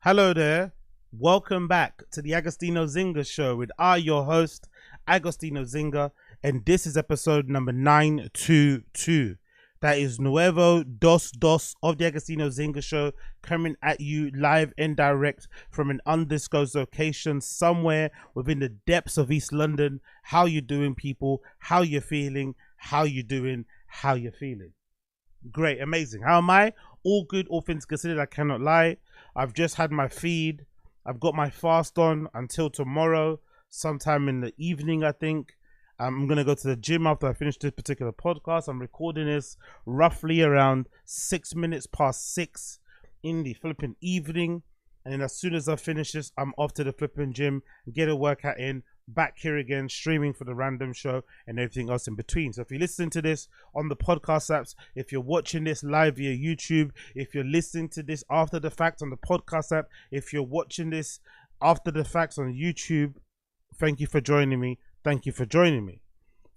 Hello there. Welcome back to the Agostino Zinga Show with your host, Agostino Zinga, and this is episode number 922. That is Nuevo Dos of the Agostino Zinga Show, coming at you live and direct from an undisclosed location somewhere within the depths of East London. How you doing, people? How you feeling? How you doing? How you feeling? Great, amazing. How am I? All good, all things considered, I cannot lie. I've just had my feed. I've got my fast on until tomorrow, sometime in the evening, I think. I'm going to go to the gym after I finish this particular podcast. I'm recording this roughly around 6 minutes past 6 in the flipping evening. And then as soon as I finish this, I'm off to the flipping gym, get a workout in, back here again, streaming for the random show and everything else in between. So if you're listening to this on the podcast apps, if you're watching this live via YouTube, if you're listening to this after the fact on the podcast app, if you're watching this after the facts on YouTube, thank you for joining me. Thank you for joining me.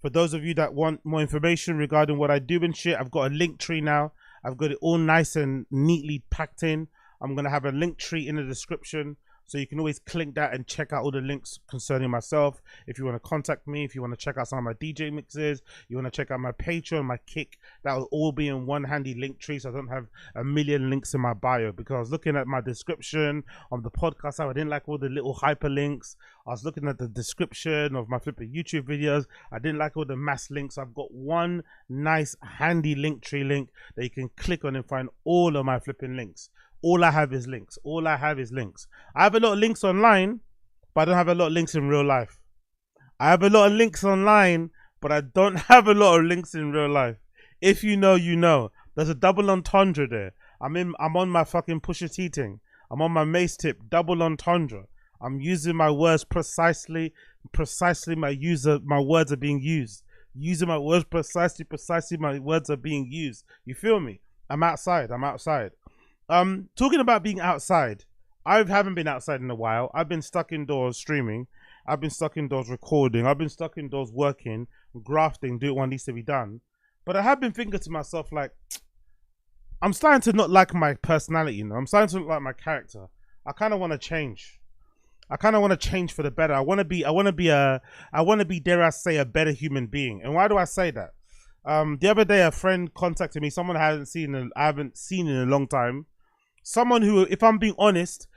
For those of you that want more information regarding what I do and shit, I've got a link tree now. I've got it all nice and neatly packed in. I'm going to have a link tree in the description, so you can always click that and check out all the links concerning myself. If you want to contact me, if you want to check out some of my DJ mixes, you want to check out my Patreon, my Kick, that will all be in one handy link tree, so I don't have a million links in my bio. Because I was looking at my description on the podcast, I didn't like all the little hyperlinks. I was looking at the description of my flipping YouTube videos, I didn't like all the mass links. I've got one nice handy link tree link that you can click on and find all of my flipping links. All I have is links. All I have is links. I have a lot of links online, but I don't have a lot of links in real life. I have a lot of links online, but I don't have a lot of links in real life. If you know, you know. There's a double entendre there. I'm on my fucking Pusha T thing. I'm on my Mace tip, double entendre. I'm using my words precisely my words are being used. Using my words precisely my words are being used. You feel me? I'm outside. Talking about being outside, I haven't been outside in a while. I've been stuck indoors streaming. I've been stuck indoors recording. I've been stuck indoors working, grafting, doing what needs to be done. But I have been thinking to myself, like, I'm starting to not like my personality, you know. I'm starting to not like my character. I kind of want to change. I kind of want to change for the better. I want to be, dare I say, a better human being. And why do I say that? The other day, a friend contacted me, someone I haven't seen in a long time. Someone who, if I'm being honest,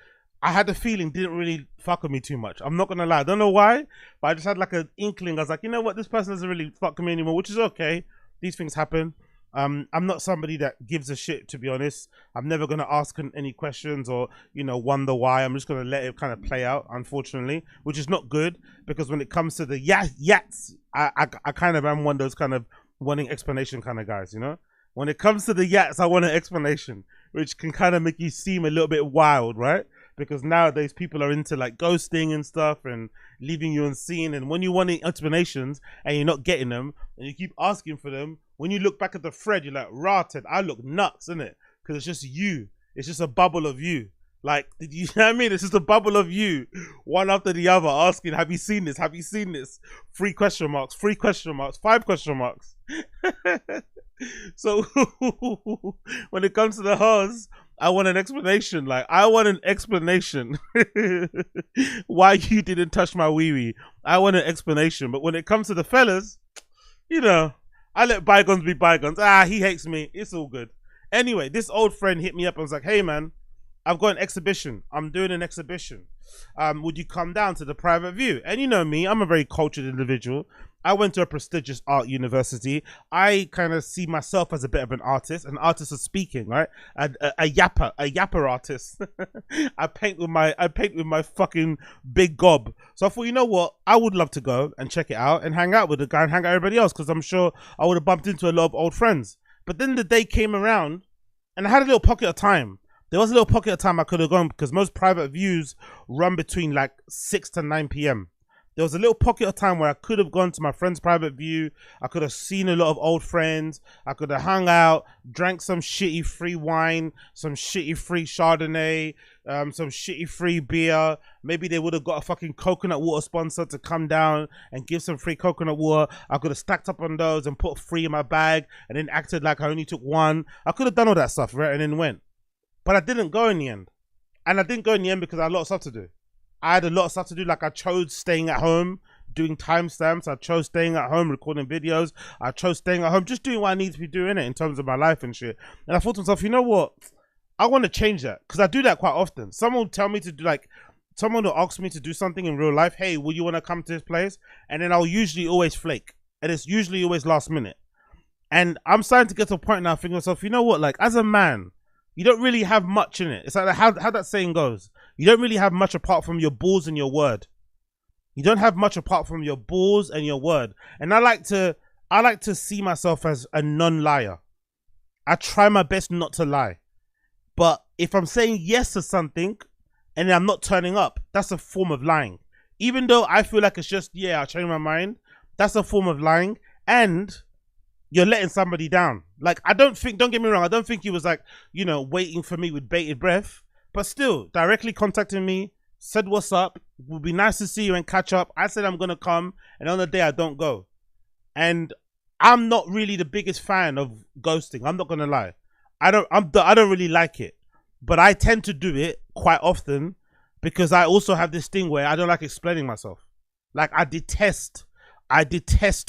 I had a feeling didn't really fuck with me too much. I'm not gonna lie. I don't know why, but I just had like an inkling. I was like, you know what, this person doesn't really fuck with me anymore, which is okay. These things happen. I'm not somebody that gives a shit, to be honest. I'm never gonna ask any questions or, you know, wonder why. I'm just gonna let it kind of play out, unfortunately, which is not good, because when it comes to the yats, I kind of am one of those kind of wanting explanation kind of guys, you know. When it comes to the yats, I want an explanation, which can kind of make you seem a little bit wild, right? Because nowadays people are into like ghosting and stuff and leaving you unseen. And when you want explanations and you're not getting them and you keep asking for them, when you look back at the thread, you're like, rotted, I look nuts, innit? Because it's just you. It's just a bubble of you. Like, did you know what I mean? It's just a bubble of you, one after the other, asking, have you seen this? Have you seen this? 3 question marks, 3 question marks, 5 question marks. So when it comes to the hoes, I want an explanation. Like, I want an explanation why you didn't touch my wee-wee. I want an explanation. But when it comes to the fellas, you know, I let bygones be bygones. He hates me. It's all good. Anyway, this old friend hit me up and was like, hey, man, I've got an exhibition. I'm doing an exhibition. Would you come down to the private view? And you know me, I'm a very cultured individual. I went to a prestigious art university. I kind of see myself as a bit of an artist of speaking, right? A yapper artist. I paint with my fucking big gob. So I thought, you know what? I would love to go and check it out and hang out with the guy and hang out with everybody else, because I'm sure I would have bumped into a lot of old friends. But then the day came around and I had a little pocket of time. There was a little pocket of time I could have gone, because most private views run between like 6 to 9 p.m. There was a little pocket of time where I could have gone to my friend's private view. I could have seen a lot of old friends. I could have hung out, drank some shitty free wine, some shitty free Chardonnay, some shitty free beer. Maybe they would have got a fucking coconut water sponsor to come down and give some free coconut water. I could have stacked up on those and put 3 in my bag and then acted like I only took 1. I could have done all that stuff, right? And then went. But I didn't go in the end. And I didn't go in the end because I had a lot of stuff to do. I had a lot of stuff to do. Like I chose staying at home, doing timestamps. I chose staying at home, recording videos. I chose staying at home, just doing what I need to be doing it in terms of my life and shit. And I thought to myself, you know what? I want to change that because I do that quite often. Someone will tell me to do someone will ask me to do something in real life. Hey, will you want to come to this place? And then I'll usually always flake. And it's usually always last minute. And I'm starting to get to a point now thinking to myself, you know what? Like as a man, you don't really have much in it. It's like how that saying goes. You don't really have much apart from your balls and your word. You don't have much apart from your balls and your word. And I like to see myself as a non-liar. I try my best not to lie. But if I'm saying yes to something and I'm not turning up, that's a form of lying. Even though I feel like it's just, yeah, I changed my mind, that's a form of lying. And you're letting somebody down. Like, don't get me wrong, I don't think he was like, you know, waiting for me with bated breath. But still, directly contacting me, said what's up, would be nice to see you and catch up. I said I'm going to come, and on the day I don't go. And I'm not really the biggest fan of ghosting. I'm not going to lie. I don't really like it. But I tend to do it quite often because I also have this thing where I don't like explaining myself. Like I detest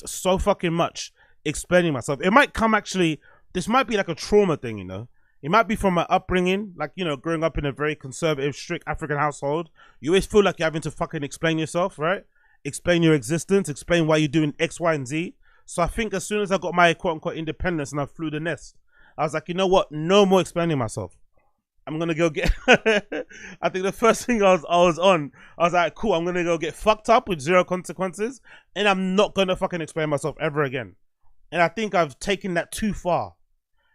so fucking much explaining myself. It might come actually, this might be like a trauma thing, you know. It might be from my upbringing, like, you know, growing up in a very conservative, strict African household. You always feel like you're having to fucking explain yourself, right? Explain your existence, explain why you're doing X, Y, and Z. So I think as soon as I got my quote unquote independence and I flew the nest, I was like, you know what? No more explaining myself. I'm gonna go get I think the first thing I was like, cool, I'm gonna go get fucked up with zero consequences, and I'm not gonna fucking explain myself ever again. And I think I've taken that too far,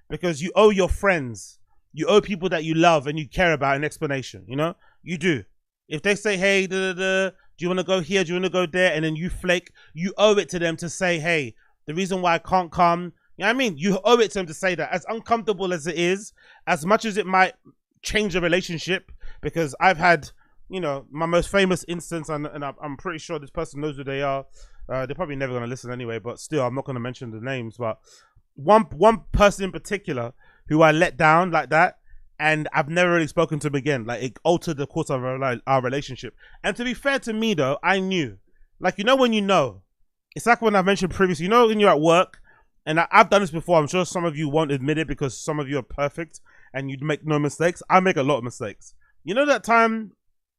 because you owe your friends, you owe people that you love and you care about an explanation. You know, you do. If they say, hey, do you want to go here, do you want to go there, and then you flake, you owe it to them to say, hey, the reason why I can't come, you know what I mean? You owe it to them to say that. As uncomfortable as it is, as much as it might change a relationship, because I've had, you know, my most famous instance, and I'm pretty sure this person knows who they are. They're probably never going to listen anyway, but still, I'm not going to mention the names. But one person in particular who I let down like that, and I've never really spoken to him again. Like, it altered the course of our relationship. And to be fair to me, though, I knew. Like, you know when you know? It's like when I mentioned previously, you know when you're at work, and I've done this before, I'm sure some of you won't admit it because some of you are perfect and you make no mistakes. I make a lot of mistakes. You know that time,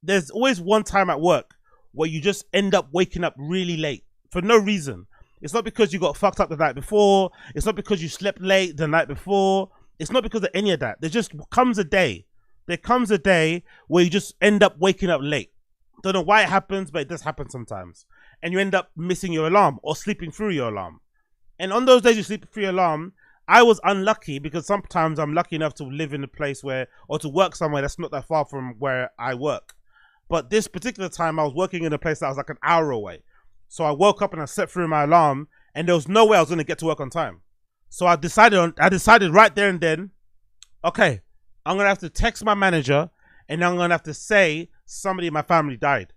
there's always one time at work where you just end up waking up really late for no reason. It's not because you got fucked up the night before. It's not because you slept late the night before. It's not because of any of that. There just comes a day. There comes a day where you just end up waking up late. Don't know why it happens, but it does happen sometimes. And you end up missing your alarm or sleeping through your alarm. And on those days you sleep through your alarm, I was unlucky because sometimes I'm lucky enough to live in a place where, or to work somewhere that's not that far from where I work. But this particular time I was working in a place that was like an hour away. So I woke up and I slept through my alarm, and there was no way I was going to get to work on time. So I decided right there and then, okay, I'm going to have to text my manager and I'm going to have to say somebody in my family died.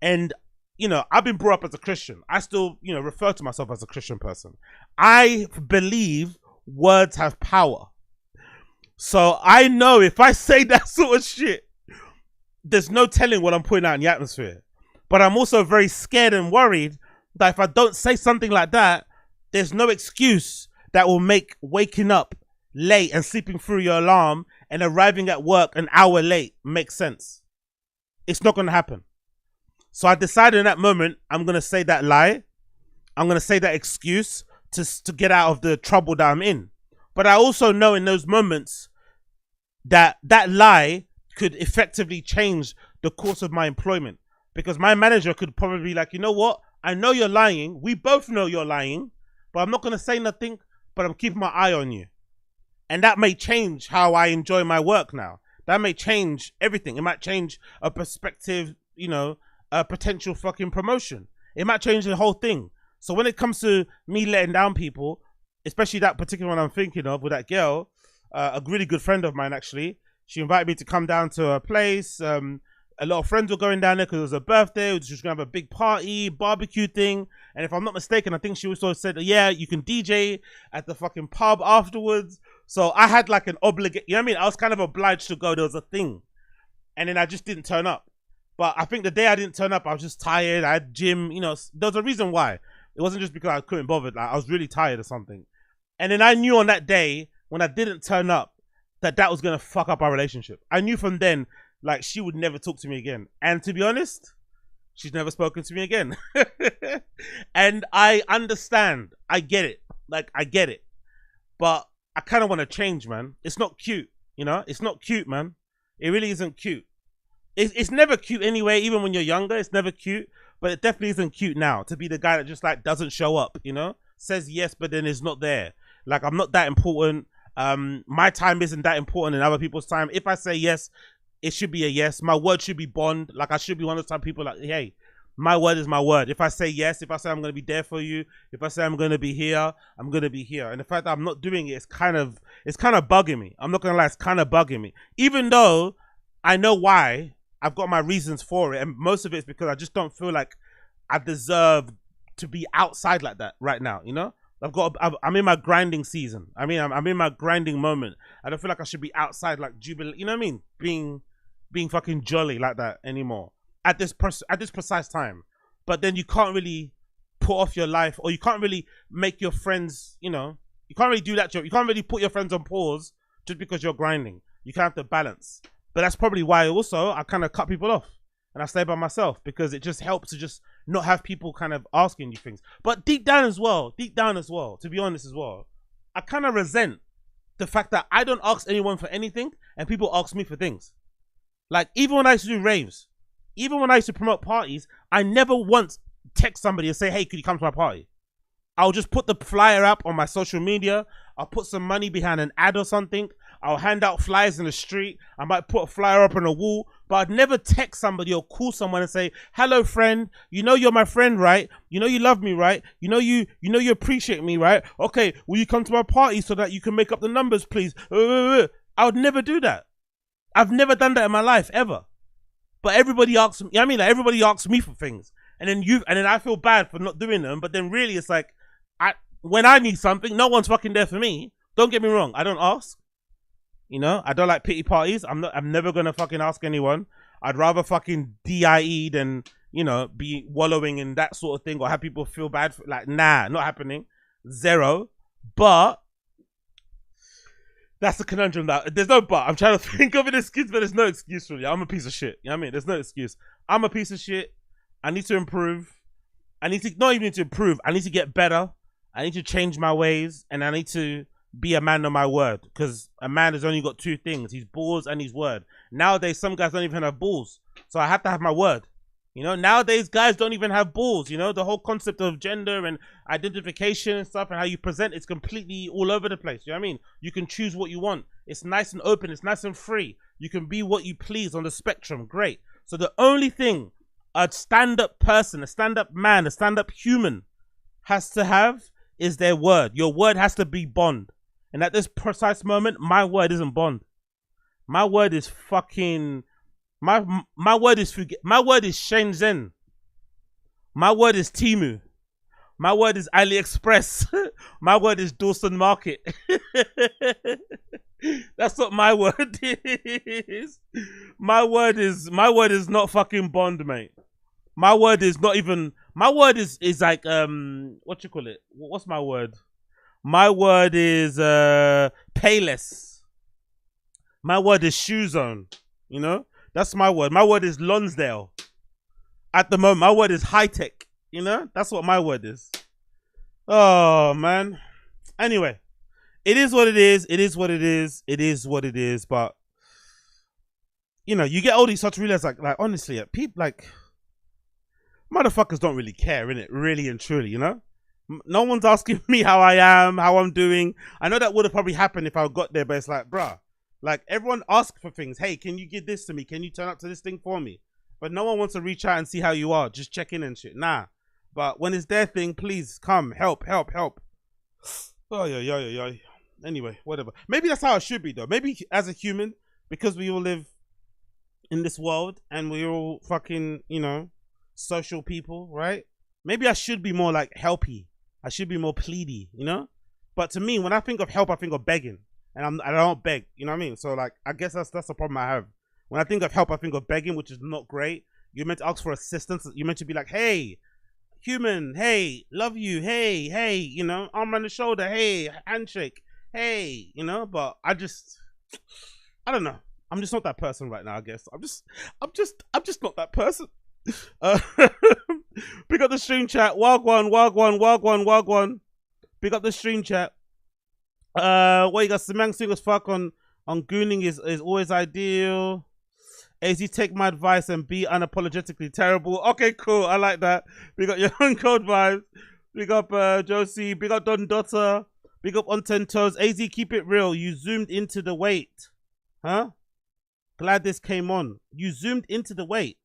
And, you know, I've been brought up as a Christian. I still, you know, refer to myself as a Christian person. I believe words have power. So I know if I say that sort of shit, there's no telling what I'm putting out in the atmosphere. But I'm also very scared and worried that if I don't say something like that, there's no excuse that will make waking up late and sleeping through your alarm and arriving at work an hour late make sense. It's not going to happen. So I decided in that moment, I'm going to say that lie. I'm going to say that excuse to get out of the trouble that I'm in. But I also know in those moments that that lie could effectively change the course of my employment. Because my manager could probably be like, you know what? I know you're lying. We both know you're lying. But I'm not going to say nothing, but I'm keeping my eye on you. And that may change how I enjoy my work now. That may change everything. It might change a perspective, you know, a potential fucking promotion. It might change the whole thing. So when it comes to me letting down people, especially that particular one I'm thinking of with that girl, a really good friend of mine actually, she invited me to come down to her place. A lot of friends were going down there because it was her birthday. She was going to have a big party, barbecue thing. And if I'm not mistaken, I think she also said, yeah, you can DJ at the fucking pub afterwards. So I had like an obligation, you know what I mean? I was kind of obliged to go. There was a thing. and then I just didn't turn up. But I think the day I didn't turn up, I was just tired. I had gym, you know, there was a reason why. It wasn't just because I couldn't bother. Like, I was really tired or something. And then I knew on that day when I didn't turn up that was going to fuck up our relationship. I knew from then, like, she would never talk to me again. And to be honest, she's never spoken to me again. And I understand. I get it. Like, I get it. But I kind of want to change, man. It's not cute, you know? It's not cute, man. It really isn't cute. It's never cute anyway, even when you're younger. It's never cute. But it definitely isn't cute now to be the guy that just, like, doesn't show up, you know? Says yes, but then is not there. Like, I'm not that important. My time isn't that important in other people's time. If I say yes, it should be a yes. My word should be bond. Like, I should be one of those type of people like, hey, my word is my word. If I say yes, if I say I'm going to be there for you, if I say I'm going to be here, I'm going to be here. And the fact that I'm not doing it, it's kind of bugging me. I'm not going to lie, it's kind of bugging me. Even though I know why, I've got my reasons for it. And most of it is because I just don't feel like I deserve to be outside like that right now, you know? I'm in my grinding season. I mean, I'm in my grinding moment. I don't feel like I should be outside like jubilant, you know what I mean? Being fucking jolly like that anymore at this precise time. But then you can't really put off your life, or you can't really make your friends, you know, you can't really do that job. You can't really put your friends on pause just because you're grinding. You kind of have to balance. But that's probably why also I kind of cut people off and I stay by myself, because it just helps to just not have people kind of asking you things. But deep down as well, to be honest as well, I kind of resent the fact that I don't ask anyone for anything and people ask me for things. Like, even when I used to do raves, even when I used to promote parties, I never once text somebody and say, hey, could you come to my party? I'll just put the flyer up on my social media. I'll put some money behind an ad or something. I'll hand out flyers in the street. I might put a flyer up on a wall, but I'd never text somebody or call someone and say, hello friend, you know you're my friend, right? You know you love me, right? You know you appreciate me, right? Okay, will you come to my party so that you can make up the numbers, please? I would never do that. I've never done that in my life, ever. But everybody asks me, you know what I mean? Like, everybody asks me for things. And then I feel bad for not doing them, but then really it's like, when I need something, no one's fucking there for me. Don't get me wrong, I don't ask. You know, I don't like pity parties. I'm never gonna fucking ask anyone. I'd rather fucking DIE than, you know, be wallowing in that sort of thing or have people feel bad for, like, nah, not happening. Zero. But that's the conundrum. That there's no but. I'm trying to think of an excuse, but there's no excuse really. I'm a piece of shit. You know what I mean? There's no excuse. I'm a piece of shit. I need to improve. I need to not even need to improve. I need to get better. I need to change my ways, and I need to be a man of my word, because a man has only got two things: his balls and his word. Nowadays, some guys don't even have balls, so I have to have my word. You know, nowadays guys don't even have balls. You know, the whole concept of gender and identification and stuff and how you present is completely all over the place. You know what I mean? You can choose what you want. It's nice and open. It's nice and free. You can be what you please on the spectrum. Great. So the only thing a stand-up person, a stand-up man, a stand-up human has to have is their word. Your word has to be bond. And at this precise moment, my word isn't bond. My word is fucking... My word is Shenzhen. My word is Temu. My word is AliExpress. My word is Dawson Market. That's what my word is. My word is not fucking bond, mate. My word is not even... My word is like, what you call it? What's my word? My word is Payless. My word is Shoe Zone. You know? That's my word. My word is Lonsdale. At the moment, my word is High Tech. You know? That's what my word is. Oh, man. Anyway. It is what it is. It is what it is. It is what it is. But, you know, you get all these such realize, like honestly, people, like, motherfuckers don't really care, innit? Really and truly, you know? No one's asking me how I am, how I'm doing. I know that would have probably happened if I got there, but it's like, bruh, like, everyone asks for things. Hey, can you give this to me? Can you turn up to this thing for me? But no one wants to reach out and see how you are. Just check in and shit. Nah. But when it's their thing, please come. Help. Oh, yeah. Anyway, whatever. Maybe that's how it should be, though. Maybe as a human, because we all live in this world and we're all fucking, you know, social people, right? Maybe I should be more like helpy. I should be more pleady, you know? But to me, when I think of help, I think of begging. And I don't beg, you know what I mean? So, like, I guess that's the problem I have When I think of help, I think of begging, which is not great. You're meant to ask for assistance. You're meant to be like, hey, human, hey, love you, hey, you know, arm around the shoulder, hey, handshake, hey, you know. But I don't know. I'm just not that person right now. I guess I'm just not that person. Pick up the stream chat. Wagwan. Pick up the stream chat. What you got? Samang sing as fuck on gooning is always ideal. AZ, take my advice and be unapologetically terrible. Okay, cool. I like that. We got your own code vibes. Big up Josie. Big up Don Dotter. Big up on 10 toes. AZ, keep it real. You zoomed into the weight. Huh? Glad this came on. You zoomed into the weight.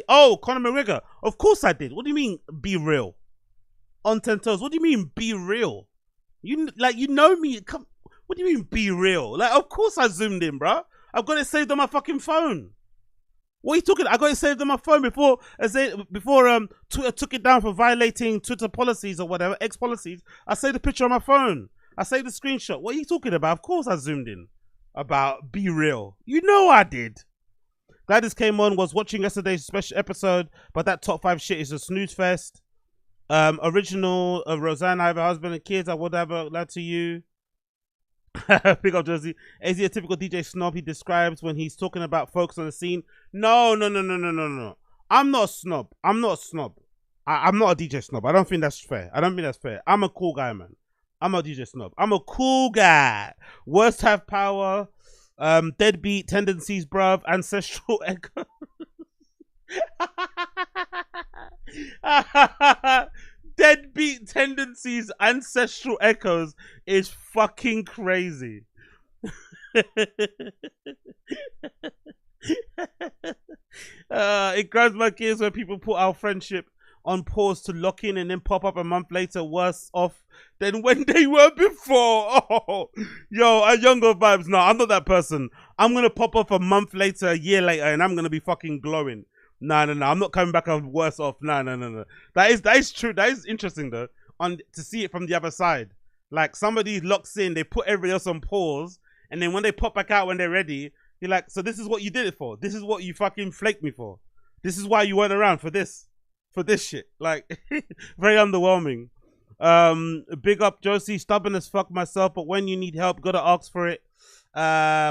Oh, Conor McGregor. Of course I did. What do you mean, be real? On 10 toes. What do you mean, be real? You know me. Come. What do you mean, be real? Like, of course I zoomed in, bro. I've got it saved on my fucking phone. What are you talking? I got it saved on my phone before Twitter took it down for violating Twitter policies or whatever, X policies. I saved the picture on my phone. I saved the screenshot. What are you talking about? Of course I zoomed in. About be real. You know I did. Glad this came on. Was watching yesterday's special episode, but that top 5 shit is a snooze fest. Original Roseanne, I have a husband and kids. I would have a lad to you. Pick up Jersey. Is he a typical DJ snob he describes when he's talking about folks on the scene? No. I'm not a snob. I'm not a DJ snob. I don't think that's fair. I'm a cool guy, man. I'm a DJ snob. I'm a cool guy. Worst have power. Deadbeat tendencies, bruv. Ancestral echo. Deadbeat tendencies, ancestral echoes is fucking crazy. It grinds my gears when people put our friendship on pause to lock in and then pop up a month later worse off than when they were before. Oh, yo, a younger vibes. No, I'm not that person. I'm gonna pop up a month later, a year later, and I'm gonna be fucking glowing. No. I'm not coming back on worse off. No. That is true. That is interesting though. To see it from the other side. Like somebody locks in, they put everybody else on pause, and then when they pop back out when they're ready, you're like, so this is what you did it for. This is what you fucking flaked me for. This is why you weren't around for this shit. Like very underwhelming. Big up Josie, stubborn as fuck myself, but when you need help, gotta ask for it.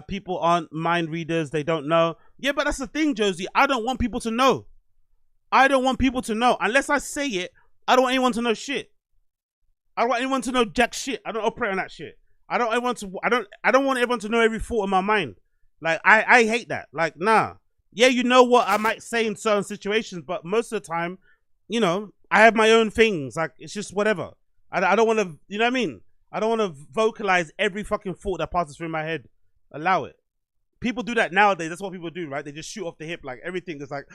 People aren't mind readers, they don't know. Yeah, but that's the thing, Josie. I don't want people to know. Unless I say it, I don't want anyone to know shit. I don't want anyone to know jack shit. I don't operate on that shit. I don't want everyone to know every thought in my mind. Like I hate that. Like, nah. Yeah, you know what I might say in certain situations, but most of the time, you know, I have my own things. Like, it's just whatever. I don't want to, you know what I mean? I don't want to vocalize every fucking thought that passes through my head. Allow it. People do that nowadays. That's what people do, right? They just shoot off the hip. Like, everything is like,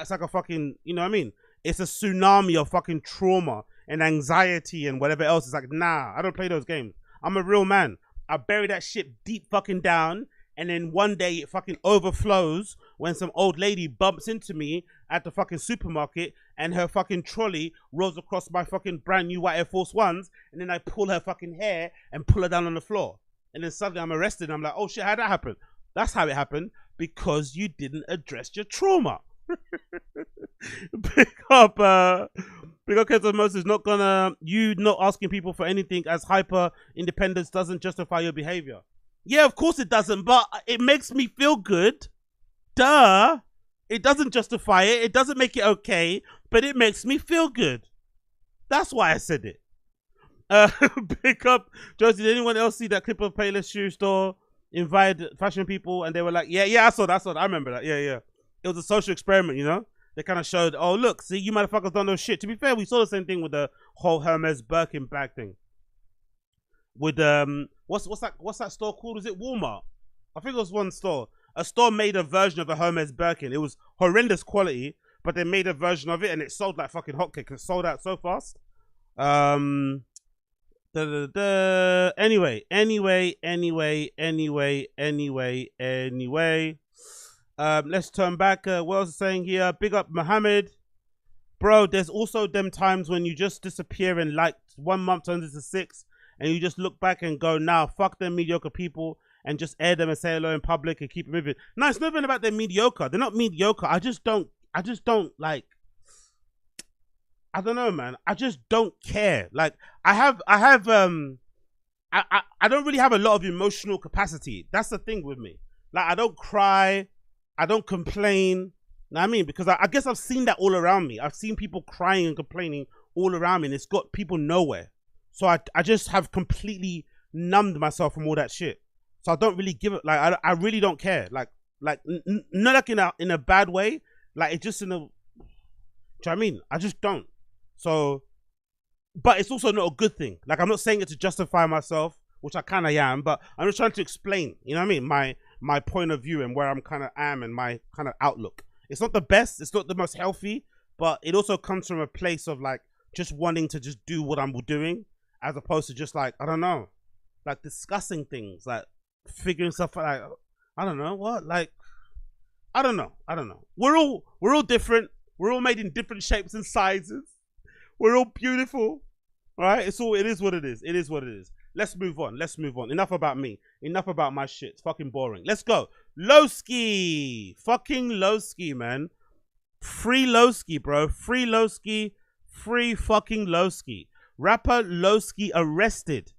it's like a fucking, you know what I mean? It's a tsunami of fucking trauma and anxiety and whatever else. It's like, nah, I don't play those games. I'm a real man. I bury that shit deep fucking down, and then one day it fucking overflows when some old lady bumps into me at the fucking supermarket and her fucking trolley rolls across my fucking brand new white Air Force Ones, and then I pull her fucking hair and pull her down on the floor. And then suddenly I'm arrested and I'm like, oh shit, how'd that happen? That's how it happened, because you didn't address your trauma. Pick up Keto Moses, not gonna, you not asking people for anything as hyper independence doesn't justify your behavior. Yeah, of course it doesn't, but it makes me feel good. Duh. It doesn't justify it. It doesn't make it okay, but it makes me feel good. That's why I said it. Pick up Josie, did anyone else see that clip of Payless Shoe Store invited fashion people and they were like, yeah, I saw that. I remember that. Yeah. It was a social experiment, you know? They kind of showed, oh, look, see, you motherfuckers don't know shit. To be fair, we saw the same thing with the whole Hermes Birkin bag thing. With, what's that store called? Was it Walmart? I think it was one store. A store made a version of a Hermes Birkin. It was horrendous quality, but they made a version of it and it sold like fucking hotcakes. It sold out so fast. Anyway. Let's turn back. What else is saying here? Big up Mohammed. Bro, there's also them times when you just disappear and like 1 month turns into 6 and you just look back and go, nah, fuck them mediocre people and just air them and say hello in public and keep it moving. No, it's not even about they're mediocre. They're not mediocre. I just don't like, I don't know, man. I just don't care. Like I don't really have a lot of emotional capacity. That's the thing with me. Like I don't cry, I don't complain. You know what I mean? Because I guess I've seen that all around me. I've seen people crying and complaining all around me, and it's got people nowhere. So I just have completely numbed myself from all that shit. So I don't really give it, like I really don't care. Like not like in a bad way. Like it's just in a, do you know what I mean? I just don't. So, but it's also not a good thing. Like I'm not saying it to justify myself, which I kind of am, but I'm just trying to explain, you know what I mean? My point of view and where I'm kind of am and my kind of outlook. It's not the best, it's not the most healthy, but it also comes from a place of like just wanting to just do what I'm doing, as opposed to just like, I don't know, like discussing things, like figuring stuff out, like, I don't know what, like, I don't know. We're all different. We're all made in different shapes and sizes. We're all beautiful, right? It is what it is. It is what it is. Let's move on. Enough about me. Enough about my shit. It's fucking boring. Let's go. Loski. Fucking Loski, man. Free Loski, bro. Free Loski. Free fucking Loski. Rapper Loski arrested.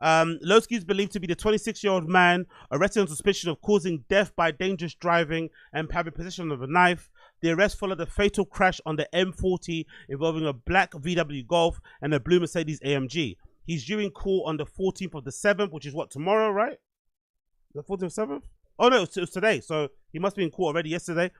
Loski is believed to be the 26-year-old man arrested on suspicion of causing death by dangerous driving and having possession of a knife. The arrest followed a fatal crash on the M40 involving a black VW Golf and a blue Mercedes AMG. He's due in court on the 14th of the 7th, which is what, tomorrow, right? The 14th of 7th? Oh no, it was today. So he must be in court already yesterday.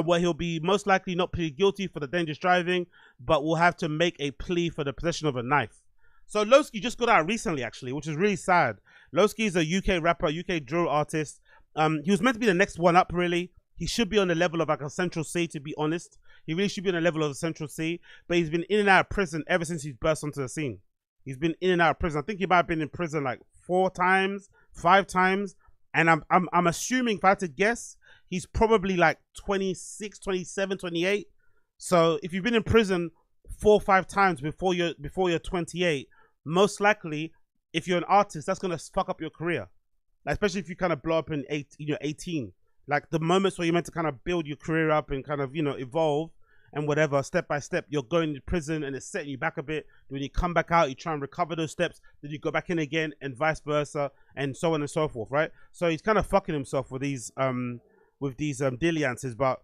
Where he'll be most likely not plead guilty for the dangerous driving, but will have to make a plea for the possession of a knife. So Loski just got out recently, actually, which is really sad. Loski is a UK rapper, UK drill artist. He was meant to be the next one up, really. He should be on the level of like a Central C, to be honest. He really should be on the level of a Central C, but he's been in and out of prison ever since he's burst onto the scene. He's been in and out of prison. I think he might have been in prison like 4 times, 5 times. And I'm assuming, if I had to guess, he's probably like 26, 27, 28. So if you've been in prison 4 or 5 times before you're 28, most likely, if you're an artist, that's gonna fuck up your career. Like, especially if you kind of blow up in 18. Like the moments where you're meant to kind of build your career up and kind of, you know, evolve and whatever, step by step, you're going to prison and it's setting you back a bit. When you come back out, you try and recover those steps, then you go back in again, and vice versa, and so on and so forth, right? So he's kind of fucking himself with these dilliances. But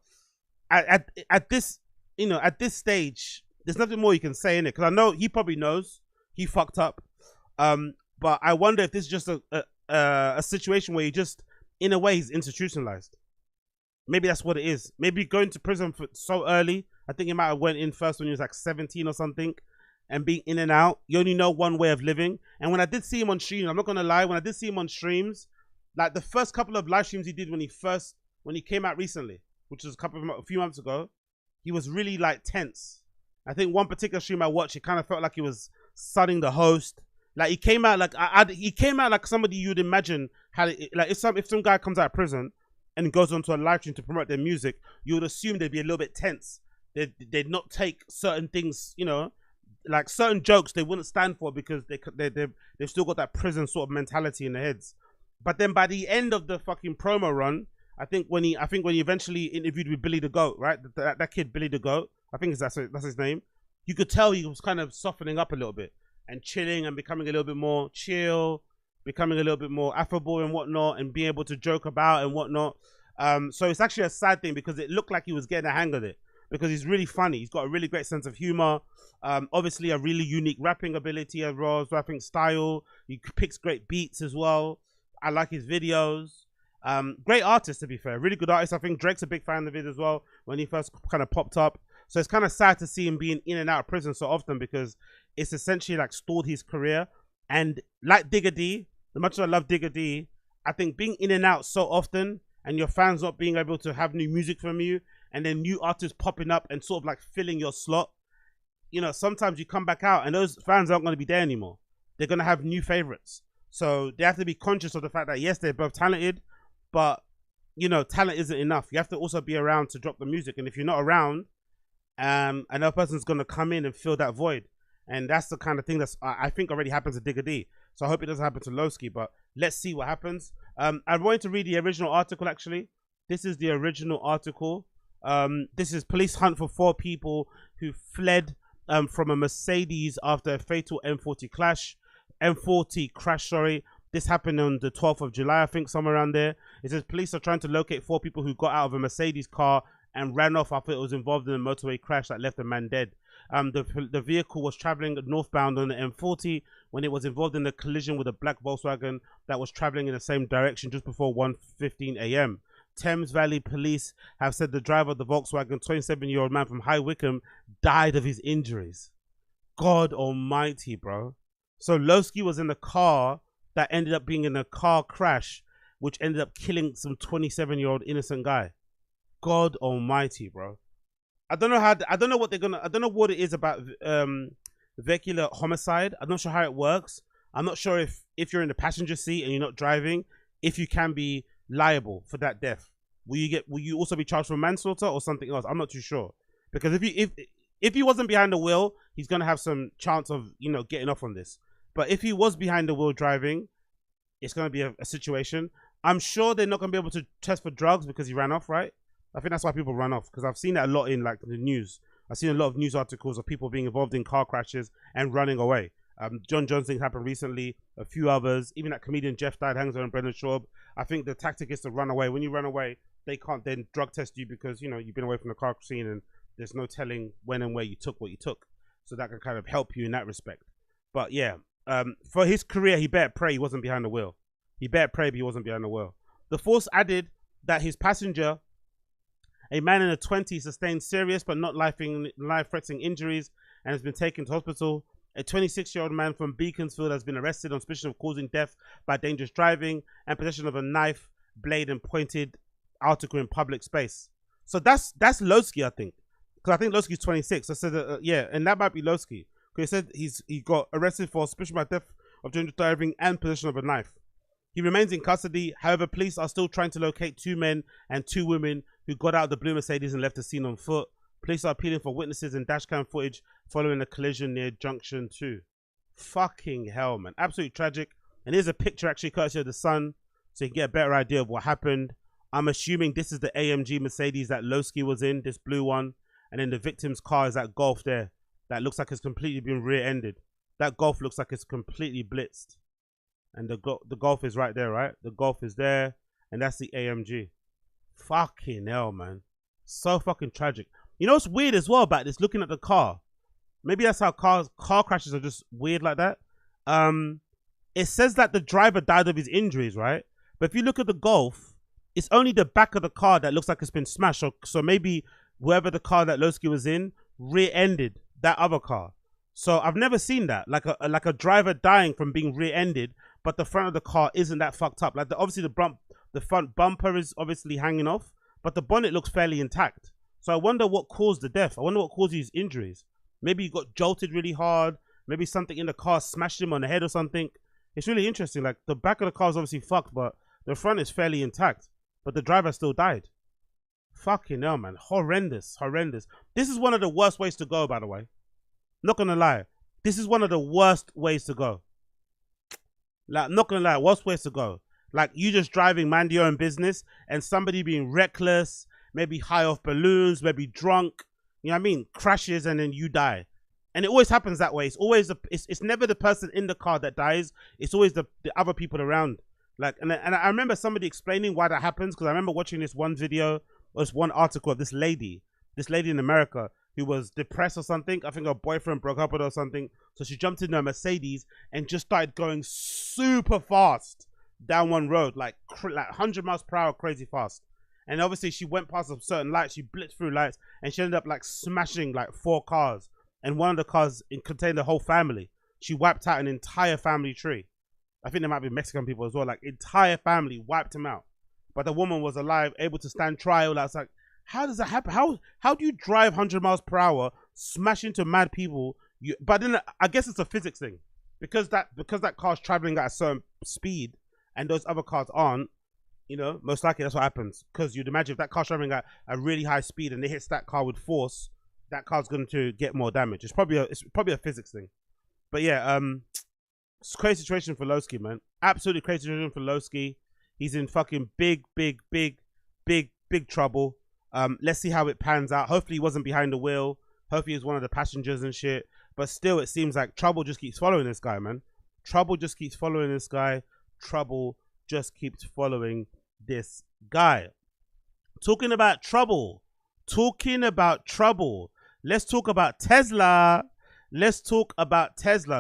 at this, you know, at this stage, there's nothing more you can say in it, because I know he probably knows he fucked up. But I wonder if this is just a situation where he just, in a way, he's institutionalized. Maybe that's what it is. Maybe going to prison for so early. I think he might have went in first when he was like 17 or something, and being in and out. You only know one way of living. And when I did see him on streams, I'm not gonna lie, when I did see him on streams, like the first couple of live streams he did when he came out recently, which was a few months ago, he was really like tense. I think one particular stream I watched, it kind of felt like he was sunning the host. Like he came out like he came out like somebody you'd imagine had it, like if some guy comes out of prison and goes onto a live stream to promote their music, you would assume they'd be a little bit tense. They'd not take certain things, you know, like certain jokes they wouldn't stand for, because they've still got that prison sort of mentality in their heads. But then by the end of the fucking promo run, I think when he eventually interviewed with Billy the Goat, right? That kid Billy the Goat, I think that's his name. You could tell he was kind of softening up a little bit and chilling and becoming a little bit more chill, becoming a little bit more affable and whatnot, and being able to joke about and whatnot. So it's actually a sad thing, because it looked like he was getting a hang of it, because he's really funny. He's got a really great sense of humor. Obviously a really unique rapping ability as well as rapping style. He picks great beats as well. I like his videos. Great artist, to be fair. Really good artist. I think Drake's a big fan of it as well when he first kind of popped up. So it's kind of sad to see him being in and out of prison so often, because it's essentially like stalled his career. And like Digga D, as much as I love Digga D, I think being in and out so often and your fans not being able to have new music from you, and then new artists popping up and sort of like filling your slot, you know, sometimes you come back out and those fans aren't going to be there anymore. They're going to have new favorites. So they have to be conscious of the fact that, yes, they're both talented, but, you know, talent isn't enough. You have to also be around to drop the music. And if you're not around, another person's going to come in and fill that void. And that's the kind of thing that's, I think, already happens to Digga D. So I hope it doesn't happen to Loski, but let's see what happens. I wanted to read the original article actually. This is the original article. This is police hunt for 4 people who fled from a Mercedes after a fatal M40 crash. Sorry, this happened on the 12th of July, I think, somewhere around there. It says police are trying to locate 4 people who got out of a Mercedes car and ran off after it was involved in a motorway crash that left a man dead. The vehicle was traveling northbound on the M40 when it was involved in a collision with a black Volkswagen that was traveling in the same direction just before 1:15 a.m. Thames Valley Police have said the driver of the Volkswagen, 27-year-old man from High Wycombe, died of his injuries. God almighty, bro. So Loski was in the car that ended up being in a car crash, which ended up killing some 27-year-old innocent guy. God almighty, bro. I don't know what it is about vehicular homicide. I'm not sure how it works. I'm not sure if you're in the passenger seat and you're not driving, if you can be liable for that death. Will you also be charged for manslaughter or something else? I'm not too sure. Because if he wasn't behind the wheel, he's gonna have some chance of, you know, getting off on this. But if he was behind the wheel driving, it's gonna be a situation. I'm sure they're not gonna be able to test for drugs because he ran off, right? I think that's why people run off, because I've seen that a lot in like the news. I've seen a lot of news articles of people being involved in car crashes and running away. John Johnson happened recently, a few others, even that comedian Jeff died, hangs on Brendan Schaub. I think the tactic is to run away. When you run away, they can't then drug test you because, you know, you've been away from the car scene and there's no telling when and where you took what you took. So that can kind of help you in that respect. But yeah, for his career, he better pray he wasn't behind the wheel. He better pray he wasn't behind the wheel. The force added that his passenger, a man in the 20s, sustained serious but not life-threatening injuries and has been taken to hospital. A 26-year-old man from Beaconsfield has been arrested on suspicion of causing death by dangerous driving and possession of a knife, blade, and pointed article in public space. So that's Loski, I think, because I think Loski's 26. I said yeah, and that might be Loski, because he said he got arrested for suspicion by death of dangerous driving and possession of a knife. He remains in custody. However, police are still trying to locate 2 men and 2 women who got out of the blue Mercedes and left the scene on foot. Police are appealing for witnesses and dashcam footage following a collision near Junction 2. Fucking hell, man. Absolutely tragic. And here's a picture actually courtesy of the Sun, so you can get a better idea of what happened. I'm assuming this is the AMG Mercedes that Loski was in, this blue one. And then the victim's car is that Golf there. That looks like it's completely been rear-ended. That Golf looks like it's completely blitzed. And the Golf is right there, right? The Golf is there. And that's the AMG. Fucking hell, man. So fucking tragic. You know what's weird as well about this, looking at the car? Maybe that's how car crashes are just weird like that. It says that the driver died of his injuries, right? But if you look at the Golf, it's only the back of the car that looks like it's been smashed. So maybe whoever the car that Loski was in rear-ended that other car. So I've never seen that, like a driver dying from being rear-ended, but the front of the car isn't that fucked up. Like obviously the front bumper is obviously hanging off, but the bonnet looks fairly intact. So I wonder what caused the death. I wonder what caused his injuries. Maybe he got jolted really hard. Maybe something in the car smashed him on the head or something. It's really interesting. Like the back of the car is obviously fucked, but the front is fairly intact. But the driver still died. Fucking hell, man. Horrendous. Horrendous. This is one of the worst ways to go, by the way. Not gonna lie. This is one of the worst ways to go. Like, not gonna lie, worst ways to go. Like, you just driving, mind your own business, and somebody being reckless, maybe high off balloons, maybe drunk, you know what I mean? Crashes and then you die. And it always happens that way. It's always, it's never the person in the car that dies. It's always the other people around. Like, and I remember somebody explaining why that happens, because I remember watching this one video, or this one article of this lady in America who was depressed or something. I think her boyfriend broke up with her or something. So she jumped into a Mercedes and just started going super fast down one road, like 100 miles per hour, crazy fast. And obviously she went past a certain light, she blitzed through lights, and she ended up like smashing like 4 cars. And one of the cars contained the whole family. She wiped out an entire family tree. I think there might be Mexican people as well, like entire family wiped them out. But the woman was alive, able to stand trial. I was like, how does that happen? How do you drive 100 miles per hour, smash into mad people? But then I guess it's a physics thing. Because that car's traveling at a certain speed and those other cars aren't, you know, most likely that's what happens. Because you'd imagine if that car's traveling at a really high speed and it hits that car with force, that car's going to get more damage. It's probably a physics thing. But yeah, it's a crazy situation for Loski, man. Absolutely crazy situation for Loski. He's in fucking big trouble. Let's see how it pans out. Hopefully he wasn't behind the wheel. Hopefully he was one of the passengers and shit. But still, it seems like trouble just keeps following this guy, man. Trouble just keeps following this guy. Trouble just keeps following this guy. Talking about trouble. Let's talk about Tesla.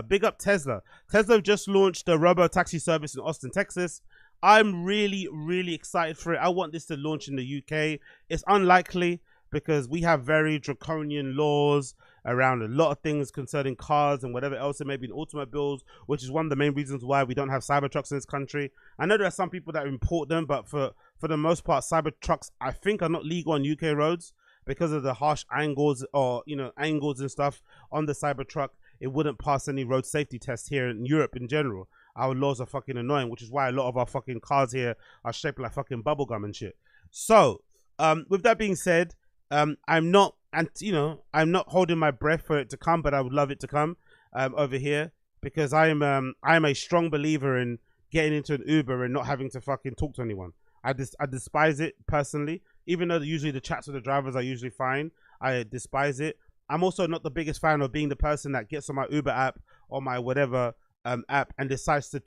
Big up Tesla. Tesla just launched the Robotaxi service in Austin, Texas. I'm really excited for it. I want this to launch in the UK. It's unlikely because we have very draconian laws around a lot of things concerning cars and whatever else it may be in automobiles, which is one of the main reasons why we don't have Cybertrucks in this country. I know there are some people that import them, but for the most part, Cybertrucks, I think, are not legal on UK roads because of the harsh angles or, angles and stuff on the Cybertruck. It wouldn't pass any road safety tests here in Europe in general. Our laws are fucking annoying, which is why a lot of our fucking cars here are shaped like fucking bubblegum and shit. So, with that being said, I'm not holding my breath for it to come, but I would love it to come over here because I'm a strong believer in getting into an Uber and not having to fucking talk to anyone. I despise it personally, even though usually the chats with the drivers are usually fine. I despise it. I'm also not the biggest fan of being the person that gets on my Uber app or my whatever app and decides to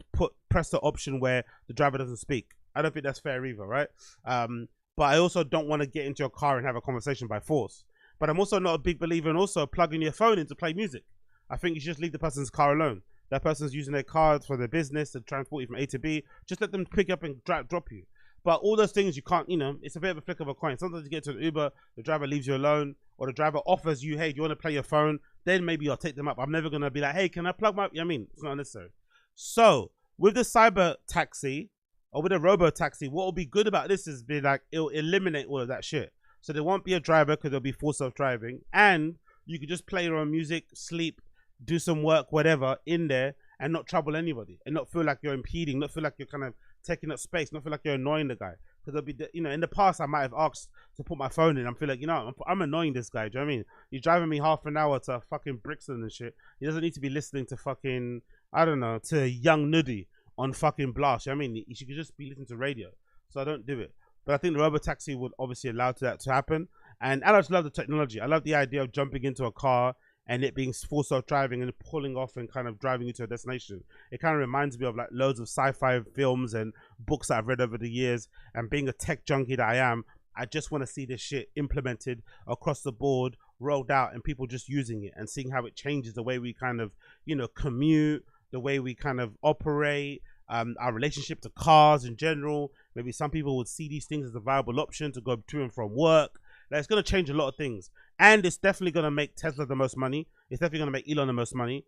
press the option where the driver doesn't speak. I don't think that's fair either, right? But I also don't want to get into your car and have a conversation by force. But I'm also not a big believer in also plugging your phone in to play music. I think you should just leave the person's car alone. That person's using their car for their business to transport you from A to B. Just let them pick up and drop you. But all those things you can't, it's a bit of a flick of a coin. Sometimes you get to an Uber, the driver leaves you alone, or the driver offers you, hey, do you want to play your phone? Then maybe I'll take them up. I'm never going to be like, hey, can I plug my, it's not necessary. So with the cyber taxi or with the Robotaxi, what will be good about this is it'll eliminate all of that shit. So there won't be a driver because there'll be full self-driving, and you can just play your own music, sleep, do some work, whatever in there, and not trouble anybody, and not feel like you're impeding, not feel like you're kind of taking up space, not feel like you're annoying the guy. Because there'll be, in the past I might have asked to put my phone in. I'm feeling like, I'm annoying this guy. Do you know what I mean? You're driving me half an hour to fucking Brixton and shit. He doesn't need to be listening to fucking, I don't know, to Young Nudie on fucking blast. You know what I mean? You should just be listening to radio. So I don't do it. But I think the Robotaxi would obviously allow that to happen. And I just love the technology. I love the idea of jumping into a car and it being full self-driving and pulling off and kind of driving you to a destination. It kind of reminds me of like loads of sci-fi films and books that I've read over the years. And being a tech junkie that I am, I just want to see this shit implemented across the board, rolled out, and people just using it and seeing how it changes the way we kind of, commute, the way we kind of operate, our relationship to cars in general. Maybe some people would see these things as a viable option to go to and from work. Like, it's going to change a lot of things. And it's definitely going to make Tesla the most money. It's definitely going to make Elon the most money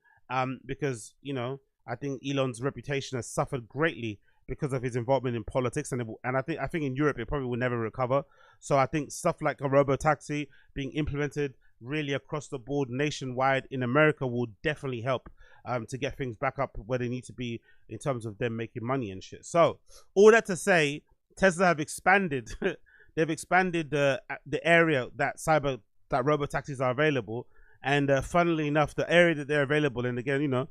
because, I think Elon's reputation has suffered greatly because of his involvement in politics. And I think in Europe, it probably will never recover. So I think stuff like a Robotaxi being implemented really across the board nationwide in America will definitely help to get things back up where they need to be in terms of them making money and shit. So all that to say, Tesla have expanded. They've expanded the area that Robotaxis are available. And funnily enough, the area that they're available in, again,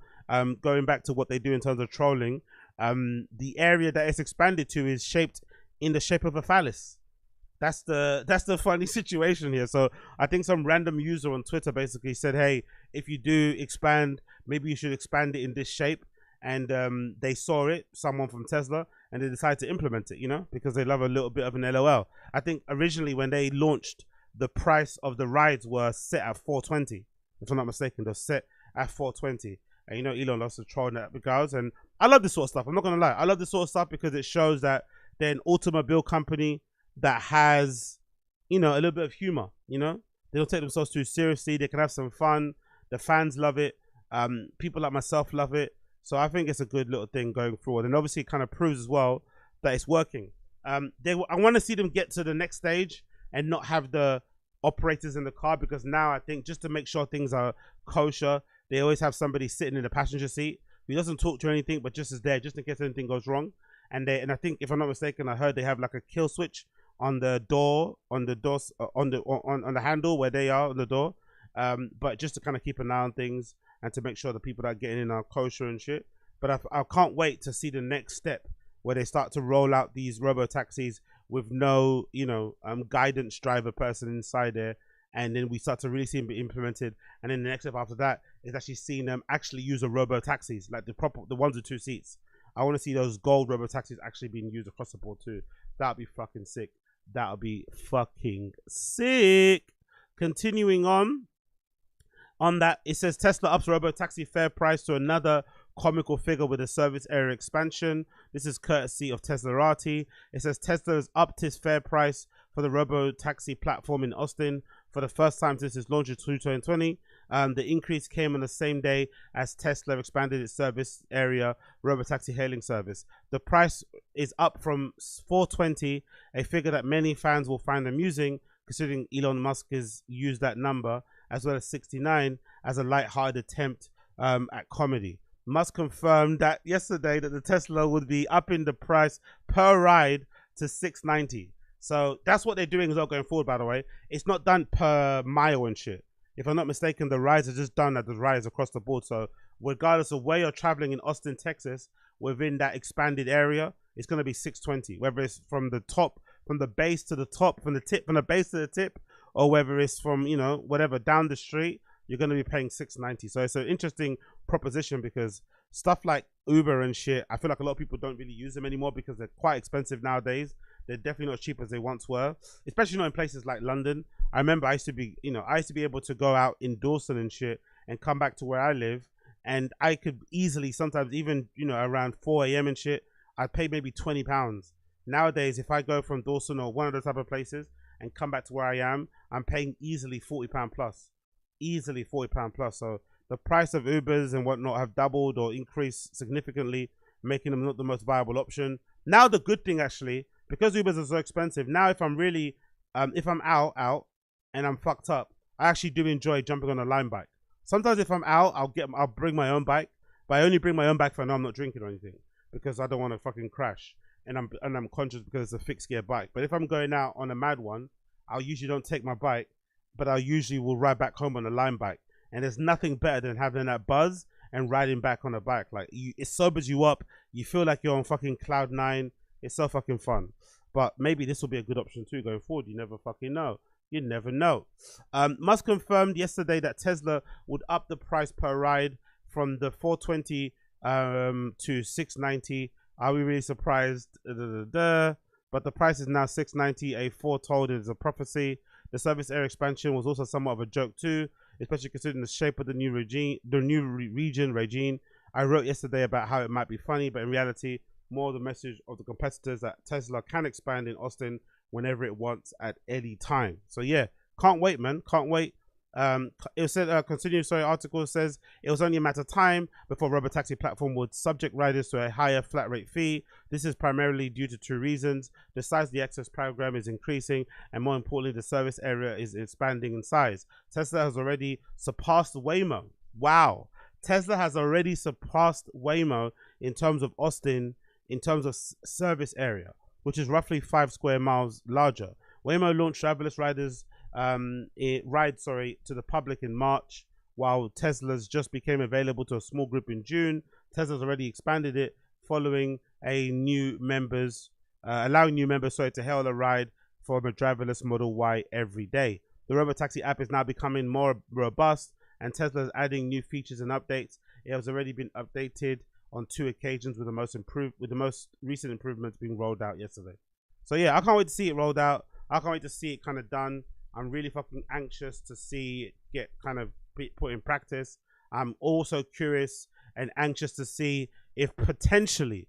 going back to what they do in terms of trolling, the area that it's expanded to is shaped in the shape of a phallus. That's the funny situation here. So I think some random user on Twitter basically said, hey, if you do expand, maybe you should expand it in this shape. And they saw it, someone from Tesla, and they decided to implement it, because they love a little bit of an LOL. I think originally when they launched, the price of the rides were set at $420. If I'm not mistaken, they're set at $420. And Elon loves to troll that because, and I love this sort of stuff. I'm not gonna lie, I love this sort of stuff because it shows that they're an automobile company that has, a little bit of humor. They don't take themselves too seriously. They can have some fun. The fans love it. People like myself love it. So I think it's a good little thing going forward. And obviously it kind of proves as well that it's working. I want to see them get to the next stage and not have the operators in the car, because now I think just to make sure things are kosher, they always have somebody sitting in the passenger seat who doesn't talk to anything, but just is there just in case anything goes wrong. And I think, if I'm not mistaken, I heard they have like a kill switch on the door, on the handle where they are on the door. But just to kind of keep an eye on things and to make sure the people that are getting in are kosher and shit. But I can't wait to see the next step where they start to roll out these robo-taxis with no, guidance driver person inside there. And then we start to really see them be implemented. And then the next step after that is actually seeing them actually use a robo-taxis, like the ones with 2 seats. I want to see those gold robo-taxis actually being used across the board too. That'd be fucking sick. That'll be fucking sick. Continuing on that, it says Tesla ups Robotaxi fare price to another comical figure with a service area expansion. This is courtesy of Teslarati. It says Tesla has upped its fare price for the Robotaxi platform in Austin for the first time since its launch in 2020. The increase came on the same day as Tesla expanded its service area Robotaxi hailing service. The price is up from $420, a figure that many fans will find amusing, considering Elon Musk has used that number, as well as $69 as a light-hearted attempt at comedy. Musk confirmed that yesterday that the Tesla would be upping the price per ride to $690. So that's what they're doing as well going forward, by the way. It's not done per mile and shit. If I'm not mistaken, the rides are just done at the rides across the board. So regardless of where you're traveling in Austin, Texas, within that expanded area, it's going to be $620, whether it's from the top, from the base to the top, from the base to the tip, or whether it's from, whatever, down the street, you're going to be paying $690. So it's an interesting proposition because stuff like Uber and shit, I feel like a lot of people don't really use them anymore because they're quite expensive nowadays. They're definitely not as cheap as they once were, especially not in places like London. I remember I used to be able to go out in Dawson and shit and come back to where I live, and I could easily, sometimes even, around 4 a.m. and shit, I'd pay maybe £20. Nowadays, if I go from Dawson or one of those type of places and come back to where I am, I'm paying easily £40 plus. Easily £40 plus. So the price of Ubers and whatnot have doubled or increased significantly, making them not the most viable option. Now the good thing, actually, because Ubers are so expensive, now if I'm really, if I'm out and I'm fucked up, I actually do enjoy jumping on a Lime bike. Sometimes if I'm out, I'll bring my own bike, but I only bring my own bike if I know I'm not drinking or anything, because I don't want to fucking crash. And I'm conscious because it's a fixed gear bike. But if I'm going out on a mad one, I usually don't take my bike, but I usually will ride back home on a Lime bike. And there's nothing better than having that buzz and riding back on a bike. Like, it sobers you up. You feel like you're on fucking cloud 9. It's so fucking fun. But maybe this will be a good option too going forward. You never fucking know. You never know. Musk confirmed yesterday that Tesla would up the price per ride from the $420 to $690. Are we really surprised? But the price is now $690. A foretold is a prophecy. The service area expansion was also somewhat of a joke too, especially considering the shape of the new region. I wrote yesterday about how it might be funny, but in reality, more the message of the competitors that Tesla can expand in Austin whenever it wants at any time. So yeah, can't wait, man. Can't wait. It said, article says it was only a matter of time before Robotaxi platform would subject riders to a higher flat rate fee. This is primarily due to 2 reasons. The size of the access program is increasing, and more importantly, the service area is expanding in size. Tesla has already surpassed Waymo. Wow. Tesla has already surpassed Waymo in terms of Austin, in terms of service area, which is roughly 5 square miles larger. Waymo launched driverless rides to the public in March, while Tesla's just became available to a small group in June. Tesla's already expanded it, following allowing new members to hail a ride from a driverless Model Y every day. The Robotaxi app is now becoming more robust, and Tesla is adding new features and updates. It has already been updated on 2 occasions, with the most recent improvements being rolled out yesterday. So yeah, I can't wait to see it rolled out. I can't wait to see it kind of done. I'm really fucking anxious to see it get kind of put in practice. I'm also curious and anxious to see if potentially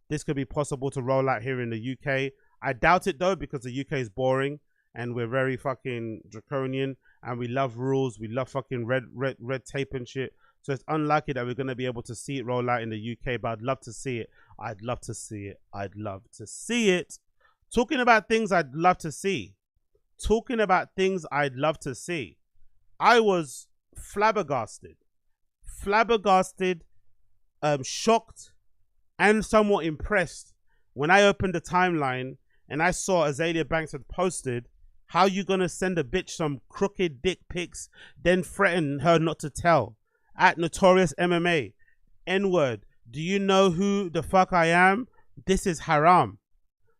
this could be possible to roll out here in the UK. I doubt it though, because the UK is boring and we're very fucking draconian and we love rules. We love fucking red tape and shit. So it's unlikely that we're going to be able to see it roll out in the UK, but I'd love to see it. I'd love to see it. I'd love to see it. Talking about things I'd love to see. I was flabbergasted, shocked, and somewhat impressed when I opened the timeline and I saw Azealia Banks had posted, "How you gonna send a bitch some crooked dick pics, then threaten her not to tell? At Notorious MMA, N-word, Do you know who the fuck I am? This is haram.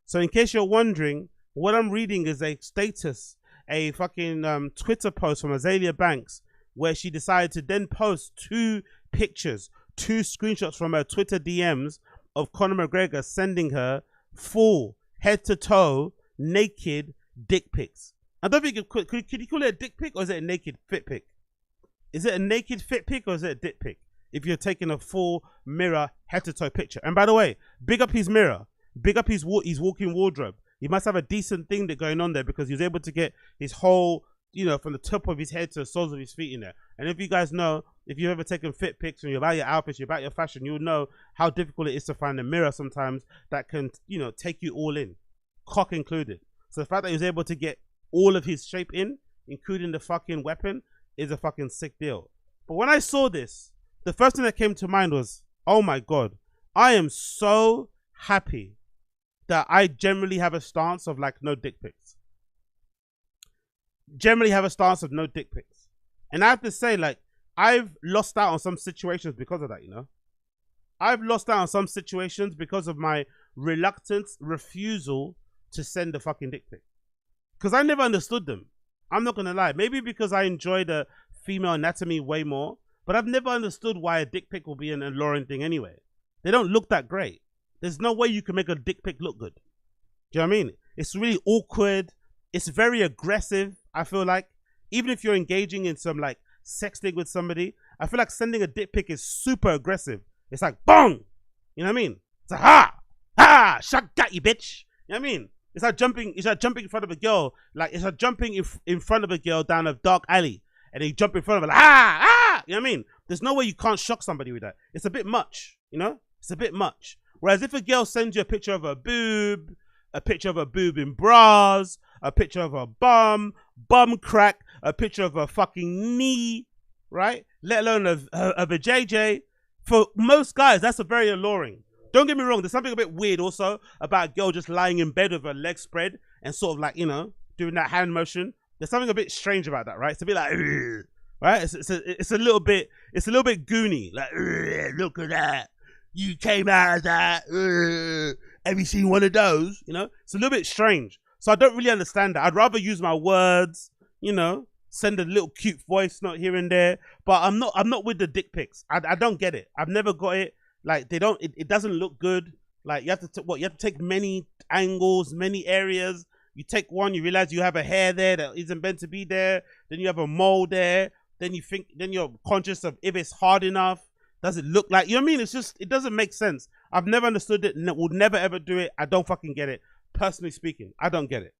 So in case you're wondering, what I'm reading is a status, a fucking Twitter post from Azealia Banks, where she decided to then post 2 pictures, 2 screenshots from her Twitter DMs of Conor McGregor sending her full head to toe naked dick pics. I don't think could you call it a dick pic, or is it a naked fit pic? Is it a naked fit pic, or is it a dick pic? If you're taking a full mirror head to toe picture. And by the way, big up his mirror, big up his walking wardrobe. He must have a decent thing that going on there, because he was able to get his whole, you know, from the top of his head to the soles of his feet in there. And if you guys know, if you've ever taken fit pics and you're about your outfits, you're about your fashion, you'll know how difficult it is to find a mirror sometimes that can, you know, take you all in, cock included. So the fact that he was able to get all of his shape in, including the fucking weapon, is a fucking sick deal. But when I saw this, the first thing that came to mind was, oh my God, I am so happy that I generally have a stance of like no dick pics. Generally have a stance of no dick pics. And I have to say, like, I've lost out on some situations because of that, you know? I've lost out on some situations because of my reluctant refusal to send a fucking dick pic. Because I never understood them. I'm not going to lie. Maybe because I enjoy the female anatomy way more, but I've never understood why a dick pic will be an alluring thing anyway. They don't look that great. There's no way you can make a dick pic look good. Do you know what I mean? It's really awkward. It's very aggressive, I feel like. Even if you're engaging in some like sexting with somebody, I feel like sending a dick pic is super aggressive. It's like, bong! You know what I mean? It's like, ha! Shut got you, bitch! You know what I mean? It's like jumping in front of a girl. Like, it's like jumping in front of a girl down a dark alley. And then you jump in front of her like, you know what I mean? There's no way you can't shock somebody with that. It's a bit much, you know? It's a bit much. Whereas if a girl sends you a picture of her boob, a picture of her boob in bras, a picture of her bum crack, a picture of her fucking knee, right? Let alone of a JJ. For most guys, that's a very alluring. Don't get me wrong, there's something a bit weird also about a girl just lying in bed with her legs spread and sort of like, you know, doing that hand motion. There's something a bit strange about that, right? It's a bit like, right? It's a little bit goony. Like, look at that. You came out of that. Have you seen one of those? You know, it's a little bit strange. So I don't really understand that. I'd rather use my words, you know, send a little cute voice note here and there. But I'm not with the dick pics. I don't get it. I've never got it. Like, it doesn't look good. Like, you have to take many angles, many areas. You take one, you realize you have a hair there that isn't meant to be there. Then you have a mole there. Then you're conscious of if it's hard enough. Does it look like, you know what I mean? It's just, it doesn't make sense. I've never understood it. Would never ever do it. I don't fucking get it. Personally speaking, I don't get it.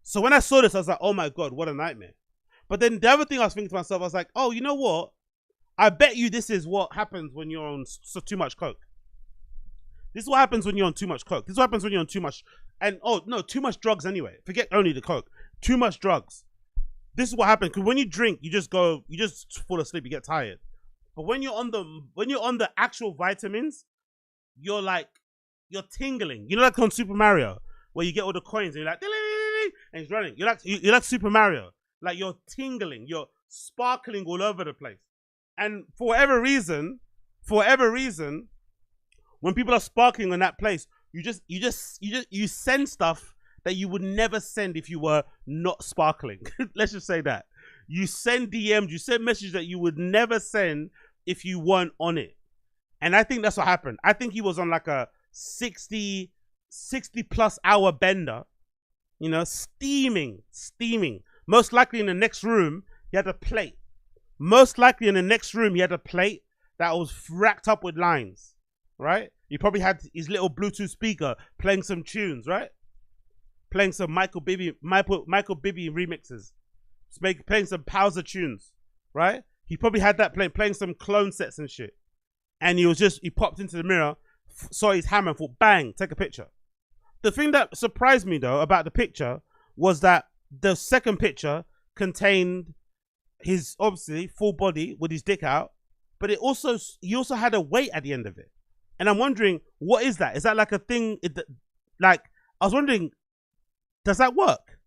So when I saw this, I was like, oh my God, what a nightmare. But then the other thing I was thinking to myself, I was like, oh, you know what? I bet you this is what happens when you're on too much coke. This is what happens when you're on too much coke. This is what happens when you're on too much, and oh no, too much drugs anyway. Forget only the coke. Too much drugs. This is what happens, because when you drink, you just fall asleep, you get tired. But when you're on the actual vitamins, you're tingling. You know, like on Super Mario, where you get all the coins and you're like, and it's running. You're like Super Mario. Like, you're tingling, you're sparkling all over the place. And for whatever reason, when people are sparkling on that place, you send stuff that you would never send if you were not sparkling. Let's just say that. You send DMs, you send messages that you would never send if you weren't on it. And I think that's what happened. I think he was on like a 60 plus hour bender, you know, steaming. Most likely in the next room, he had a plate. Most likely in the next room, he had a plate that was racked up with lines, right? He probably had his little Bluetooth speaker playing some tunes, right? Playing some Michael Bibi remixes, playing some Powser tunes, right? He probably had that playing some clone sets and shit. And he popped into the mirror, saw his hammer and thought, bang, take a picture. The thing that surprised me though about the picture was that the second picture contained his obviously full body with his dick out, but he also had a weight at the end of it. And I'm wondering, what is that? Is that like a thing? Like, I was wondering, does that work?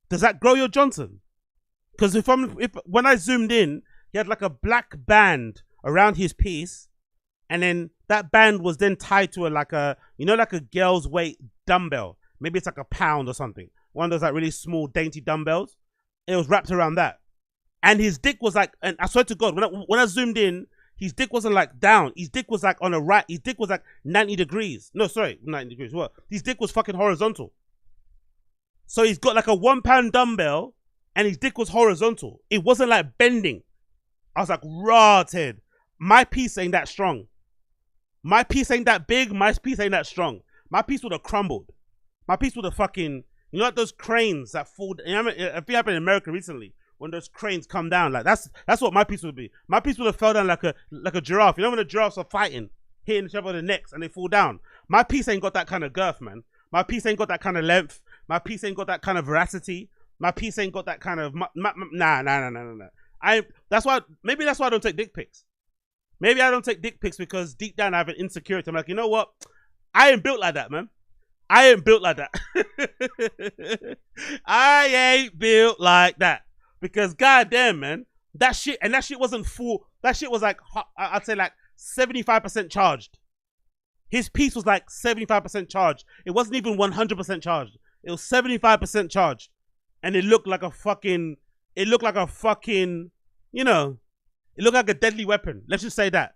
Does that grow your Johnson? Because when I zoomed in, he had like a black band around his piece, And then that band was then tied to like a girl's weight dumbbell. Maybe it's like a pound or something. One of those like really small, dainty dumbbells. It was wrapped around that. And his dick was like, and I swear to God, when I zoomed in, his dick wasn't like down. His dick was like on a right. His dick was like 90 degrees. No, sorry, 90 degrees. What? His dick was fucking horizontal. So he's got like a 1 pound dumbbell and his dick was horizontal. It wasn't like bending. I was like, raw, Ted. My piece ain't that strong. My piece ain't that big. My piece ain't that strong. My piece would have crumbled. My piece would have fucking, you know, like those cranes that fall. You know, I think it happened in America recently when those cranes come down. Like that's what my piece would be. My piece would have fell down like a giraffe. You know when the giraffes are fighting, hitting each other on the necks and they fall down. My piece ain't got that kind of girth, man. My piece ain't got that kind of length. My piece ain't got that kind of veracity. My piece ain't got that kind of nah. Maybe that's why I don't take dick pics. Maybe I don't take dick pics because deep down I have an insecurity. I'm like, you know what? I ain't built like that, man. I ain't built like that. I ain't built like that. Because goddamn, man, that shit wasn't full. That shit was like, I'd say like 75% charged. His piece was like 75% charged. It wasn't even 100% charged. It was 75% charged. And it looked like a fucking, you know, it looked like a deadly weapon. Let's just say that.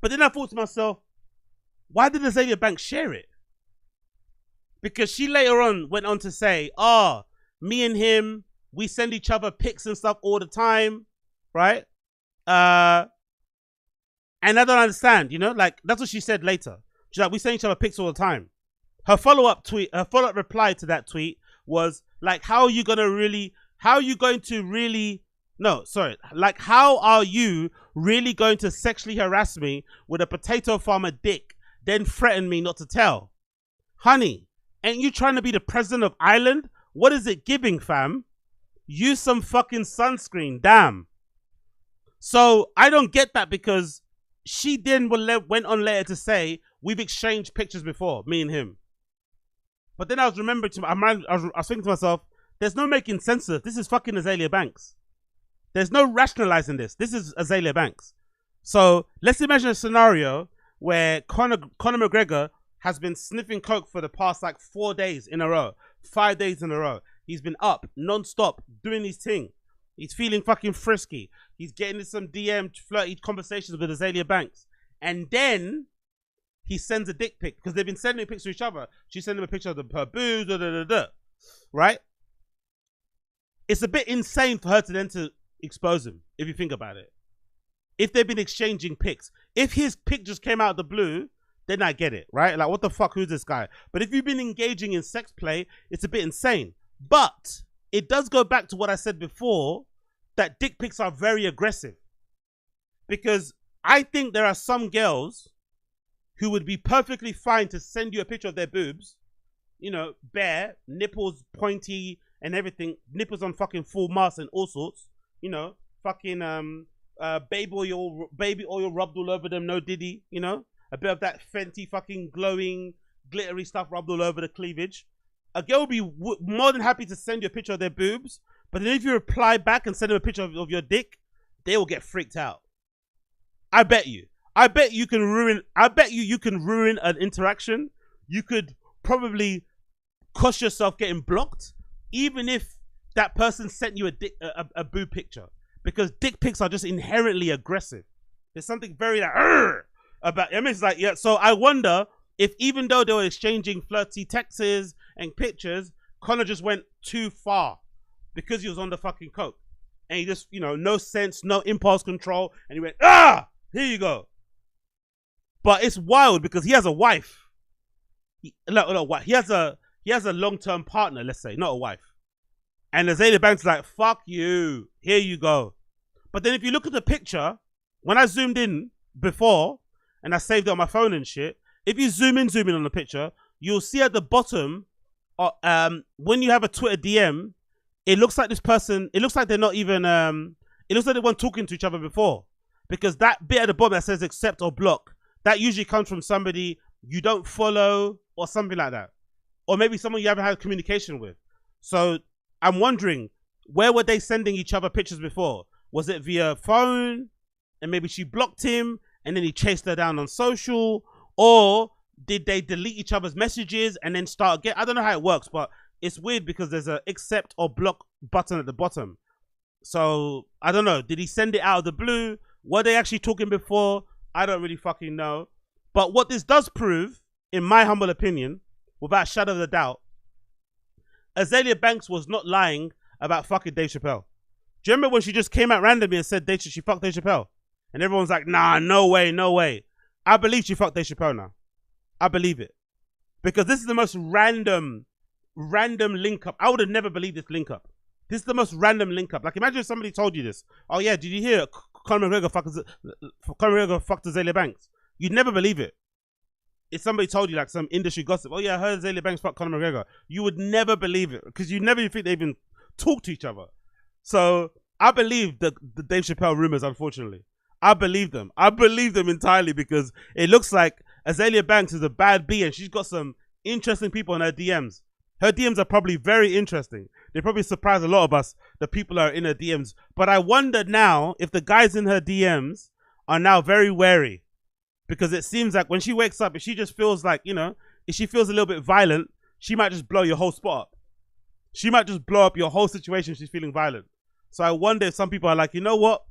But then I thought to myself, why did Azealia Banks share it? Because she later on went on to say, me and him, we send each other pics and stuff all the time, right? And I don't understand, you know? Like, that's what she said later. She's like, we send each other pics all the time. Her follow-up reply to that tweet was, like, how are you really going to sexually harass me with a potato farmer dick, then threaten me not to tell? Honey, ain't you trying to be the president of Ireland? What is it giving, fam? Use some fucking sunscreen, damn. So I don't get that, because she then went on later to say, we've exchanged pictures before, me and him. But then I was thinking to myself, there's no making sense of this. This is fucking Azealia Banks. There's no rationalizing this. This is Azealia Banks. So let's imagine a scenario where Conor McGregor has been sniffing coke for the past like 4 days in a row, 5 days in a row. He's been up non-stop doing his thing. He's feeling fucking frisky. He's getting into some DM flirty conversations with Azealia Banks. And then he sends a dick pic, because they've been sending pics to each other. She sent him a picture of her boobs, right? It's a bit insane for her to then to expose him, if you think about it. If they've been exchanging pics. If his pic just came out of the blue, then I get it, right? Like, what the fuck, who's this guy? But if you've been engaging in sex play, it's a bit insane. But it does go back to what I said before, that dick pics are very aggressive. Because I think there are some girls who would be perfectly fine to send you a picture of their boobs, you know, bare, nipples pointy and everything, nipples on fucking full mast and all sorts, you know, fucking baby oil rubbed all over them, no diddy, you know, a bit of that Fenty fucking glowing, glittery stuff rubbed all over the cleavage. A girl would be more than happy to send you a picture of their boobs, but then if you reply back and send them a picture of your dick, they will get freaked out. I bet you can ruin an interaction. You could probably cost yourself getting blocked, even if that person sent you a boob picture, because dick pics are just inherently aggressive. There's something very like about. I mean, it's like, yeah. So I wonder if, even though they were exchanging flirty texts and pictures, Conor just went too far because he was on the fucking coke, and he just, you know, no sense, no impulse control, and he went, here you go. But it's wild because he has a wife. He has a long-term partner, let's say, not a wife. And Azealia Banks is like, fuck you, here you go. But then if you look at the picture, when I zoomed in before, and I saved it on my phone and shit, if you zoom in on the picture, you'll see at the bottom, when you have a Twitter DM, it looks like this person, it looks like they're not even, it looks like they weren't talking to each other before. Because that bit at the bottom that says accept or block, that usually comes from somebody you don't follow or something like that. Or maybe someone you haven't had communication with. So I'm wondering, where were they sending each other pictures before? Was it via phone? And maybe she blocked him and then he chased her down on social, or did they delete each other's messages and then start again? I don't know how it works, but it's weird because there's a accept or block button at the bottom. So I don't know. Did he send it out of the blue? Were they actually talking before? I don't really fucking know. But what this does prove, in my humble opinion, without a shadow of a doubt, Azealia Banks was not lying about fucking Dave Chappelle. Do you remember when she just came out randomly and said she fucked Dave Chappelle? And everyone's like, nah, no way, no way. I believe she fucked Dave Chappelle now. I believe it. Because this is the most random link up. I would have never believed this link up. This is the most random link up. Like, imagine if somebody told you this. Oh yeah, did you hear Conor McGregor fucked Azealia Banks? You'd never believe it. If somebody told you like some industry gossip, oh yeah, I heard Azealia Banks fucked Conor McGregor, you would never believe it because you never even think they even talk to each other. So I believe the Dave Chappelle rumors, unfortunately. I believe them. I believe them entirely because it looks like Azealia Banks is a bad bee and she's got some interesting people in her DMs. Her DMs are probably very interesting. They probably surprise a lot of us, the people that are in her DMs. But I wonder now if the guys in her DMs are now very wary. Because it seems like when she wakes up, if she just feels like, you know, if she feels a little bit violent, she might just blow your whole spot up. She might just blow up your whole situation if she's feeling violent. So I wonder if some people are like, you know what?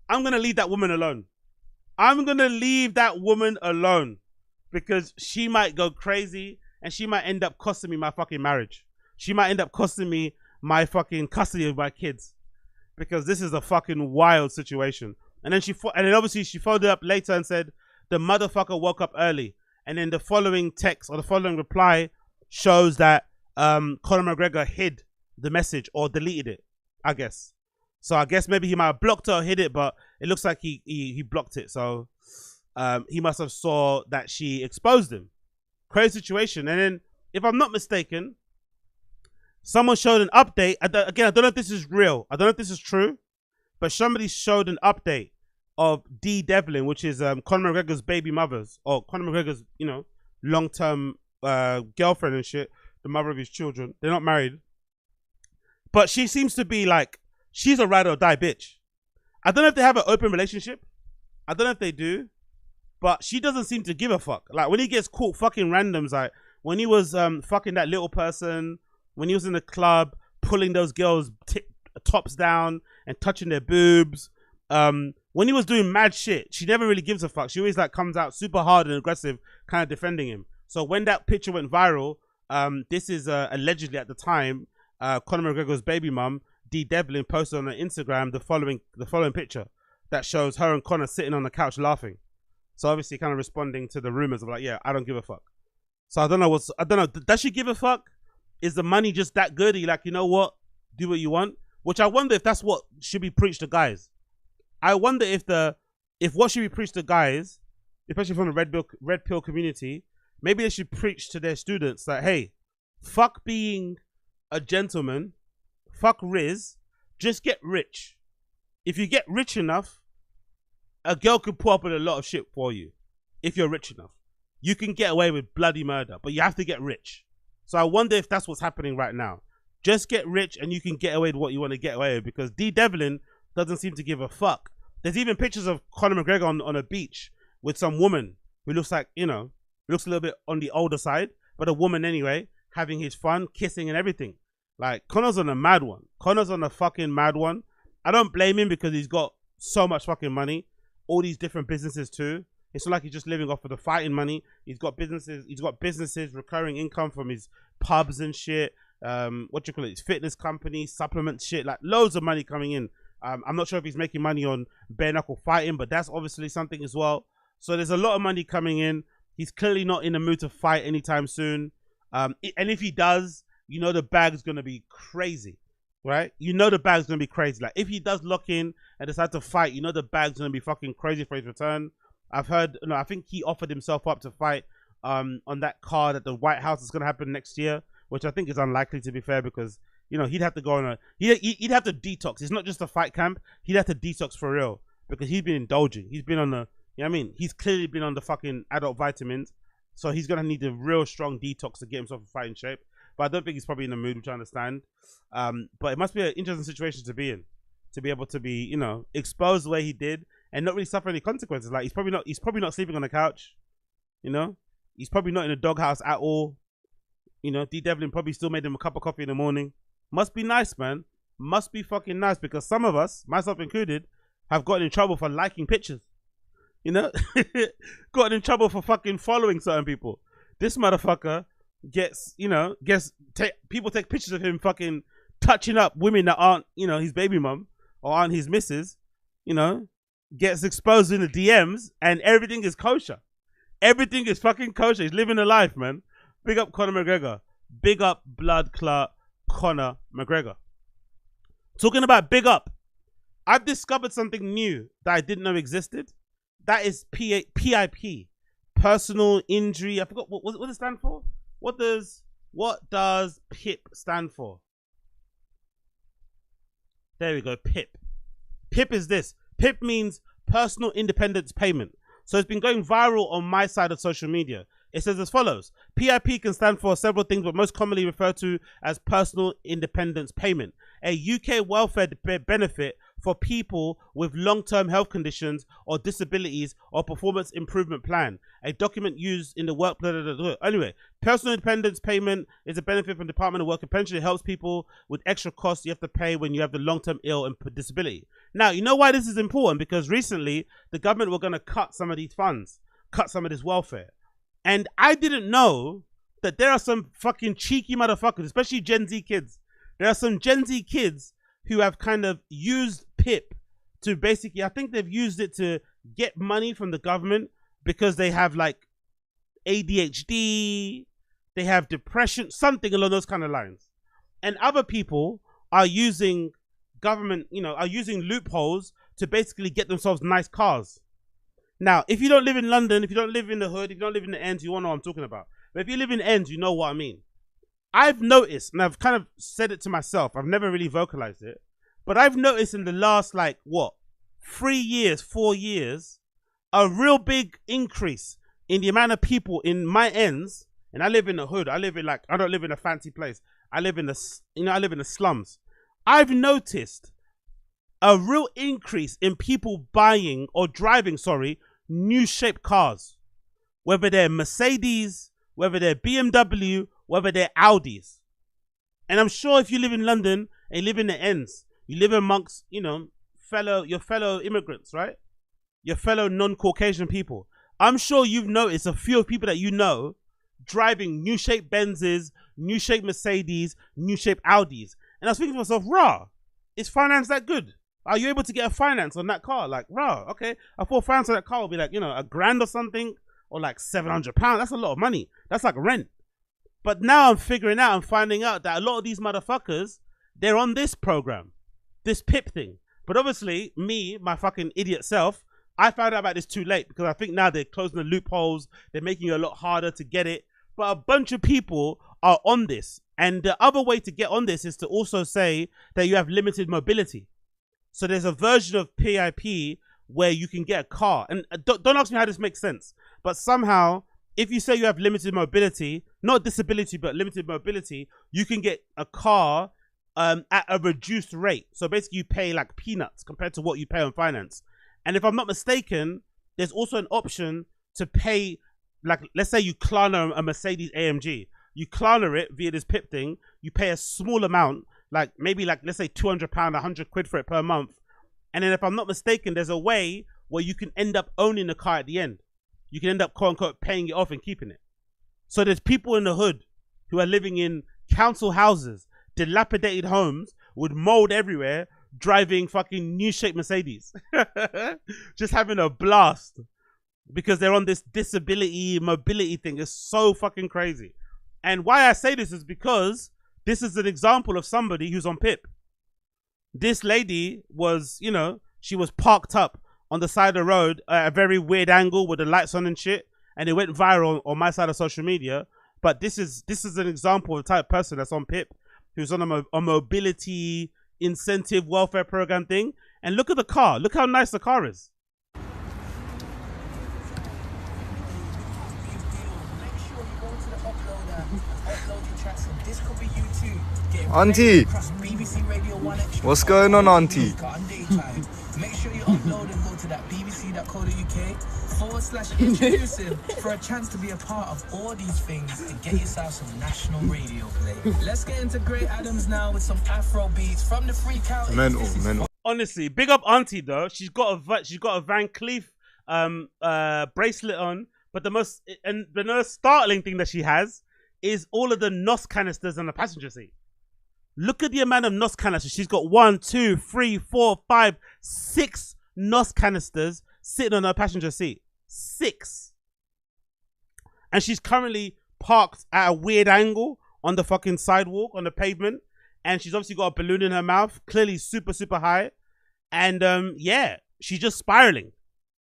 I'm going to leave that woman alone. I'm going to leave that woman alone. Because she might go crazy and she might end up costing me my fucking marriage. She might end up costing me my fucking custody of my kids. Because this is a fucking wild situation. And then obviously she followed up later and said, the motherfucker woke up early. And then the following text or the following reply shows that Conor McGregor hid the message or deleted it, I guess. So I guess maybe he might have blocked it or hid it, but it looks like he blocked it. So he must have saw that she exposed him. Crazy situation. And then, if I'm not mistaken, someone showed an update. Again, I don't know if this is real. I don't know if this is true, but somebody showed an update of Dee Devlin, which is Conor McGregor's baby mother's, or Conor McGregor's, you know, long-term girlfriend and shit, the mother of his children. They're not married. But she seems to be like, she's a ride or die bitch. I don't know if they have an open relationship. I don't know if they do. But she doesn't seem to give a fuck. Like, when he gets caught fucking randoms, like, when he was fucking that little person, when he was in the club, pulling those girls' tops down and touching their boobs, when he was doing mad shit, she never really gives a fuck. She always like comes out super hard and aggressive, kind of defending him. So when that picture went viral, this is allegedly at the time, Conor McGregor's baby mum, Dee Devlin, posted on her Instagram the following picture that shows her and Conor sitting on the couch laughing. So obviously kind of responding to the rumors of like, yeah, I don't give a fuck. So I don't know. Does she give a fuck? Is the money just that good? Are you like, you know what? Do what you want? Which I wonder if that's what should be preached to guys. I wonder if what should be preached to guys, especially from the red pill community, maybe they should preach to their students that, hey, fuck being a gentleman, fuck Riz, just get rich. If you get rich enough, a girl could put up with a lot of shit for you. If you're rich enough, you can get away with bloody murder, but you have to get rich. So I wonder if that's what's happening right now. Just get rich and you can get away with what you want to get away with, because Dee Devlin doesn't seem to give a fuck. There's even pictures of Conor McGregor on a beach with some woman who looks like, you know, looks a little bit on the older side, but a woman anyway, having his fun, kissing and everything. Like, Conor's on a mad one. Conor's on a fucking mad one. I don't blame him because he's got so much fucking money. All these different businesses too. It's not like he's just living off of the fighting money. He's got businesses, recurring income from his pubs and shit. His fitness company, supplement shit, like loads of money coming in. I'm not sure if he's making money on bare knuckle fighting, but that's obviously something as well. So there's a lot of money coming in. He's clearly not in the mood to fight anytime soon. And if he does, you know the bag's gonna be crazy, right? You know the bag's gonna be crazy. Like, if he does lock in and decide to fight, you know the bag's gonna be fucking crazy for his return. I've heard, I think he offered himself up to fight on that card at the White House. It's gonna happen next year, which I think is unlikely, to be fair, because, you know, he'd have to go on he'd have to detox. It's not just a fight camp. He'd have to detox for real, because he's been indulging. He's been on the, you know what I mean? He's clearly been on the fucking adult vitamins. So he's going to need a real strong detox to get himself in fighting shape. But I don't think he's probably in the mood, which I understand. But it must be an interesting situation to be in, to be able to be, you know, exposed the way he did and not really suffer any consequences. Like he's probably not sleeping on the couch, you know. He's probably not in a doghouse at all. You know, D Devlin probably still made him a cup of coffee in the morning. Must be nice, man. Must be fucking nice, because some of us, myself included, have gotten in trouble for liking pictures. You know, gotten in trouble for fucking following certain people. This motherfucker gets, you know, people take pictures of him fucking touching up women that aren't, you know, his baby mum or aren't his missus, you know, gets exposed in the DMs, and everything is kosher. Everything is fucking kosher. He's living a life, man. Big up Conor McGregor. Big up blood clot Conor McGregor. Talking about big up, I've discovered something new that I didn't know existed. That is PIP. Personal injury. I forgot what does it stand for? What does PIP stand for? There we go. PIP. PIP is this. PIP means personal independence payment. So it's been going viral on my side of social media. It says as follows. PIP can stand for several things, but most commonly referred to as personal independence payment, a UK welfare benefit for people with long-term health conditions or disabilities or performance improvement plan, a document used in the work. Anyway, personal independence payment is a benefit from the Department of Work and Pension. It helps people with extra costs you have to pay when you have the long-term ill and disability. Now, you know why this is important? Because recently the government were going to cut some of these funds, cut some of this welfare. And I didn't know that there are some fucking cheeky motherfuckers, especially Gen Z kids. There are some Gen Z kids who have kind of used PIP to basically, I think they've used it to get money from the government because they have like ADHD, they have depression, something along those kind of lines. And other people are using government, you know, are using loopholes to basically get themselves nice cars. Now, if you don't live in London, if you don't live in the hood, if you don't live in the ends, you won't know what I'm talking about. But if you live in ends, you know what I mean. I've noticed, and I've kind of said it to myself, I've never really vocalized it, but I've noticed in the last, like, what, 3 years, 4 years, a real big increase in the amount of people in my ends, and I live in the hood, I don't live in a fancy place, I live in the, I live in the slums. I've noticed a real increase in people buying or driving, new shaped cars, whether they're Mercedes, whether they're BMW, whether they're Audis. And I'm sure if you live in London and you live in the ends, you live amongst, you know, your fellow immigrants, right? Your fellow non-Caucasian people. I'm sure you've noticed a few people that you know driving new shaped Benzes, new shaped Mercedes, new shaped Audis. And I was thinking to myself, rah, is finance that good? Are you able to get a finance on that car? Like, rah, okay. I thought finance on that car would be like, you know, $1,000 or something, or like £700. That's a lot of money. That's like rent. But now I'm finding out that a lot of these motherfuckers, they're on this program, this PIP thing. But obviously, me, my fucking idiot self, I found out about this too late, because I think now they're closing the loopholes. They're making it a lot harder to get it. But a bunch of people are on this. And the other way to get on this is to also say that you have limited mobility. So there's a version of PIP where you can get a car. And don't ask me how this makes sense. But somehow, if you say you have limited mobility, not disability, but limited mobility, you can get a car at a reduced rate. So basically you pay like peanuts compared to what you pay on finance. And if I'm not mistaken, there's also an option to pay, like, let's say you Klarna a Mercedes AMG. You Klarna it via this PIP thing. You pay a small amount, like maybe like, let's say £200, £100 for it per month. And then if I'm not mistaken, there's a way where you can end up owning the car at the end. You can end up, quote unquote, paying it off and keeping it. So there's people in the hood who are living in council houses, dilapidated homes with mold everywhere, driving fucking new shaped Mercedes. Just having a blast because they're on this disability mobility thing. It's so fucking crazy. And why I say this is because this is an example of somebody who's on PIP. This lady was, you know, she was parked up on the side of the road at a very weird angle with the lights on and shit, and it went viral on my side of social media. But this is an example of the type of person that's on PIP, who's on a mobility incentive welfare program thing. And look at the car. Look how nice the car is. Auntie, what's going on, Auntie? Make sure you upload and go to that BBC /introducing for a chance to be a part of all these things and get yourself some national radio play. Let's get into Grey Adams now with some Afro beats from the Free County. Mental. Honestly, big up Auntie though. She's got a Van Cleef bracelet on, but the most startling thing that she has is all of the NOS canisters on the passenger seat. Look at the amount of NOS canisters. She's got 1, 2, 3, 4, 5, 6 NOS canisters sitting on her passenger seat. 6. And she's currently parked at a weird angle on the fucking sidewalk, on the pavement. And she's obviously got a balloon in her mouth, clearly super, super high. And yeah, she's just spiraling.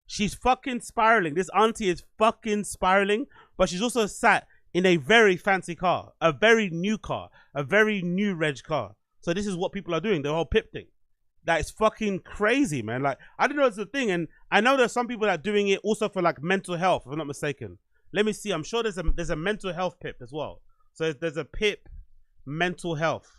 She's fucking spiraling. This auntie is fucking spiraling. But she's also sat in a very fancy car, a very new car, a very new reg car. So this is what people are doing, the whole PIP thing. That is fucking crazy, man. Like, I didn't know it's a thing. And I know there's some people that are doing it also for like mental health, if I'm not mistaken. Let me see. I'm sure there's a mental health PIP as well. So there's a PIP mental health.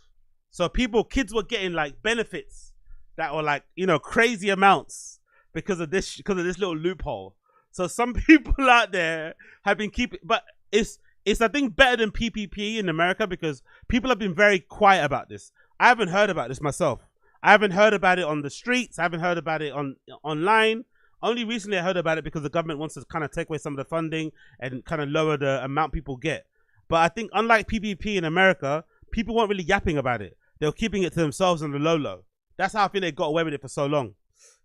So kids were getting like benefits that were like, you know, crazy amounts because of this little loophole. So some people out there have been keeping, but it's I think better than PPP in America because people have been very quiet about this. I haven't heard about this myself. I haven't heard about it on the streets. I haven't heard about it online. Only recently I heard about it because the government wants to kind of take away some of the funding and kind of lower the amount people get. But I think unlike PPP in America, people weren't really yapping about it. They were keeping it to themselves on the low. That's how I think they got away with it for so long.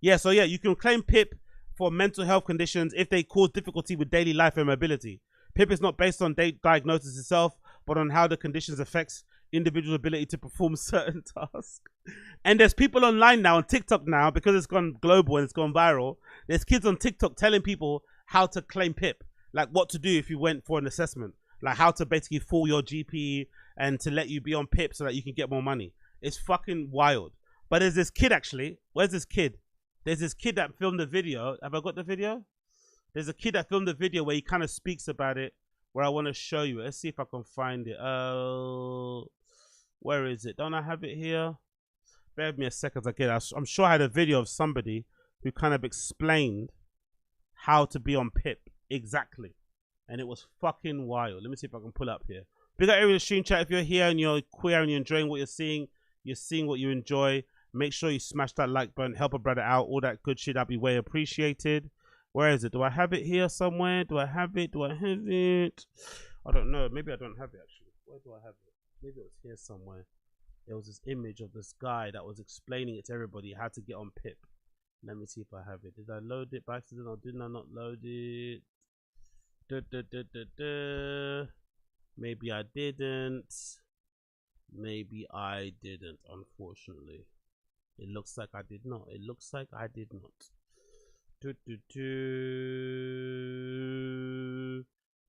Yeah, so yeah, you can claim PIP for mental health conditions if they cause difficulty with daily life and mobility. PIP is not based on diagnosis itself, but on how the conditions affects individual ability to perform certain tasks. And there's people online now on TikTok now, because it's gone global and it's gone viral. There's kids on TikTok telling people how to claim PIP, like what to do if you went for an assessment, like how to basically fool your GP and to let you be on PIP so that you can get more money. It's fucking wild. But there's this kid actually. Where's this kid? There's this kid that filmed the video. Have I got the video? There's a kid that filmed the video where he kind of speaks about it, where I want to show you. Let's see if I can find it. Where is it? Don't I have it here? Bear with me a second. I'm sure I had a video of somebody who kind of explained how to be on PIP exactly. And it was fucking wild. Let me see if I can pull up here. Big up everyone in the stream chat. If you're here and you're queer and you're enjoying what you're seeing what you enjoy, make sure you smash that like button, help a brother out, all that good shit. That'd be way appreciated. Where is it? Do I have it here somewhere? Do I have it? I don't know. Maybe I don't have it actually. Where do I have it? Maybe it was here somewhere. There was this image of this guy that was explaining it to everybody how to get on PIP. Let me see if I have it. Did I load it by accident or did I not load it? Maybe I didn't. Maybe I didn't, unfortunately. It looks like I did not. It looks like I did not.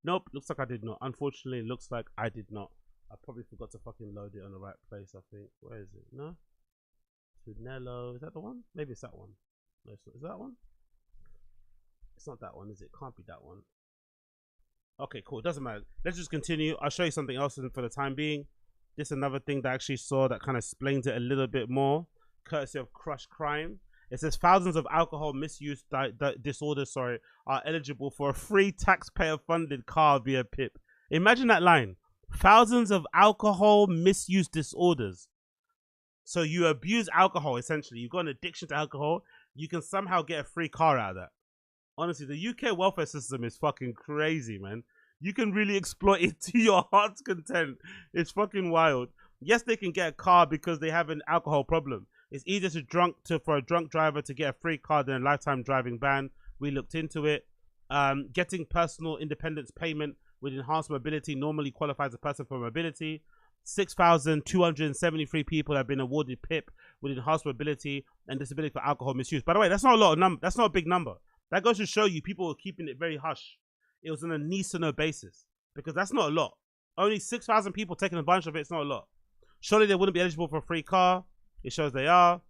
Nope, looks like I did not. Unfortunately, it looks like I did not. I probably forgot to fucking load it on the right place, I think. Where is it? No? Tunello. Is that the one? Maybe it's that one. No, it's not. Is that one? It's not that one, is it? Can't be that one. Okay, cool. Doesn't matter. Let's just continue. I'll show you something else for the time being. This is another thing that I actually saw that kind of explains it a little bit more, courtesy of Crush Crime. It says thousands of alcohol misuse disorders, are eligible for a free taxpayer-funded car via PIP. Imagine that line. Thousands of alcohol misuse disorders. So you abuse alcohol, essentially. You've got an addiction to alcohol. You can somehow get a free car out of that. Honestly, the UK welfare system is fucking crazy, man. You can really exploit it to your heart's content. It's fucking wild. Yes, they can get a car because they have an alcohol problem. It's easier for a drunk driver to get a free car than a lifetime driving ban. We looked into it. Getting personal independence payment with enhanced mobility normally qualifies a person for mobility. 6,273 people have been awarded PIP with enhanced mobility and disability for alcohol misuse. By the way, that's not a lot of number. That's not a big number. That goes to show you people were keeping it very hush. It was on a need to know basis because that's not a lot. Only 6,000 people taking a bunch of it. It's not a lot. Surely they wouldn't be eligible for a free car. It shows they are.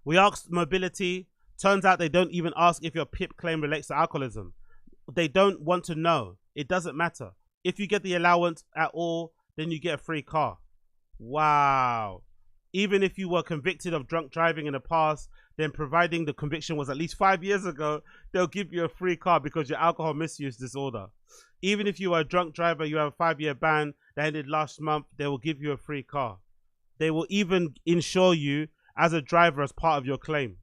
We asked mobility. Turns out they don't even ask if your PIP claim relates to alcoholism. They don't want to know. It doesn't matter. If you get the allowance at all, then you get a free car. Wow. Even if you were convicted of drunk driving in the past, then providing the conviction was at least 5 years ago, they'll give you a free car because your alcohol misuse disorder. Even if you are a drunk driver, you have a 5-year ban that ended last month, they will give you a free car. They will even insure you as a driver as part of your claim.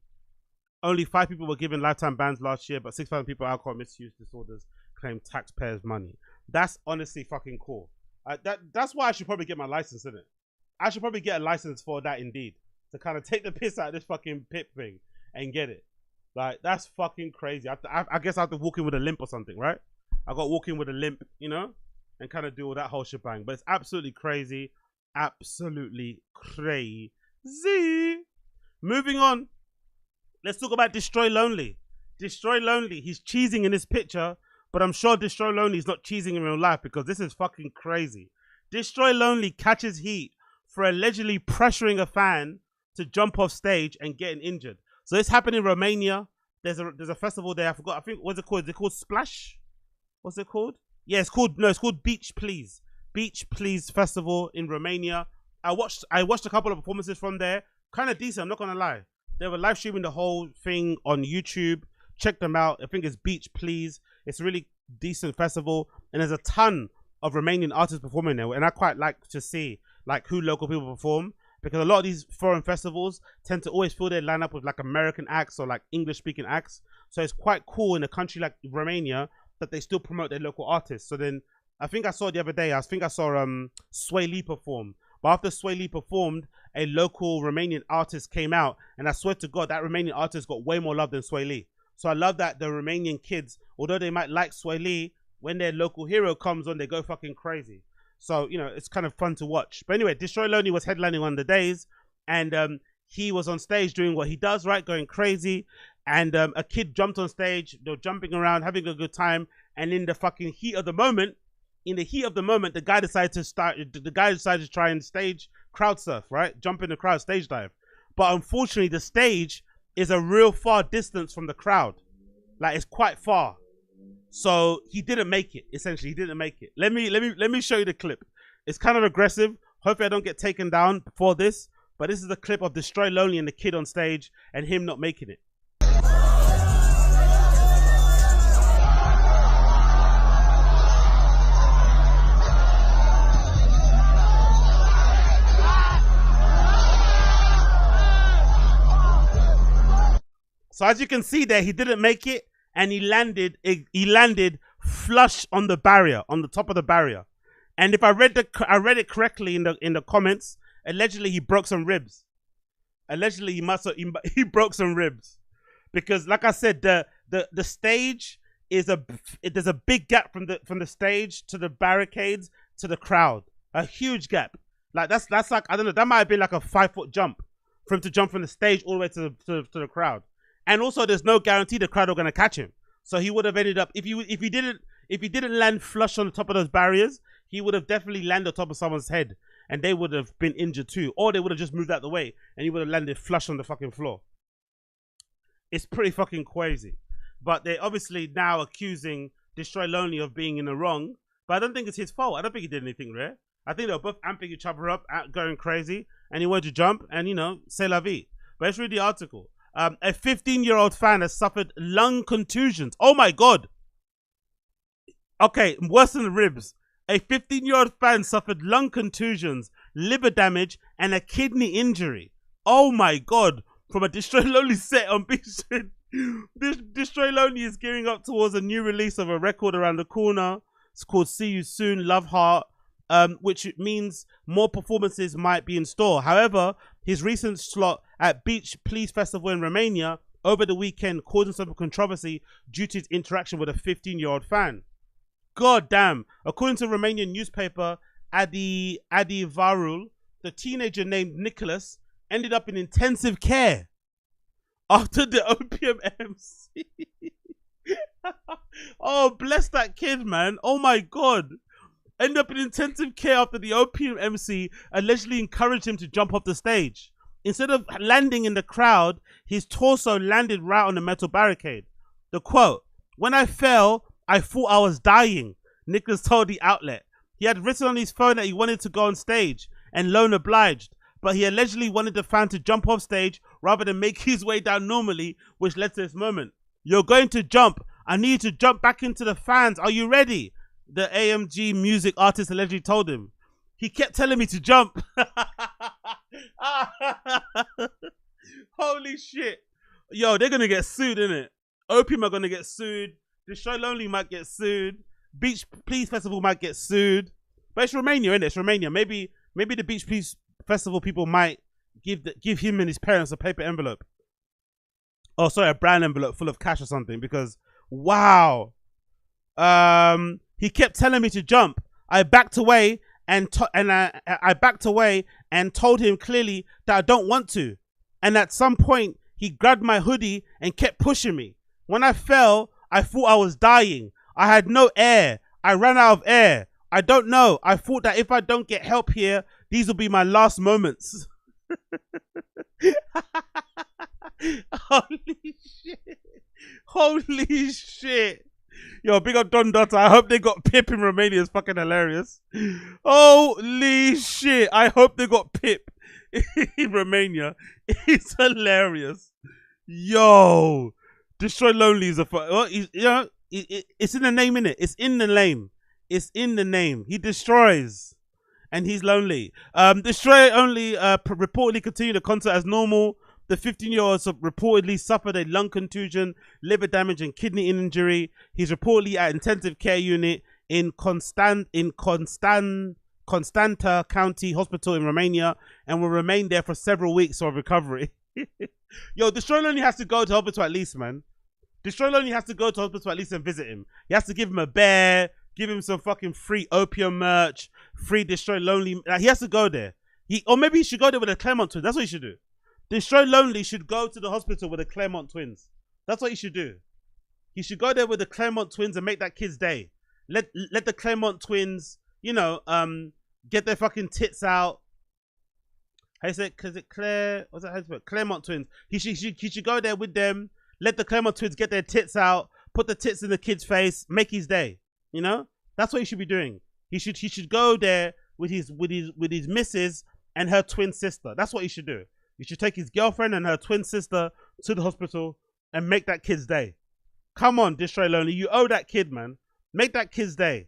Only 5 people were given lifetime bans last year, but 6,000 people with alcohol misuse disorders claim taxpayers' money. That's honestly fucking cool. That's why I should probably get my license, isn't it? I should probably get a license for that indeed. To kind of take the piss out of this fucking pip thing and get it. Like, that's fucking crazy. I guess I have to walk in with a limp or something, right? I got to walk in with a limp, you know? And kind of do all that whole shebang. But it's absolutely crazy. Absolutely crazy. Moving on. Let's talk about Destroy Lonely. Destroy Lonely. He's cheesing in this picture, but I'm sure Destroy Lonely is not cheesing in real life because this is fucking crazy. Destroy Lonely catches heat for allegedly pressuring a fan to jump off stage and getting injured. So this happened in Romania. There's a festival there. I forgot. I think, what's it called? Is it called Splash? What's it called? Yeah, it's called Beach Please. Beach Please Festival in Romania. I watched a couple of performances from there. Kind of decent, I'm not gonna lie. They were live streaming the whole thing on YouTube. Check them out. I think it's Beach Please. It's a really decent festival, and there's a ton of Romanian artists performing there. And I quite like to see like who local people perform, because a lot of these foreign festivals tend to always fill their lineup with like American acts or like English speaking acts. So it's quite cool in a country like Romania that they still promote their local artists. So then I think I saw the other day, I saw Sway Lee perform. But after Sway Lee performed, a local Romanian artist came out, and I swear to God, that Romanian artist got way more love than Sway Lee. So I love that the Romanian kids, although they might like Sway Lee, when their local hero comes on, they go fucking crazy. So, you know, it's kind of fun to watch. But anyway, Destroy Lonely was headlining on the days, and he was on stage doing what he does, right? Going crazy. And a kid jumped on stage, they were jumping around, having a good time. And in the fucking heat of the moment, the guy decided to try and stage crowd surf, right? Jump in the crowd, stage dive. But unfortunately, the stage is a real far distance from the crowd. Like, it's quite far. So he didn't make it. Essentially, he didn't make it. Let me show you the clip. It's kind of aggressive. Hopefully I don't get taken down for this. But this is a clip of Destroy Lonely and the kid on stage and him not making it. So as you can see there, he didn't make it, and he landed flush on the barrier, on the top of the barrier. And if I read it correctly in the comments, allegedly he broke some ribs. Allegedly he broke some ribs, because like I said, the stage is there's a big gap from the stage to the barricades to the crowd, a huge gap. Like that's like, I don't know, that might have been like a 5-foot jump for him to jump from the stage all the way to the crowd. And also, there's no guarantee the crowd are going to catch him. So he would have ended up, if he didn't land flush on the top of those barriers, he would have definitely landed on top of someone's head, and they would have been injured too. Or they would have just moved out the way, and he would have landed flush on the fucking floor. It's pretty fucking crazy. But they're obviously now accusing Destroy Lonely of being in the wrong. But I don't think it's his fault. I don't think he did anything rare. I think they were both amping each other up, going crazy, and he wanted to jump, and you know, c'est la vie. But let's read the article. A 15-year-old fan has suffered lung contusions. Oh my God. Okay, worse than the ribs. A 15-year-old fan suffered lung contusions, liver damage, and a kidney injury. Oh my God. From a Destroy Lonely set on Beach Street. Destroy Lonely is gearing up towards a new release of a record around the corner. It's called See You Soon, Love Heart. Which means more performances might be in store. However, his recent slot at Beach Please Festival in Romania over the weekend caused some controversy due to his interaction with a 15-year-old fan. God damn. According to Romanian newspaper Adevărul, the teenager named Nicholas ended up in intensive care after the Opium MC. Oh, bless that kid, man. Oh my God. Ended up in intensive care after the Opium MC allegedly encouraged him to jump off the stage. Instead of landing in the crowd, his torso landed right on the metal barricade. The quote, "When I fell, I thought I was dying," Nicholas told the outlet. He had written on his phone that he wanted to go on stage, and Lone obliged. but he allegedly wanted the fan to jump off stage rather than make his way down normally, which led to this moment. You're going to jump. I need you to jump back into the fans. Are you ready? The AMG music artist allegedly told him. He kept telling me to jump. Holy shit. Yo, they're going to get sued, innit? Opium are going to get sued. Destroy Lonely might get sued. Beach Please Festival might get sued. But it's Romania, innit? It's Romania. Maybe the Beach Please Festival people might give him and his parents a paper envelope. Oh, sorry, a brown envelope full of cash or something. Because, wow. He kept telling me to jump. I backed away I backed away and told him clearly that I don't want to. And at some point, he grabbed my hoodie and kept pushing me. When I fell, I thought I was dying. I had no air. I ran out of air. I don't know. I thought that if I don't get help here, these will be my last moments. Holy shit. Holy shit. Yo, big up Don Dota. I hope they got Pip in Romania. It's fucking hilarious. Holy shit. I hope they got Pip in Romania. It's hilarious. Yo. Destroy Lonely is a it's in the name, innit? It's in the name. It's in the name. He destroys. And he's lonely. Destroy only reportedly continued the concert as normal. The 15-year-old reportedly suffered a lung contusion, liver damage, and kidney injury. He's reportedly at intensive care unit in Constanta County Hospital in Romania and will remain there for several weeks of recovery. Yo, Destroy Lonely has to go to hospital at least, man. Destroy Lonely has to go to hospital at least and visit him. He has to give him a bear, give him some fucking free opium merch, free Destroy Lonely. He has to go there. Or maybe he should go there with the Claremont twins. That's what he should do. Destroy Lonely should go to the hospital with the Claremont twins. That's what he should do. He should go there with the Claremont twins and make that kid's day. Let the Claremont twins, you know, get their fucking tits out. How you say it? Cause it Claire, what's that? How you say it? Claremont twins. He should go there with them. Let the Claremont twins get their tits out. Put the tits in the kid's face. Make his day. You know, that's what he should be doing. He should go there with his missus and her twin sister. That's what he should do. You should take his girlfriend and her twin sister to the hospital and make that kid's day. Come on, Destroy Lonely. You owe that kid, man. Make that kid's day.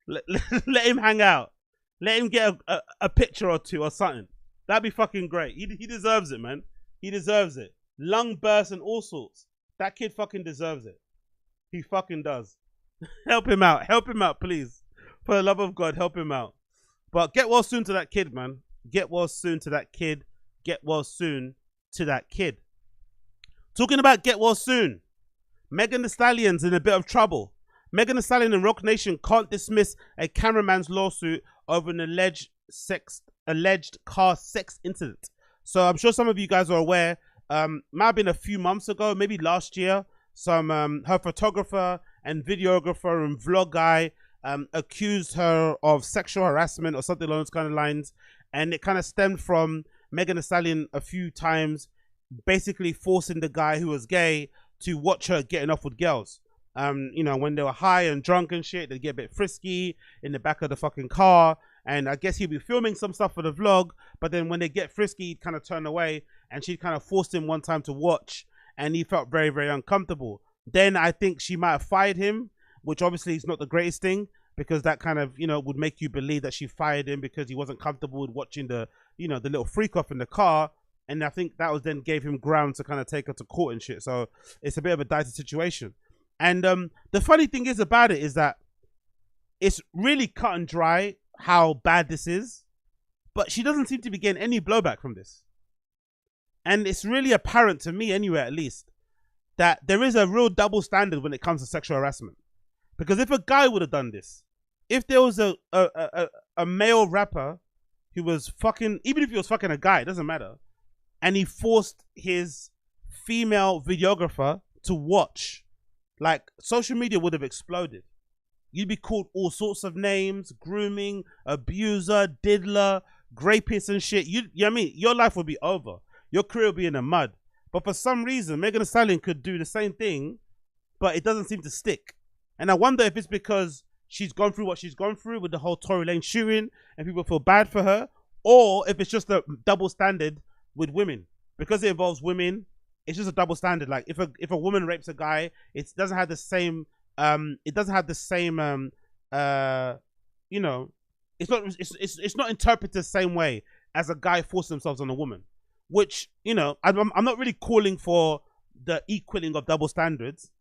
Let him hang out. Let him get a picture or two or something. That'd be fucking great. He deserves it, man. He deserves it. Lung bursts and all sorts. That kid fucking deserves it. He fucking does. Help him out. Help him out, please. For the love of God, help him out. But get well soon to that kid, man. Get well soon to that kid. Get well soon to that kid. Talking about get well soon. Megan Thee Stallion's in a bit of trouble. Megan Thee Stallion and Rock Nation can't dismiss a cameraman's lawsuit over an alleged car sex incident. So I'm sure some of you guys are aware. Might have been a few months ago, maybe last year. Her photographer and videographer and vlog guy accused her of sexual harassment or something along those kind of lines, and it kind of stemmed from Megan Thee Stallion a few times basically forcing the guy who was gay to watch her getting off with girls. You know, when they were high and drunk and shit, they'd get a bit frisky in the back of the fucking car, and I guess he'd be filming some stuff for the vlog, but then when they get frisky, he'd kind of turn away, and she kind of forced him one time to watch, and he felt very, very uncomfortable. Then I think she might have fired him, which obviously is not the greatest thing, because that kind of, you know, would make you believe that she fired him because he wasn't comfortable with watching the, you know, the little freak off in the car. And I think that was then gave him ground to kind of take her to court and shit. So it's a bit of a dicey situation. And the funny thing is about it is that it's really cut and dry how bad this is, but she doesn't seem to be getting any blowback from this. And it's really apparent to me anyway, at least, that there is a real double standard when it comes to sexual harassment. Because if a guy would have done this, if there was a male rapper who was fucking, even if he was fucking a guy, it doesn't matter, and he forced his female videographer to watch, like, social media would have exploded. You'd be called all sorts of names: grooming, abuser, diddler, rapist and shit. You know what I mean? Your life would be over. Your career would be in the mud. But for some reason, Megan Thee Stallion could do the same thing, but it doesn't seem to stick. And I wonder if it's because she's gone through what she's gone through with the whole Tory Lane shooting and people feel bad for her, or if it's just a double standard with women, because it involves women. It's just a double standard. Like if a woman rapes a guy, it doesn't have the same you know, it's not interpreted the same way as a guy forcing themselves on a woman. Which, you know, I'm not really calling for the equaling of double standards.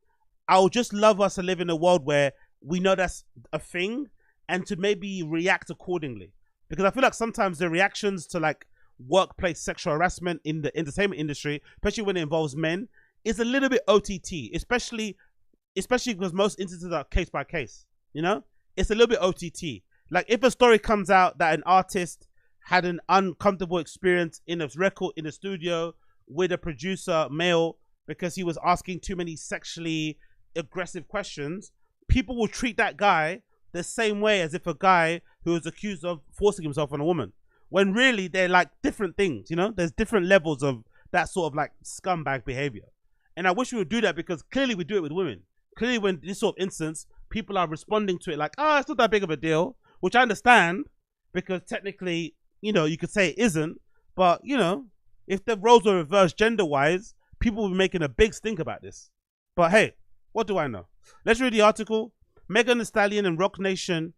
I would just love us to live in a world where we know that's a thing and to maybe react accordingly. Because I feel like sometimes the reactions to like workplace sexual harassment in the entertainment industry, especially when it involves men, is a little bit OTT, especially because most instances are case by case, you know? It's a little bit OTT. Like if a story comes out that an artist had an uncomfortable experience in a record in a studio with a producer male because he was asking too many sexually aggressive questions, people will treat that guy the same way as if a guy who was accused of forcing himself on a woman, when really they're like different things, you know? There's different levels of that sort of like scumbag behavior. And I wish we would do that, because clearly we do it with women. Clearly when this sort of instance, people are responding to it like, oh, it's not that big of a deal, which I understand, because technically, you know, you could say it isn't, but you know, if the roles were reversed gender-wise, people would be making a big stink about this. But hey, what do I know? Let's read the article. Megan Thee Stallion and Roc Nation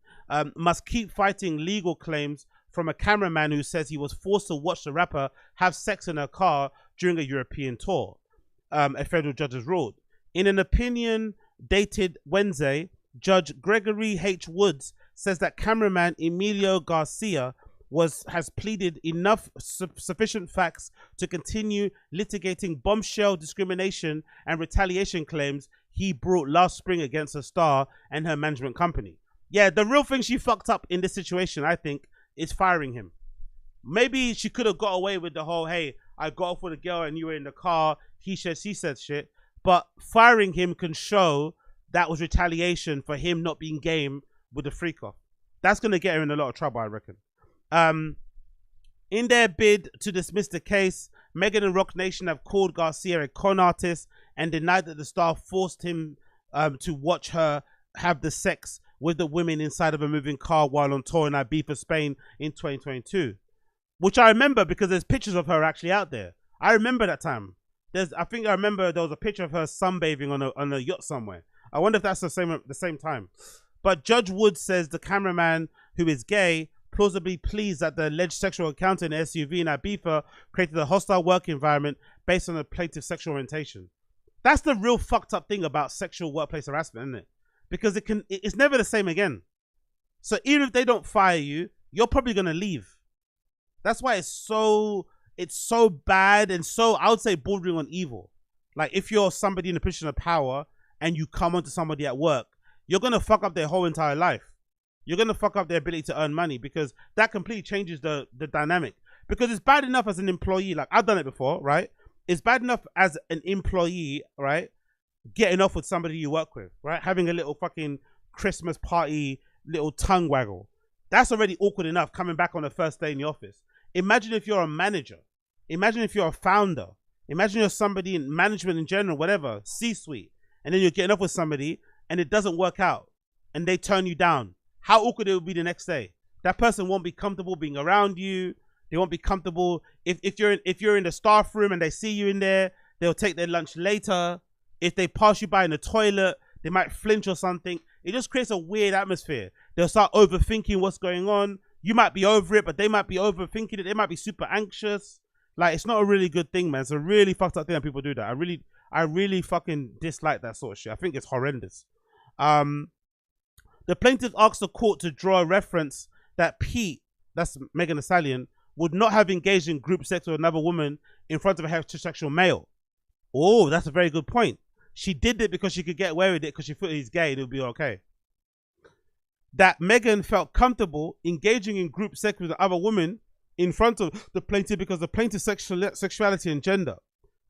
must keep fighting legal claims from a cameraman who says he was forced to watch the rapper have sex in her car during a European tour, a federal judge has ruled. In an opinion dated Wednesday, Judge Gregory H. Woods says that cameraman Emilio Garcia has pleaded enough sufficient facts to continue litigating bombshell discrimination and retaliation claims he brought last spring against a star and her management company. Yeah, the real thing she fucked up in this situation, I think, is firing him. Maybe she could have got away with the whole, hey, I got off with a girl and you were in the car, he said, she said shit. But firing him can show that was retaliation for him not being game with the freak off. That's going to get her in a lot of trouble, I reckon. In their bid to dismiss the case, Megan and Roc Nation have called Garcia a con artist and denied that the star forced him to watch her have the sex with the women inside of a moving car while on tour in Ibiza, Spain in 2022. Which I remember because there's pictures of her actually out there. I remember that time. I think I remember there was a picture of her sunbathing on a yacht somewhere. I wonder if that's the same time. But Judge Wood says the cameraman, who is gay, plausibly pleads that the alleged sexual encounter in an SUV in Ibiza created a hostile work environment based on the plaintiff's sexual orientation. That's the real fucked up thing about sexual workplace harassment, isn't it? Because it's never the same again. So even if they don't fire you, you're probably gonna leave. That's why it's so bad and so, I would say, bordering on evil. Like if you're somebody in a position of power and you come onto somebody at work, you're gonna fuck up their whole entire life. You're gonna fuck up their ability to earn money, because that completely changes the dynamic. Because it's bad enough as an employee, like I've done it before, right? It's bad enough as an employee, right? Getting off with somebody you work with, right? Having a little fucking Christmas party, little tongue waggle. That's already awkward enough coming back on the first day in the office. Imagine if you're a manager. Imagine if you're a founder. Imagine you're somebody in management in general, whatever, C-suite. And then you're getting off with somebody and it doesn't work out and they turn you down. How awkward it will be the next day. That person won't be comfortable being around you. They won't be comfortable. If you're in the staff room and they see you in there, they'll take their lunch later. If they pass you by in the toilet, they might flinch or something. It just creates a weird atmosphere. They'll start overthinking what's going on. You might be over it, but they might be overthinking it. They might be super anxious. Like, it's not a really good thing, man. It's a really fucked up thing that people do that. I really fucking dislike that sort of shit. I think it's horrendous. The plaintiff asked the court to draw a reference that Pete, that's Megan Thee Stallion, would not have engaged in group sex with another woman in front of a heterosexual male. Oh, that's a very good point. She did it because she could get away with it because she thought he's gay and it would be okay. That Megan felt comfortable engaging in group sex with the other woman in front of the plaintiff because of plaintiff's sexuality and gender.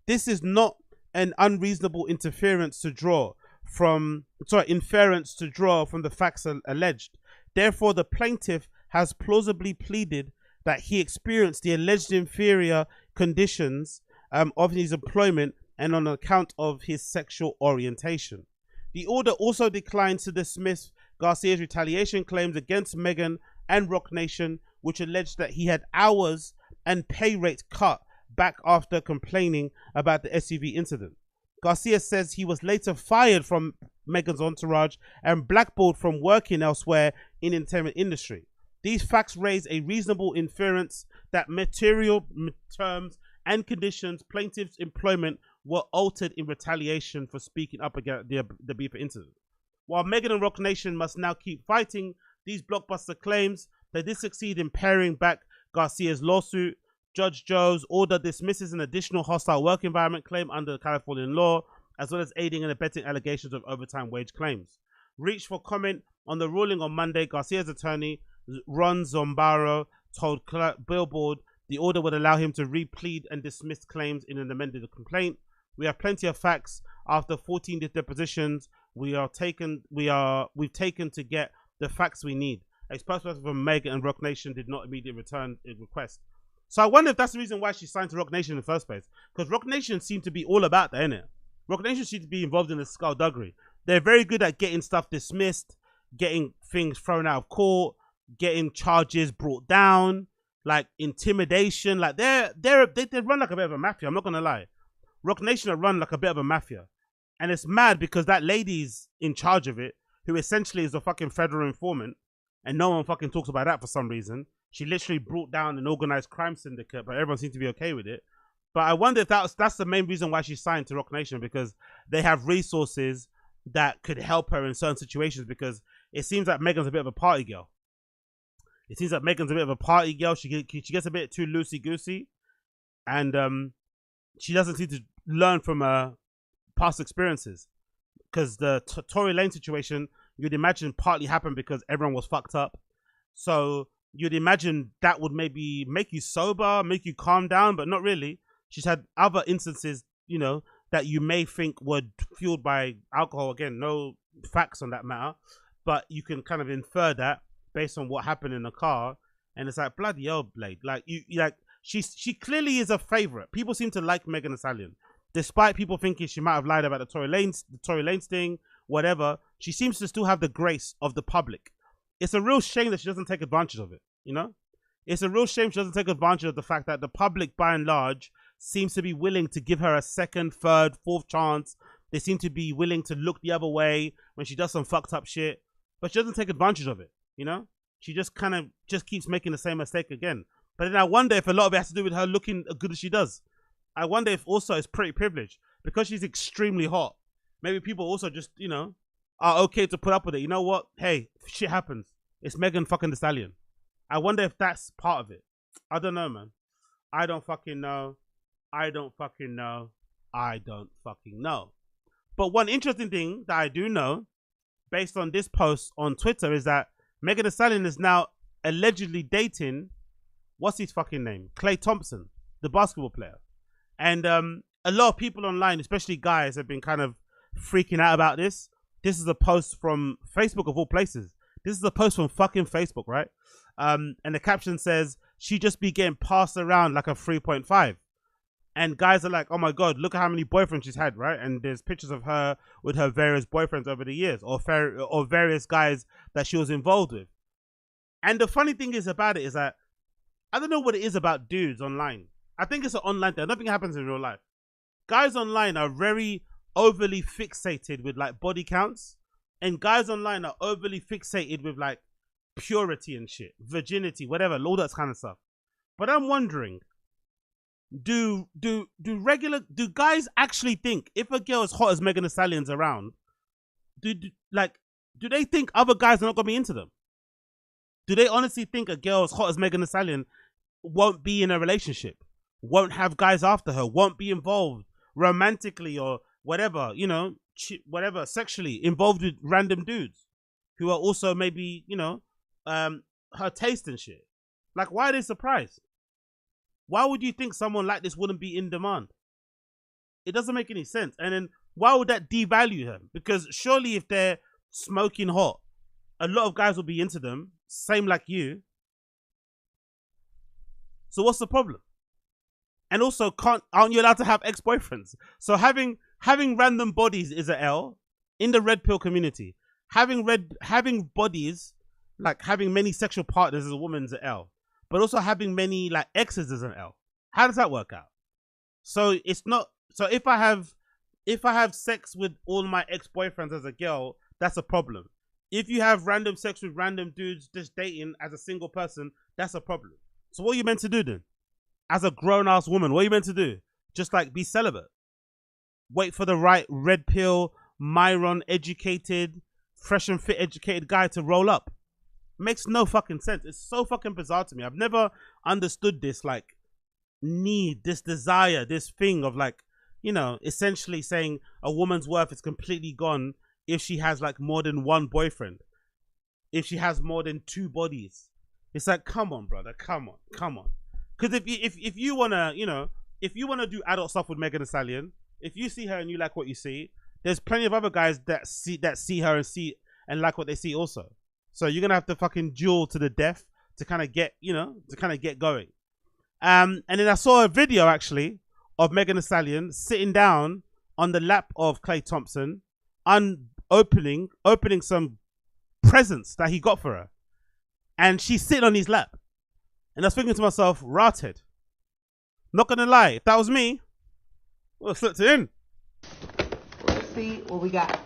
This is not an unreasonable inference to draw from the facts alleged. Therefore, the plaintiff has plausibly pleaded that he experienced the alleged inferior conditions of his employment and on account of his sexual orientation. The order also declines to dismiss Garcia's retaliation claims against Megan and Roc Nation, which alleged that he had hours and pay rate cut back after complaining about the SUV incident. Garcia says he was later fired from Megan's entourage and blackballed from working elsewhere in the entertainment industry. These facts raise a reasonable inference that material terms and conditions plaintiff's employment were altered in retaliation for speaking up against the Beeper incident. While Megan and Rock Nation must now keep fighting these blockbuster claims, they did succeed in paring back Garcia's lawsuit. Judge Joe's order dismisses an additional hostile work environment claim under Californian law, as well as aiding and abetting allegations of overtime wage claims. Reached for comment on the ruling on Monday, Garcia's attorney, Ron Zombaro, told Billboard the order would allow him to replead and dismiss claims in an amended complaint. We have plenty of facts. After 14 depositions, we've taken to get the facts we need. A spokesperson from Megan and Rock Nation did not immediately return a request. So I wonder if that's the reason why she signed to Rock Nation in the first place. Because Rock Nation seemed to be all about that, innit? Rock Nation seemed to be involved in the skullduggery. They're very good at getting stuff dismissed, getting things thrown out of court, getting charges brought down, like intimidation. Like they run like a bit of a mafia. I'm not gonna lie. Rock Nation are run like a bit of a mafia, and it's mad because that lady's in charge of it, who essentially is a fucking federal informant, and no one fucking talks about that for some reason. She literally brought down an organized crime syndicate, but everyone seems to be okay with it. But I wonder if that's the main reason why she signed to Rock Nation, because they have resources that could help her in certain situations, because it seems like Megan's a bit of a party girl. She gets a bit too loosey-goosey, and she doesn't seem to learn from her past experiences. Because the Tory Lane situation, you'd imagine partly happened because everyone was fucked up. So you'd imagine that would maybe make you sober, make you calm down, but not really. She's had other instances, you know, that you may think were fueled by alcohol. Again, no facts on that matter, but you can kind of infer that based on what happened in the car. And it's like, bloody hell, Blade. Like, she clearly is a favorite. People seem to like Megan Thee Stallion. Despite people thinking she might have lied about the Tory Lanez thing, whatever, she seems to still have the grace of the public. It's a real shame that she doesn't take advantage of it, you know? It's a real shame she doesn't take advantage of the fact that the public, by and large, seems to be willing to give her a second, third, fourth chance. They seem to be willing to look the other way when she does some fucked up shit, but she doesn't take advantage of it, you know? She just kind of just keeps making the same mistake again. But then I wonder if a lot of it has to do with her looking as good as she does. I wonder if also it's pretty privileged because she's extremely hot. Maybe people also just, you know, are okay to put up with it. You know what? Hey, shit happens. It's Megan fucking Thee Stallion. I wonder if that's part of it. I don't know, man. I don't fucking know. But one interesting thing that I do know, based on this post on Twitter, is that Megan Thee Stallion is now allegedly dating, what's his fucking name? Klay Thompson, the basketball player. And a lot of people online, especially guys, have been kind of freaking out about this. This is a post from Facebook of all places. This is a post from fucking Facebook, right? And the caption says, she just be getting passed around like a 3.5. And guys are like, oh my God, look at how many boyfriends she's had, right? And there's pictures of her with her various boyfriends over the years, or various guys that she was involved with. And the funny thing is about it is that I don't know what it is about dudes online. I think it's an online thing. Nothing happens in real life. Guys online are very overly fixated with like body counts, and guys online are overly fixated with like purity and shit, virginity, whatever, all that kind of stuff. But I'm wondering, do guys actually think if a girl as hot as Megan Thee Stallion's around, do they think other guys are not gonna be into them? Do they honestly think a girl as hot as Megan Thee Stallion won't be in a relationship, won't have guys after her, won't be involved romantically or whatever, you know, whatever, sexually involved with random dudes who are also maybe, you know, her taste and shit? Like, why are they surprised? Why would you think someone like this wouldn't be in demand? It doesn't make any sense. And then why would that devalue them? Because surely if they're smoking hot, a lot of guys will be into them, same like you. So what's the problem? And also, aren't you allowed to have ex-boyfriends? So having random bodies is a L in the red pill community. Having bodies, like having many sexual partners as a woman, is a L. but also having many like exes is an L. How does that work out? So it's not. So if I have sex with all my ex-boyfriends as a girl, that's a problem. If you have random sex with random dudes just dating as a single person, that's a problem. So what are you meant to do then? As a grown-ass woman, what are you meant to do? Just like be celibate. Wait for the right red pill, Myron educated, fresh and fit educated guy to roll up. Makes no fucking sense. It's so fucking bizarre to me. I've never understood this like need, this desire, this thing of like, you know, essentially saying a woman's worth is completely gone if she has like more than one boyfriend, if she has more than two bodies. It's like, come on, brother, come on. Because if you wanna, you know, if you wanna do adult stuff with Megan Thee Stallion, if you see her and you like what you see, there's plenty of other guys that see her and like what they see also. So you're gonna have to fucking duel to the death to kind of get, you know, to kind of get going. And then I saw a video actually of Megan Thee Stallion sitting down on the lap of Klay Thompson, opening some presents that he got for her, and she's sitting on his lap. And I was thinking to myself, ratted. Not gonna lie, if that was me, I would have slipped it in. Let's see what we got.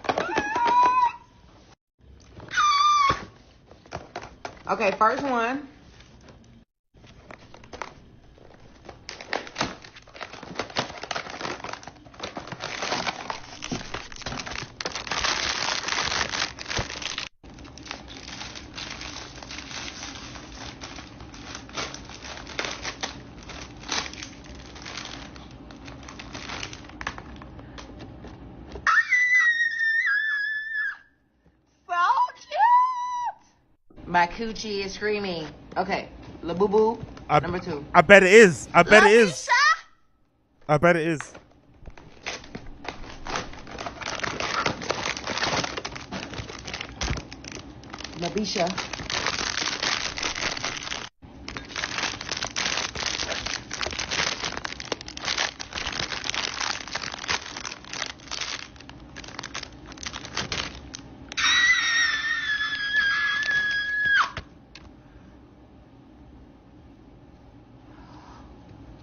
Okay, first one. My coochie is screaming. Okay, Labubu, number 2. I bet it is. I bet it is. I bet it is. Labisha.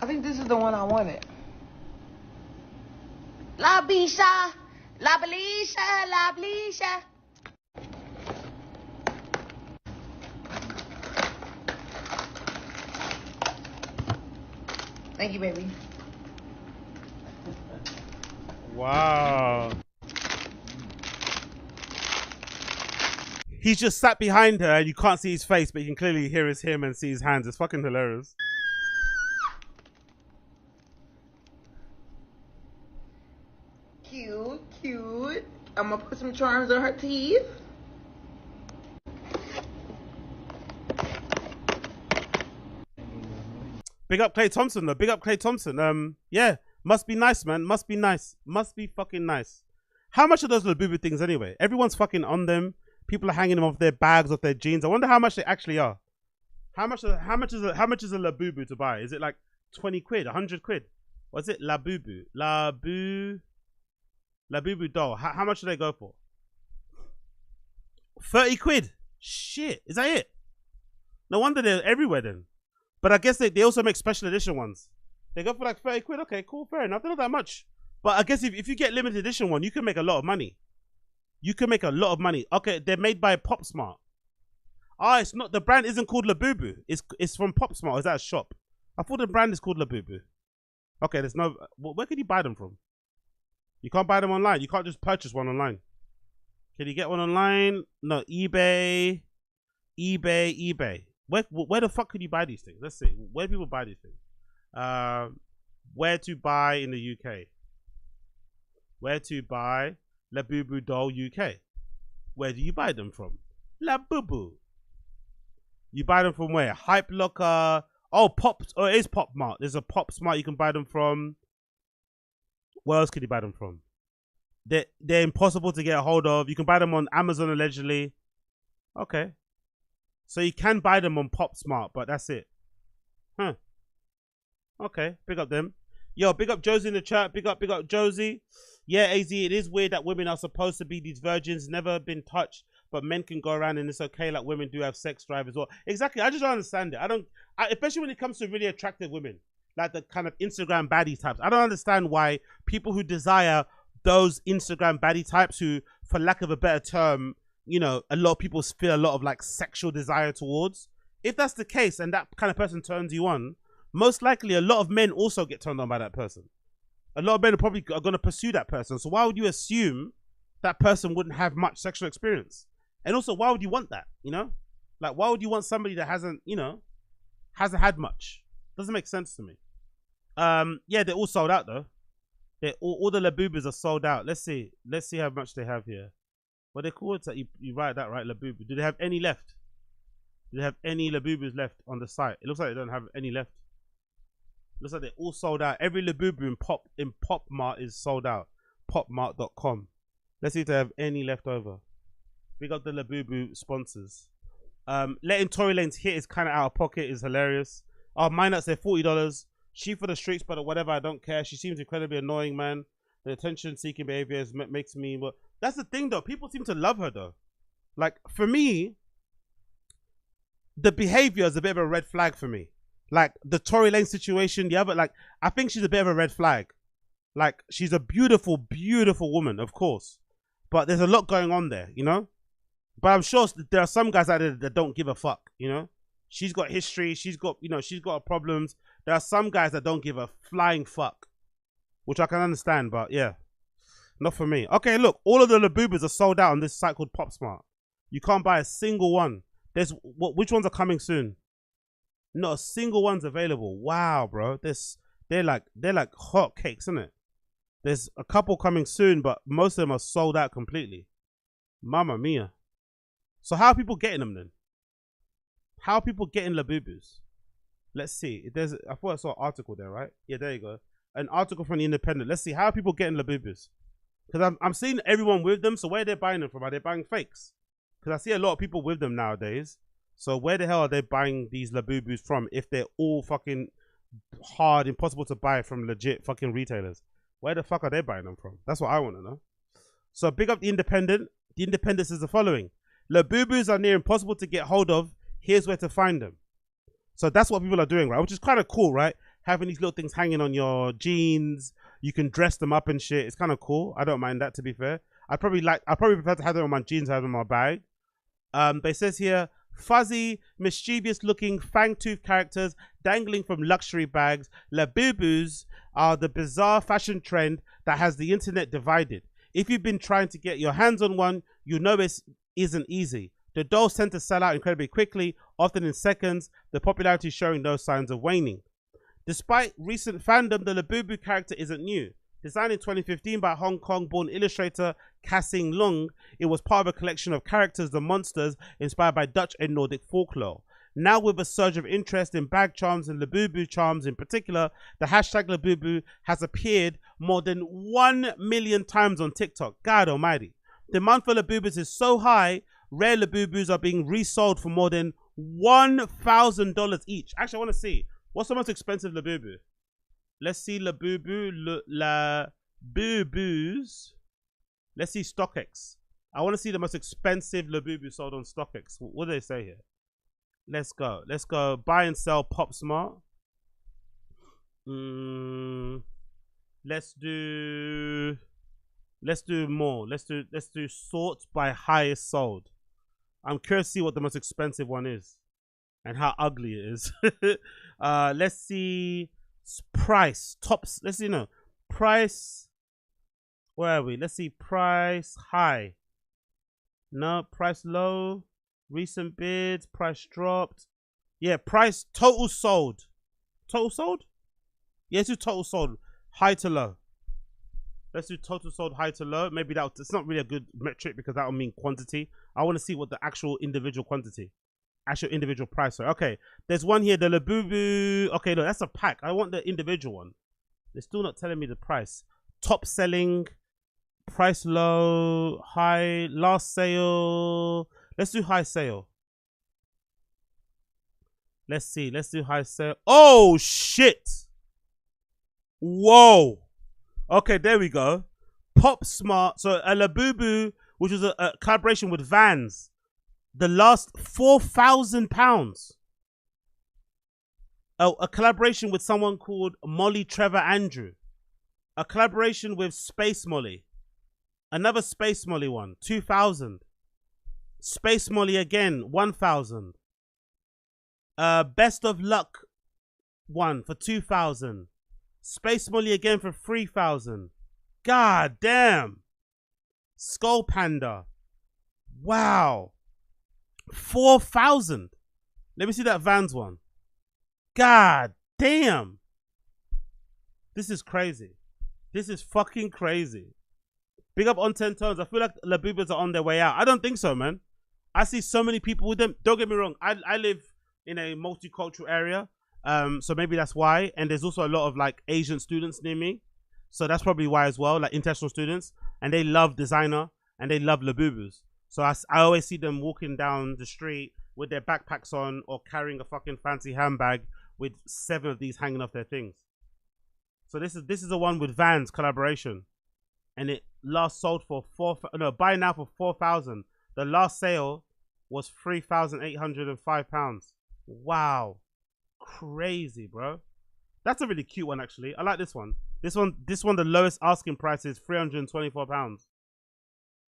I think this is the one I wanted. La Bisha, La Belisha, La Belisha. Thank you, baby. Wow. He's just sat behind her and you can't see his face, but you can clearly hear him and see his hands. It's fucking hilarious. Cute, cute. I'm gonna put some charms on her teeth. Big up Klay Thompson though. Big up Klay Thompson. Yeah, must be nice, man. Must be nice. Must be fucking nice. How much are those Labubu things anyway? Everyone's fucking on them. People are hanging them off their bags, off their jeans. I wonder how much they actually are. How much is a Labubu to buy? Is it like 20 quid, 100 quid? What's it? Labubu doll. How much do they go for? 30 quid. Shit. Is that it? No wonder they're everywhere then. But I guess they also make special edition ones. They go for like 30 quid. Okay, cool. Fair enough. They're not that much. But I guess if you get limited edition one, you can make a lot of money. You can make a lot of money. Okay, they're made by PopSmart. Ah, it's not. The brand isn't called Labubu. It's from PopSmart. Is that a shop? I thought the brand is called Labubu. Okay, there's no. Where can you buy them from? You can't buy them online. You can't just purchase one online. Can you get one online? No, eBay. Where the fuck could you buy these things? Let's see. Where do people buy these things? Where to buy in the UK? Where to buy Labubu doll UK? Where do you buy them from? Labubu. You buy them from where? Hype Locker. Oh, it is PopMart. There's a PopSmart you can buy them from. Where else can you buy them from? They're impossible to get a hold of. You can buy them on Amazon allegedly. Okay. So you can buy them on PopSmart, but that's it. Huh. Okay, big up them. Yo, big up Josie in the chat. Big up Josie. Yeah, AZ, it is weird that women are supposed to be these virgins, never been touched but men can go around and it's okay. Like women do have sex drive as well. Exactly. I just don't understand it. Especially when it comes to really attractive women, like the kind of Instagram baddie types. I don't understand why people who desire those Instagram baddie types who, for lack of a better term, you know, a lot of people feel a lot of like sexual desire towards. If that's the case and that kind of person turns you on, most likely a lot of men also get turned on by that person. A lot of men are probably going to pursue that person. So why would you assume that person wouldn't have much sexual experience? And also, why would you want that, you know? Like, why would you want somebody that hasn't, you know, hasn't had much? Doesn't make sense to me. Yeah, they're all sold out though. All the Labubus are sold out. Let's see how much they have here. What they call it? You write that right, Labubu. Do they have any left? Do they have any Labubus left on the site? It looks like they don't have any left. Looks like they're all sold out. Every Labubu in Pop Mart is sold out. Popmart.com. Let's see if they have any left over. Big up the Labubu sponsors. Letting Tory Lanez hit is kind of out of pocket is hilarious. Oh, mine at say $40. She for the streets, but whatever, I don't care. She seems incredibly annoying, man. The attention-seeking behavior makes me... Well, that's the thing, though. People seem to love her, though. Like, for me, the behavior is a bit of a red flag for me. Like, the Tory Lanez situation, yeah, but, like, I think she's a bit of a red flag. Like, she's a beautiful, beautiful woman, of course. But there's a lot going on there, you know? But I'm sure there are some guys out there that don't give a fuck, you know? She's got history. She's got, you know, she's got problems. There are some guys that don't give a flying fuck, which I can understand, but yeah, not for me. Okay, look, all of the Labubus are sold out on this site called PopSmart. You can't buy a single one. Which ones are coming soon? Not a single one's available. Wow, bro. They're like hot cakes, isn't it? There's a couple coming soon, but most of them are sold out completely. Mamma mia. So how are people getting them then? How are people getting Labubus? Let's see. I thought I saw an article there, right? Yeah, there you go. An article from the Independent. Let's see. How are people getting Labubus? Because I'm seeing everyone with them. So where are they buying them from? Are they buying fakes? Because I see a lot of people with them nowadays. So where the hell are they buying these Labubus from if they're all fucking hard, impossible to buy from legit fucking retailers? Where the fuck are they buying them from? That's what I want to know. So big up the Independent. The Independent says the following. Labubus are near impossible to get hold of. Here's where to find them. So that's what people are doing, right? Which is kind of cool, right? Having these little things hanging on your jeans. You can dress them up and shit. It's kind of cool. I don't mind that, to be fair. I probably prefer to have them on my jeans, have them on my bag. But it says here, fuzzy, mischievous-looking fang-tooth characters dangling from luxury bags. Labubus are the bizarre fashion trend that has the internet divided. If you've been trying to get your hands on one, you know it isn't easy. The dolls tend to sell out incredibly quickly, often in seconds, the popularity showing no signs of waning. Despite recent fandom, the Labubu character isn't new. Designed in 2015 by Hong Kong-born illustrator Kassing Lung, it was part of a collection of characters, the monsters, inspired by Dutch and Nordic folklore. Now with a surge of interest in bag charms and Labubu charms in particular, the hashtag Labubu has appeared more than 1 million times on TikTok. God almighty. Demand for Labubus is so high, rare Labubus are being resold for more than $1,000 each. Actually, I want to see. What's the most expensive Labubu? Let's see Labubu. Labubus. Let's see StockX. I want to see the most expensive Labubu sold on StockX. What do they say here? Let's go. Let's go. Buy and sell PopSmart. Let's do more. Let's do sort by highest sold. I'm curious to see what the most expensive one is and how ugly it is. Let's see price tops. Let's see, price. Where are we? Let's see price high. No, price low. Recent bids. Price dropped. Yeah, price total sold. Total sold? Yeah, let's do total sold. High to low. Let's do total sold high to low. Maybe it's not really a good metric because that will mean quantity. I want to see what the actual individual quantity, actual individual price. Okay, there's one here, the Labubu. Okay, look, that's a pack. I want the individual one. They're still not telling me the price. Top selling, price low, high, last sale. Let's do high sale. Let's see. Let's do high sale. Oh, shit. Whoa. Okay, there we go. PopSmart. So a Labubu which was a collaboration with Vans. The last £4,000. Oh, a collaboration with someone called Molly Trevor Andrew. A collaboration with Space Molly. Another Space Molly one, 2,000. Space Molly again, 1,000. Best of Luck one for 2,000. Space Molly again for 3,000. God damn. Skull Panda. Wow. 4,000. Let me see that Vans one. God damn. This is crazy. This is fucking crazy. Big up on 10 Tones. I feel like Labubus are on their way out. I don't think so, man. I see so many people with them. Don't get me wrong. I live in a multicultural area. So maybe that's why. And there's also a lot of like Asian students near me. So that's probably why as well, like international students. And they love designer and they love Labubus. So I always see them walking down the street with their backpacks on or carrying a fucking fancy handbag with 7 of these hanging off their things. So this is the one with Vans collaboration. And it last sold for buy now for 4,000. The last sale was £3,805. Wow. Crazy, bro. That's a really cute one, actually. I like this one. This one, the lowest asking price is £324.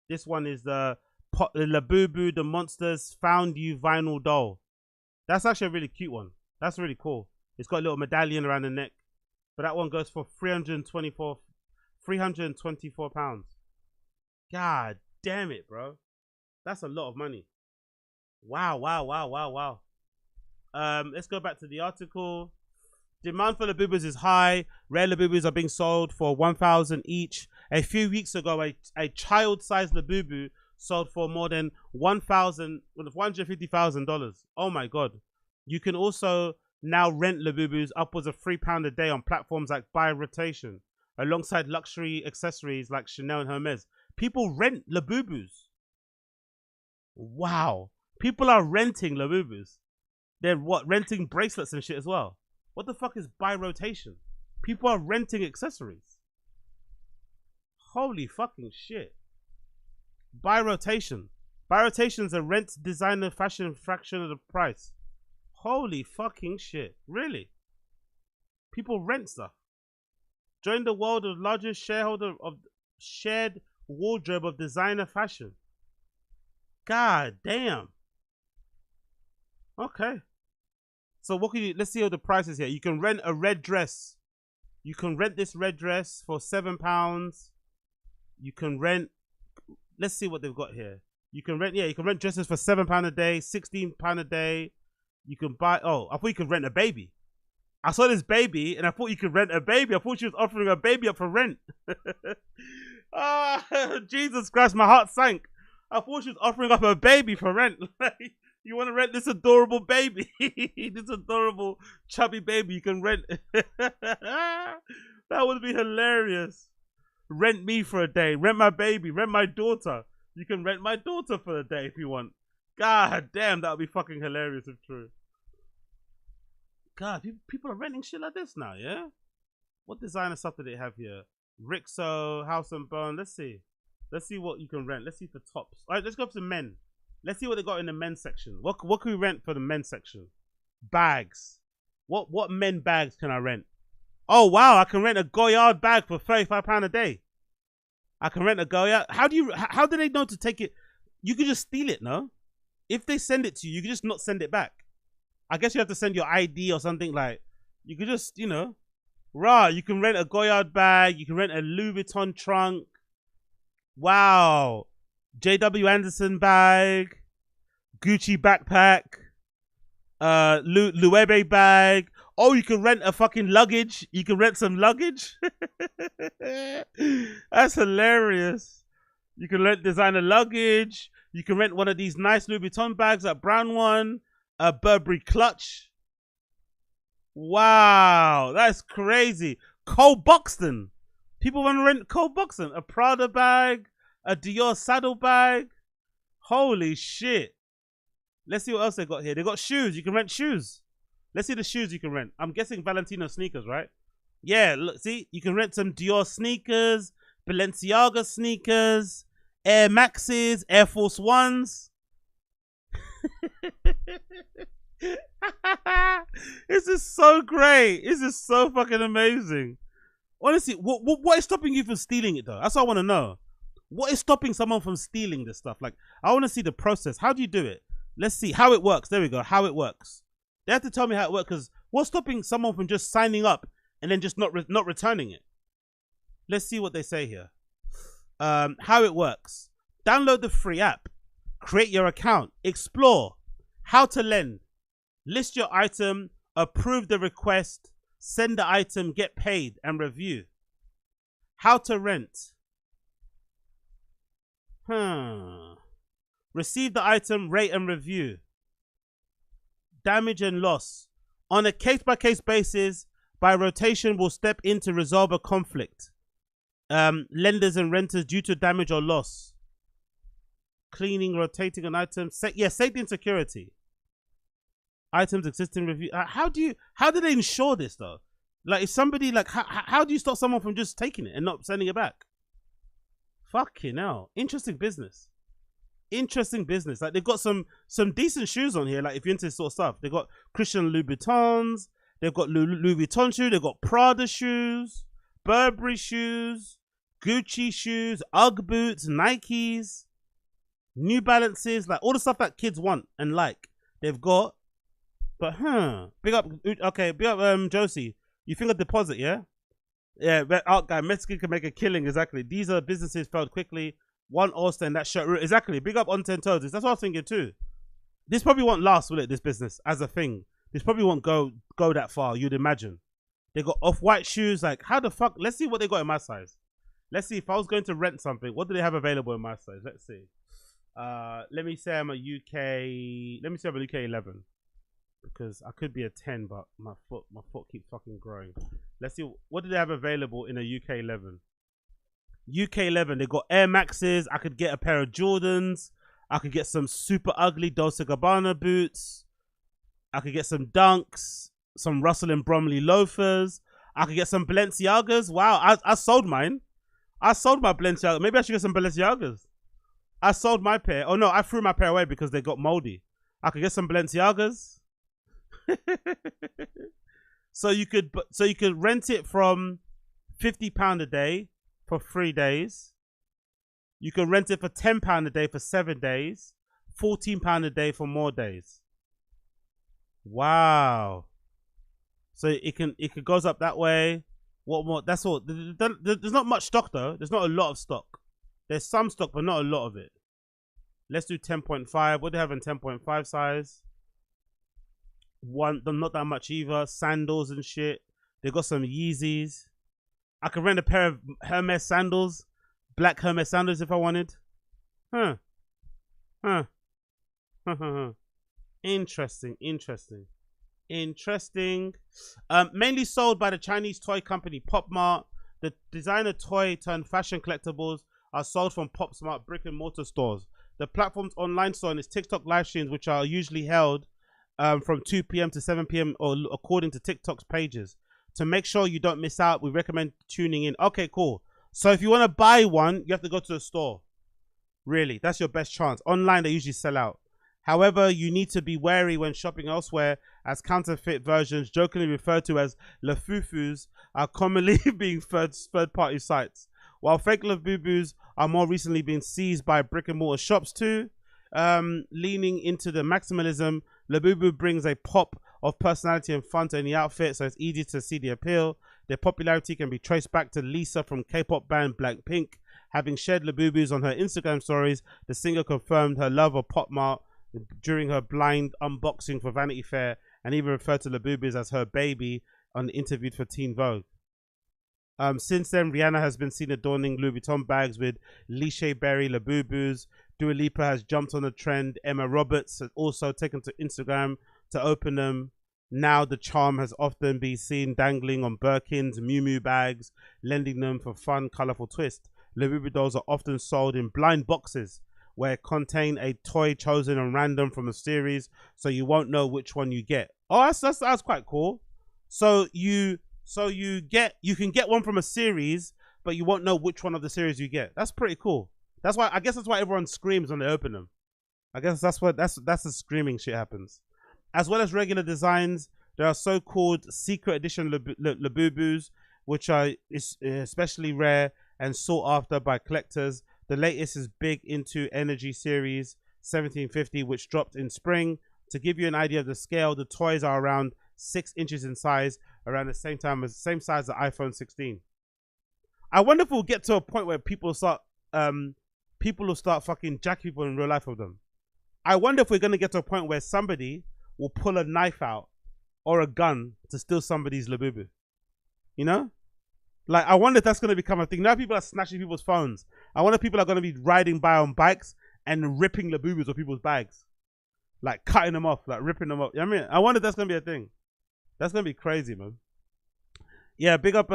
This one is the Labubu, the Monsters Found You vinyl doll. That's actually a really cute one. That's really cool. It's got a little medallion around the neck. But that one goes for £324. God damn it, bro. That's a lot of money. Wow. Let's go back to the article. Demand for Labubus is high. Rare Labubus are being sold for 1,000 each. A few weeks ago, a child-sized Labubu sold for more than $150,000. Oh my god. You can also now rent Labubus upwards of £3 a day on platforms like Buy Rotation, alongside luxury accessories like Chanel and Hermes. People rent Labubus. Wow. People are renting Labubus. They're renting bracelets and shit as well. What the fuck is Buy Rotation? People are renting accessories. Holy fucking shit. Buy Rotation. Buy Rotation is a rent designer fashion fraction of the price. Holy fucking shit. Really? People rent stuff. Join the world of largest shareholder of shared wardrobe of designer fashion. God damn. Okay. So what can you, let's see all the prices here. You can rent a red dress. You can rent this red dress for £7. You can rent, let's see what they've got here. You can rent, you can rent dresses for £7 a day, £16 a day. You can buy, oh, I thought you could rent a baby. I saw this baby and I thought you could rent a baby. I thought she was offering a baby up for rent. Jesus Christ, my heart sank. I thought she was offering up a baby for rent. You want to rent this adorable baby? This adorable chubby baby you can rent. That would be hilarious. Rent me for a day. Rent my baby. Rent my daughter. You can rent my daughter for a day if you want. God damn, that would be fucking hilarious if true. God, people are renting shit like this now, yeah? What designer stuff do they have here? Rixo, House and Bone. Let's see. Let's see what you can rent. Let's see for tops. All right, let's go to men. Let's see what they got in the men's section. What can we rent for the men's section? Bags. What men bags can I rent? Oh wow, I can rent a Goyard bag for £35 a day. I can rent a Goyard. How do they know to take it? You could just steal it, no? If they send it to you, you can just not send it back. I guess you have to send your ID or something like. You could just, you know, you can rent a Goyard bag. You can rent a Louis Vuitton trunk. Wow. JW Anderson bag, Gucci backpack, Luebe bag. Oh, you can rent a fucking luggage. You can rent some luggage. That's hilarious. You can rent designer luggage. You can rent one of these nice Louis Vuitton bags, that brown one, a Burberry clutch. Wow, that's crazy. Cole Buxton. People want to rent Cole Buxton. A Prada bag. A Dior saddle bag. Holy shit. Let's see what else they got here. They got shoes. You can rent shoes. Let's see the shoes you can rent. I'm guessing Valentino sneakers, right? Yeah, look, see? You can rent some Dior sneakers, Balenciaga sneakers, Air Maxes, Air Force Ones. This is so great. This is so fucking amazing. Honestly, what is stopping you from stealing it though? That's what I want to know. What is stopping someone from stealing this stuff? Like, I want to see the process. How do you do it? Let's see how it works. There we go. How it works. They have to tell me how it works, because what's stopping someone from just signing up and then just not returning it? Let's see what they say here. How it works. Download the free app. Create your account. Explore. How to lend. List your item. Approve the request. Send the item. Get paid and review. How to rent. Receive the item. Rate and review. Damage and loss. On a case-by-case basis, by rotation, will step in to resolve a conflict. Lenders and renters due to damage or loss. Cleaning, rotating an item. Safety and security. Items existing review. How do they ensure this though? Like, if somebody, like, how do you stop someone from just taking it and not sending it back? Fucking hell. Interesting business. Interesting business. Like, they've got some decent shoes on here. Like, if you're into this sort of stuff, they've got Christian Louboutins. They've got Louis Vuitton shoes. They've got Prada shoes, Burberry shoes, Gucci shoes, UGG boots, Nikes, New Balances, like all the stuff that kids want and like. They've got. But big up. Okay, big up Josie. You think a deposit, yeah? Yeah, art guy. Mexican can make a killing. Exactly. These are businesses failed quickly. One oyster and that shirt. Exactly. Big up on 10 toes. That's what I was thinking too. This probably won't last, will it? This business as a thing. This probably won't go that far. You'd imagine. They got off-white shoes. Like, how the fuck? Let's see what they got in my size. Let's see if I was going to rent something. What do they have available in my size? Let's see. Let me say I'm a UK. Let me say I'm a UK 11. Because I could be a 10, but my foot keeps fucking growing. Let's see, what do they have available in a UK 11? UK 11, they got Air Maxes. I could get a pair of Jordans. I could get some super ugly Dolce & Gabbana boots. I could get some Dunks, some Russell and Bromley loafers. I could get some Balenciagas. Wow, I sold mine. I sold my Balenciaga. Maybe I should get some Balenciagas. I sold my pair. Oh no, I threw my pair away because they got moldy. I could get some Balenciagas. So you could rent it from £50 a day for 3 days. You can rent it for £10 a day for 7 days. £14 a day for more days. Wow. So it goes up that way. What more? That's all. There's not much stock though. There's not a lot of stock. There's some stock, but not a lot of it. Let's do 10.5. What do they have in 10.5 size? Not that much either. Sandals and shit. They got some Yeezys. I could rent a pair of Hermes sandals, black Hermes sandals if I wanted. Interesting. Mainly sold by the Chinese toy company Pop Mart. The designer toy turned fashion collectibles are sold from Pop Smart brick and mortar stores. The platform's online store and its TikTok live streams, which are usually held from 2 p.m. to 7 p.m. or according to TikTok's pages. To make sure you don't miss out, we recommend tuning in. Okay, cool. So if you want to buy one, you have to go to the store. Really, that's your best chance. Online, they usually sell out. However, you need to be wary when shopping elsewhere, as counterfeit versions, jokingly referred to as Lafufus, are commonly being third-party sites. While fake Labubus are more recently being seized by brick-and-mortar shops too. Leaning into the maximalism, Labubu brings a pop of personality and fun to any outfit, so it's easy to see the appeal. Their popularity can be traced back to Lisa from K-pop band Blackpink. Having shared Labubus on her Instagram stories, the singer confirmed her love of Pop Mart during her blind unboxing for Vanity Fair, and even referred to Labubus as her baby on interviewed for Teen Vogue. Since then, Rihanna has been seen adorning Louis Vuitton bags with Liché Berry Labubus. Dua Lipa has jumped on the trend. Emma Roberts has also taken to Instagram to open them. Now the charm has often been seen dangling on Birkins, Miu Miu bags, lending them for fun, colourful twist. Labubu dolls are often sold in blind boxes where contain a toy chosen at random from a series, so you won't know which one you get. Oh, that's quite cool. So you can get one from a series, but you won't know which one of the series you get. That's pretty cool. That's why, I guess that's why everyone screams when they open them. I guess that's the screaming shit happens. As well as regular designs, there are so-called secret edition Labubus, which are especially rare and sought after by collectors. The latest is Big Into Energy Series 1750, which dropped in spring. To give you an idea of the scale, the toys are around 6 inches in size, around the same size as the iPhone 16. I wonder if we'll get to a point where people will start fucking jacking people in real life with them. I wonder if we're gonna get to a point where somebody will pull a knife out or a gun to steal somebody's Labubu. You know? Like, I wonder if that's gonna become a thing. Now people are snatching people's phones. I wonder if people are gonna be riding by on bikes and ripping Labubus of people's bags. Like cutting them off, like ripping them up. You know what I mean? I wonder if that's gonna be a thing. That's gonna be crazy, man. Yeah, big up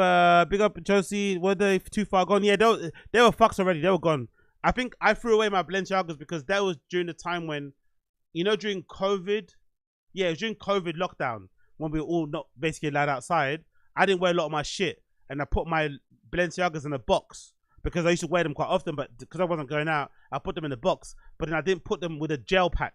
Josie. Were they too far gone? Yeah, they were fucks already. They were gone. I think I threw away my Balenciagas because that was during the time when, you know, during COVID. Yeah, it was during COVID lockdown when we were all not basically allowed outside. I didn't wear a lot of my shit, and I put my Balenciagas in a box because I used to wear them quite often. But because I wasn't going out, I put them in a box. But then I didn't put them with a gel pack.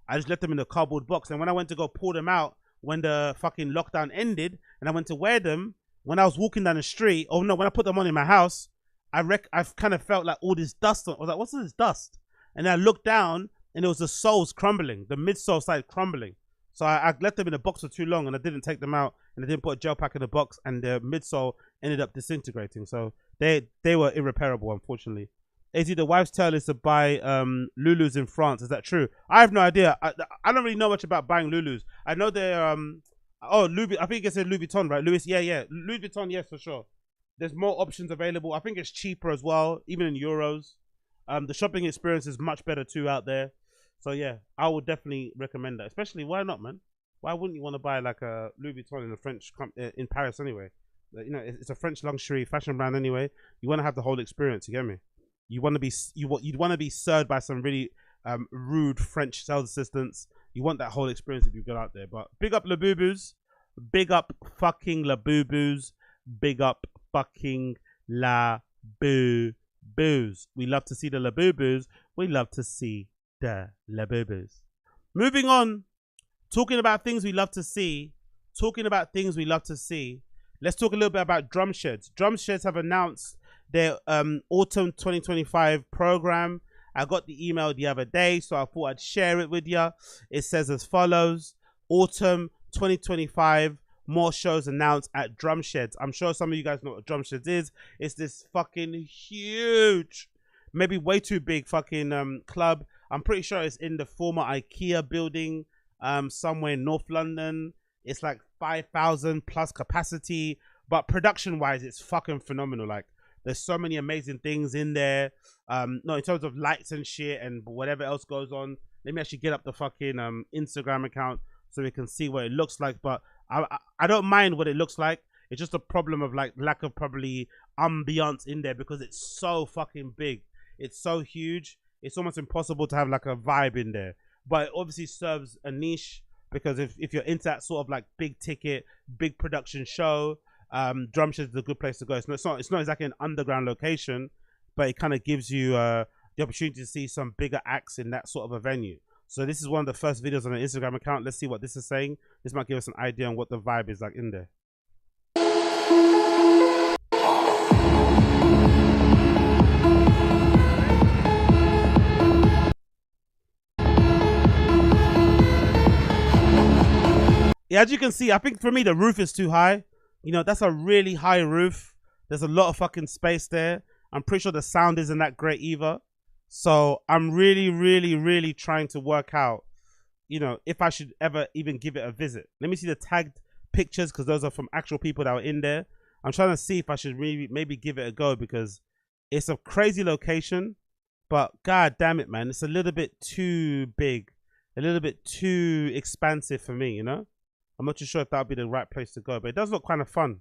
I just left them in a cardboard box. And when I went to go pull them out when the fucking lockdown ended and I went to wear them, when I was walking down the street, when I put them on in my house, I've kind of felt like all this dust. I was like, what's this dust? And I looked down and it was the soles crumbling. The midsole started crumbling. So I left them in a box for too long and I didn't take them out and I didn't put a gel pack in the box and the midsole ended up disintegrating. So they were irreparable, unfortunately. AZ, the wife's tale is to buy Lulus in France. Is that true? I have no idea. I don't really know much about buying Lulus. I know they're Louis. I think it's a Louis Vuitton, right? Louis, yeah, Louis Vuitton, yes, for sure. There's more options available. I think it's cheaper as well, even in euros. The shopping experience is much better too out there. So yeah, I would definitely recommend that. Especially, why not, man? Why wouldn't you want to buy like a Louis Vuitton in a French in Paris anyway? You know, it's a French luxury fashion brand anyway. You want to have the whole experience. You get me? You want to be you'd want to be served by some really rude French sales assistants. You want that whole experience if you go out there. But big up Labubus, big up fucking Labubus, big up fucking Labubus. We love to see the Labubus. We love to see the Labubus. Moving on, talking about things we love to see. Let's talk a little bit about Drumsheds. Drumsheds have announced their autumn 2025 program. I got the email the other day, so I thought I'd share it with you. It says as follows: autumn 2025, more shows announced at Drumsheds. I'm sure some of you guys know what Drumsheds is. It's this fucking huge, maybe way too big fucking club. I'm pretty sure it's in the former IKEA building somewhere in North London. It's like 5,000 plus capacity, but production wise it's fucking phenomenal. Like, there's so many amazing things in there. No, in terms of lights and shit and whatever else goes on. Let me actually get up the fucking Instagram account so we can see what it looks like. But I don't mind what it looks like. It's just a problem of like lack of probably ambiance in there because it's so fucking big. It's so huge. It's almost impossible to have like a vibe in there. But it obviously serves a niche because if you're into that sort of like big ticket, big production show, Drumsheds is a good place to go. It's not exactly an underground location, but it kind of gives you the opportunity to see some bigger acts in that sort of a venue. So this is one of the first videos on an Instagram account. Let's see what this is saying. This might give us an idea on what the vibe is like in there. Yeah, as you can see, I think for me the roof is too high. You know, that's a really high roof. There's a lot of fucking space there. I'm pretty sure the sound isn't that great either. So I'm really trying to work out, you know, if I should ever even give it a visit. Let me see the tagged pictures because those are from actual people that were in there. I'm trying to see if I should maybe give it a go because it's a crazy location. But god damn it, man, it's a little bit too big, a little bit too expansive for me, you know? I'm not too sure if that would be the right place to go, but it does look kind of fun.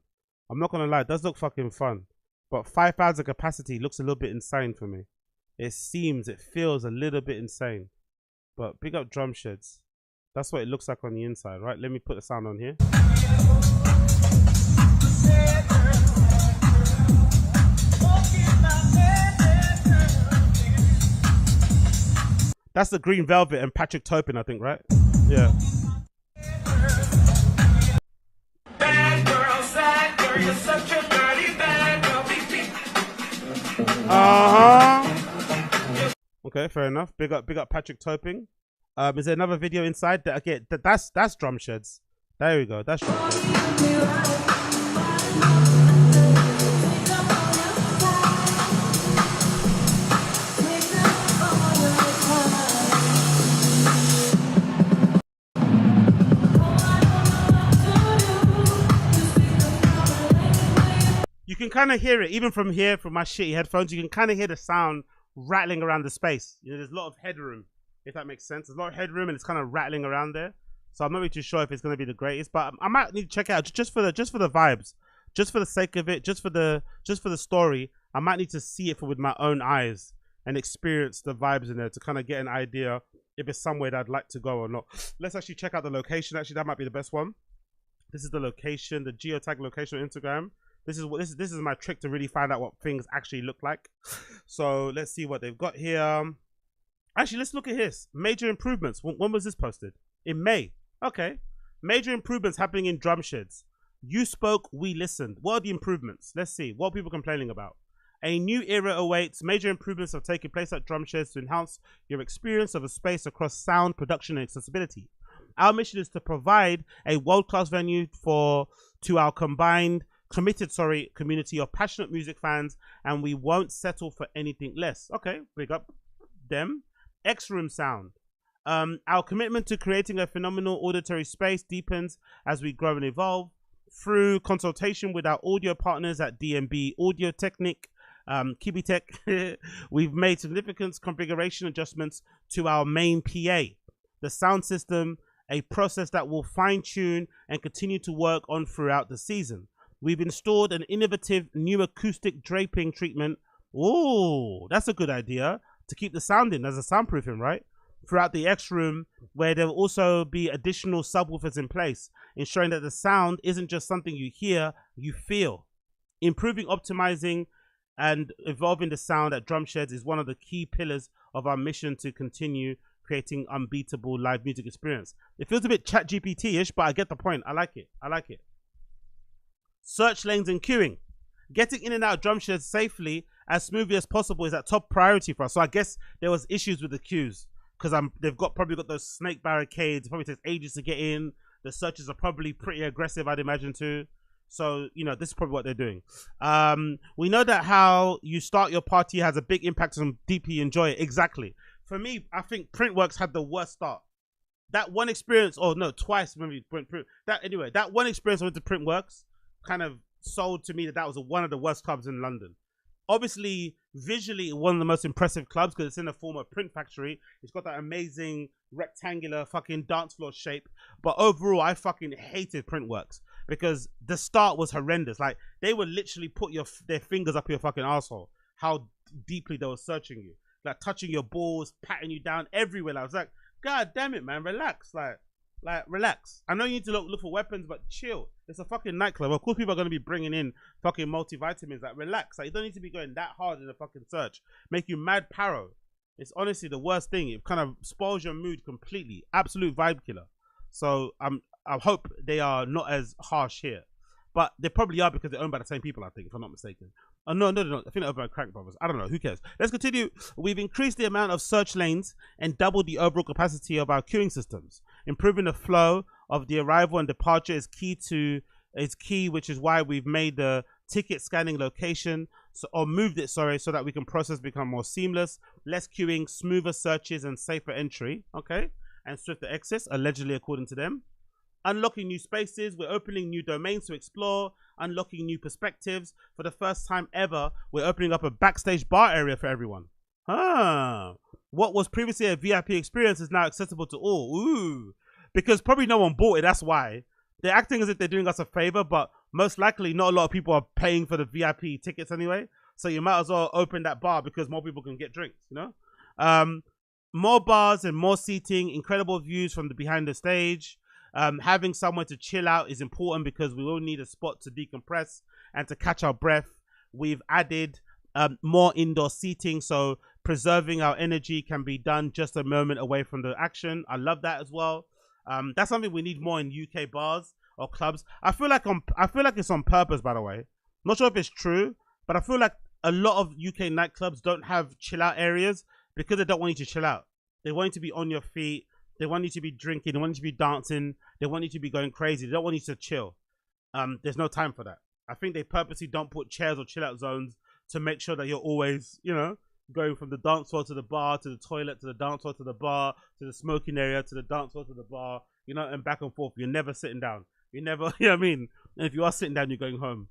I'm not gonna lie, it does look fucking fun. But 5,000 capacity looks a little bit insane for me. It feels a little bit insane. But big up Drumsheds. That's what it looks like on the inside, right? Let me put the sound on here. That's the Green Velvet and Patrick Topin, I think, right? Yeah. Bad girl, sad girl, you're such a dirty bad girl. Okay, fair enough. Big up Patrick Topin. Is there another video inside that? Okay, that's Drumsheds. There we go. That's Drumsheds. You can kind of hear it, even from here, from my shitty headphones. You can kind of hear the sound rattling around the space. You know, there's a lot of headroom, if that makes sense. There's a lot of headroom, and it's kind of rattling around there. So I'm not really too sure if it's going to be the greatest, but I might need to check it out just for the vibes, just for the sake of it, just for the story. I might need to see it with my own eyes and experience the vibes in there to kind of get an idea if it's somewhere that I'd like to go or not. Let's actually check out the location. Actually, that might be the best one. This is the location, the geotag location on Instagram. This is my trick to really find out what things actually look like. So let's see what they've got here. Actually, let's look at this. Major improvements. When was this posted? In May. Okay. Major improvements happening in Drumsheds. You spoke, we listened. What are the improvements? Let's see. What are people complaining about? A new era awaits. Major improvements have taken place at Drumsheds to enhance your experience of a space across sound, production, and accessibility. Our mission is to provide a world-class venue to our committed community of passionate music fans, and we won't settle for anything less. Okay, big up them. X-Room sound. Our commitment to creating a phenomenal auditory space deepens as we grow and evolve. Through consultation with our audio partners at DMB Audio Technique, Kibitech, we've made significant configuration adjustments to our main PA, the sound system, a process that will fine-tune and continue to work on throughout the season. We've installed an innovative new acoustic draping treatment. Oh, that's a good idea to keep the sound in as a soundproofing, right? Throughout the X room, where there will also be additional subwoofers in place, ensuring that the sound isn't just something you hear, you feel. Improving, optimizing, and evolving the sound at Drumsheds is one of the key pillars of our mission to continue creating unbeatable live music experience. It feels a bit chat GPT-ish, but I get the point. I like it. I like it. Search lanes and queuing. Getting in and out of Drumsheds safely as smoothly as possible is a top priority for us. So I guess there was issues with the queues because they've probably got those snake barricades. It probably takes ages to get in. The searches are probably pretty aggressive, I'd imagine too. So, you know, this is probably what they're doing. We know that how you start your party has a big impact on deeply enjoy it. Exactly. For me, I think Printworks had the worst start. That one experience, or no, twice when we went through that. Anyway, that one experience I went to Printworks kind of sold to me that was one of the worst clubs in London. Obviously, visually, one of the most impressive clubs because it's in a former print factory. It's got that amazing rectangular fucking dance floor shape. But overall, I fucking hated Printworks because the start was horrendous. Like, they would literally put their fingers up your fucking asshole. How deeply they were searching you. Like, touching your balls, patting you down everywhere. I was like, God damn it, man, relax. Like, relax. I know you need to look for weapons, but chill. It's a fucking nightclub. Of course, people are going to be bringing in fucking multivitamins. Like, relax. Like, you don't need to be going that hard in a fucking search. Make you mad paro. It's honestly the worst thing. It kind of spoils your mood completely. Absolute vibe killer. So, I hope they are not as harsh here. But they probably are because they're owned by the same people, I think, if I'm not mistaken. Oh, no. I think they're owned by Crank Brothers. I don't know. Who cares? Let's continue. We've increased the amount of search lanes and doubled the overall capacity of our queuing systems. Improving the flow of the arrival and departure is key, which is why we've made the ticket scanning location, moved it, so that we can process become more seamless. Less queuing, smoother searches, and safer entry. Okay. And swifter exits, allegedly according to them. Unlocking new spaces, we're opening new domains to explore, unlocking new perspectives. For the first time ever, we're opening up a backstage bar area for everyone. What was previously a VIP experience is now accessible to all. Ooh. Because probably no one bought it, that's why. They're acting as if they're doing us a favor, but most likely not a lot of people are paying for the VIP tickets anyway. So you might as well open that bar because more people can get drinks, you know? More bars and more seating, incredible views from the behind the stage. Having somewhere to chill out is important because we will need a spot to decompress and to catch our breath. We've added more indoor seating, so preserving our energy can be done just a moment away from the action. I love that as well. That's something we need more in UK bars or clubs. I feel like it's on purpose, by the way. Not sure if it's true, but I feel like a lot of UK nightclubs don't have chill out areas because they don't want you to chill out. They want you to be on your feet. They want you to be drinking. They want you to be dancing. They want you to be going crazy. They don't want you to chill. There's no time for that. I think they purposely don't put chairs or chill out zones to make sure that you're always, going from the dance floor to the bar, to the toilet, to the dance floor, to the bar, to the smoking area, to the dance floor, to the bar, and back and forth. You're never sitting down. You never, you know what I mean? And if you are sitting down, you're going home.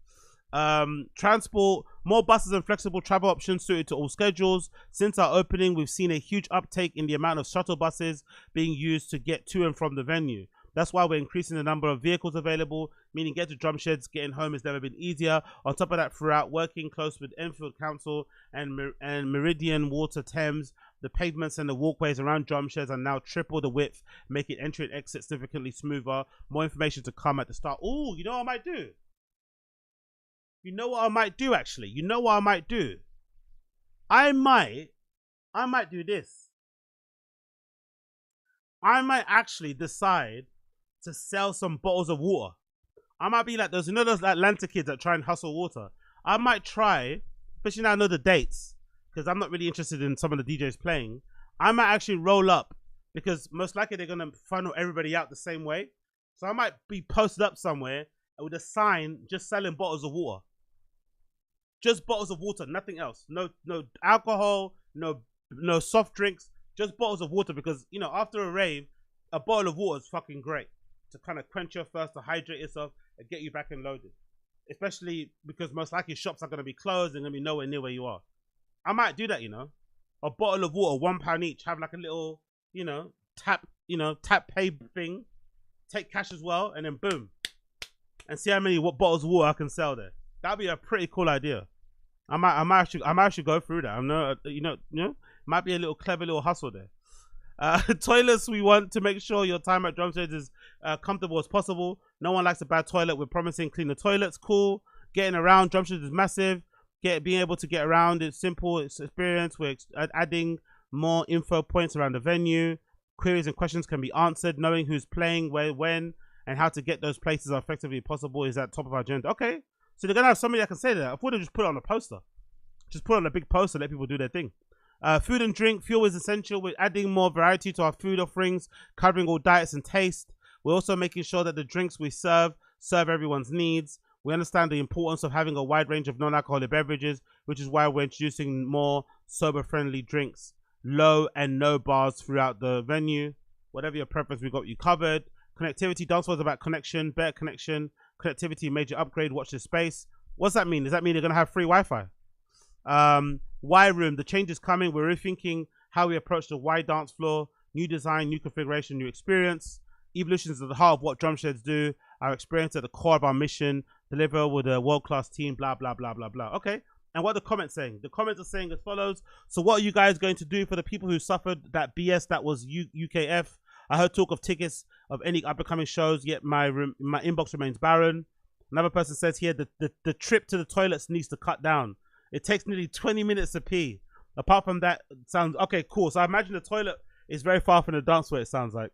Transport, more buses and flexible travel options suited to all schedules. Since our opening, we've seen a huge uptake in the amount of shuttle buses being used to get to and from the venue. That's why we're increasing the number of vehicles available, meaning get to Drumsheds, getting home has never been easier. On top of that, throughout working close with Enfield Council and Meridian Water Thames, the pavements and the walkways around Drumsheds are now triple the width, making entry and exit significantly smoother. More information to come at the start. Oh, you know what I might do? You know what I might do, actually? You know what I might do? I might do this. I might actually decide to sell some bottles of water. I might be like those, those Atlanta kids that try and hustle water. I might try, especially now I know the dates, because I'm not really interested in some of the DJs playing. I might actually roll up, because most likely they're going to funnel everybody out the same way. So I might be posted up somewhere with a sign just selling bottles of water. Just bottles of water, nothing else. No alcohol, no soft drinks, just bottles of water, because, after a rave, a bottle of water is fucking great to kind of quench your thirst, to hydrate yourself, and get you back and loaded. Especially because most likely shops are going to be closed and going to be nowhere near where you are. I might do that, A bottle of water, £1 each, have like a little, tap pay thing, take cash as well, and then boom. And see how many bottles of water I can sell there. That'd be a pretty cool idea. I might actually go through that. I know, might be a clever little hustle there. Toilets, we want to make sure your time at Drumsheds is comfortable as possible. No one likes a bad toilet. We're promising cleaner toilets. Cool. Getting around Drumsheds is massive. Being able to get around, it's simple. It's experience. We're adding more info points around the venue. Queries and questions can be answered. Knowing who's playing, where, when, and how to get those places as effectively possible is at top of our agenda. Okay. So they're going to have somebody that can say that. I thought they'd just put it on a poster. Just put on a big poster, let people do their thing. Food and drink. Fuel is essential. We're adding more variety to our food offerings, covering all diets and taste. We're also making sure that the drinks we serve everyone's needs. We understand the importance of having a wide range of non-alcoholic beverages, which is why we're introducing more sober-friendly drinks. Low and no bars throughout the venue. Whatever your preference, we got you covered. Connectivity. Dance was about connection, better connection. Connectivity, major upgrade, watch this space. What's that mean? Does that mean they're going to have free Wi-Fi? Y room, the change is coming. We're rethinking how we approach the Y dance floor. New design, new configuration, new experience. Evolution is at the heart of what Drumsheds do. Our experience at the core of our mission. Deliver with a world-class team, blah, blah, blah, blah, blah. Okay. And what are the comments saying? The comments are saying as follows. So what are you guys going to do for the people who suffered that BS that was UKF? I heard talk of tickets of any up-and-coming shows, yet my inbox remains barren. Another person says here that the trip to the toilets needs to cut down. It takes nearly 20 minutes to pee. Apart from that, it sounds... Okay, cool. So I imagine the toilet is very far from the dance floor, it sounds like.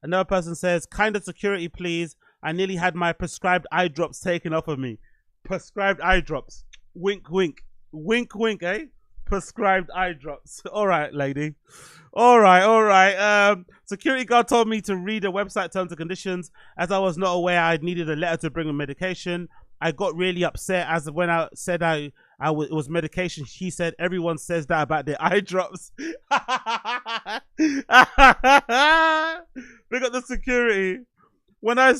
Another person says, kind of security, please. I nearly had my prescribed eye drops taken off of me. Prescribed eye drops. Wink, wink. Wink, wink, eh? Prescribed eye drops. All right, lady. All right. Security guard told me to read the website terms and conditions. As I was not aware, I needed a letter to bring a medication. I got really upset as when I said it was medication. He said everyone says that about their eye drops. Big up the security. When I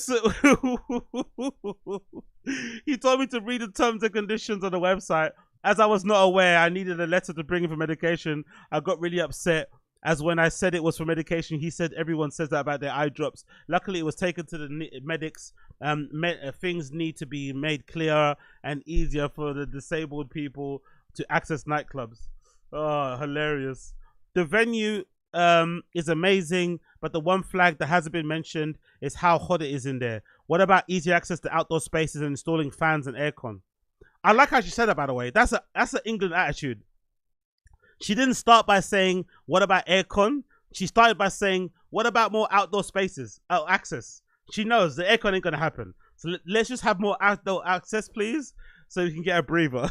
he told me to read the terms and conditions on the website. As I was not aware, I needed a letter to bring in for medication. I got really upset as when I said it was for medication. He said everyone says that about their eye drops. Luckily, it was taken to the medics. Things need to be made clearer and easier for the disabled people to access nightclubs. Oh, hilarious. The venue is amazing, but the one flag that hasn't been mentioned is how hot it is in there. What about easy access to outdoor spaces and installing fans and aircon? I like how she said that, by the way. That's an England attitude. She didn't start by saying, what about aircon? She started by saying, what about more outdoor spaces, access? She knows the aircon ain't gonna happen. So let's just have more outdoor access, please, so we can get a breather.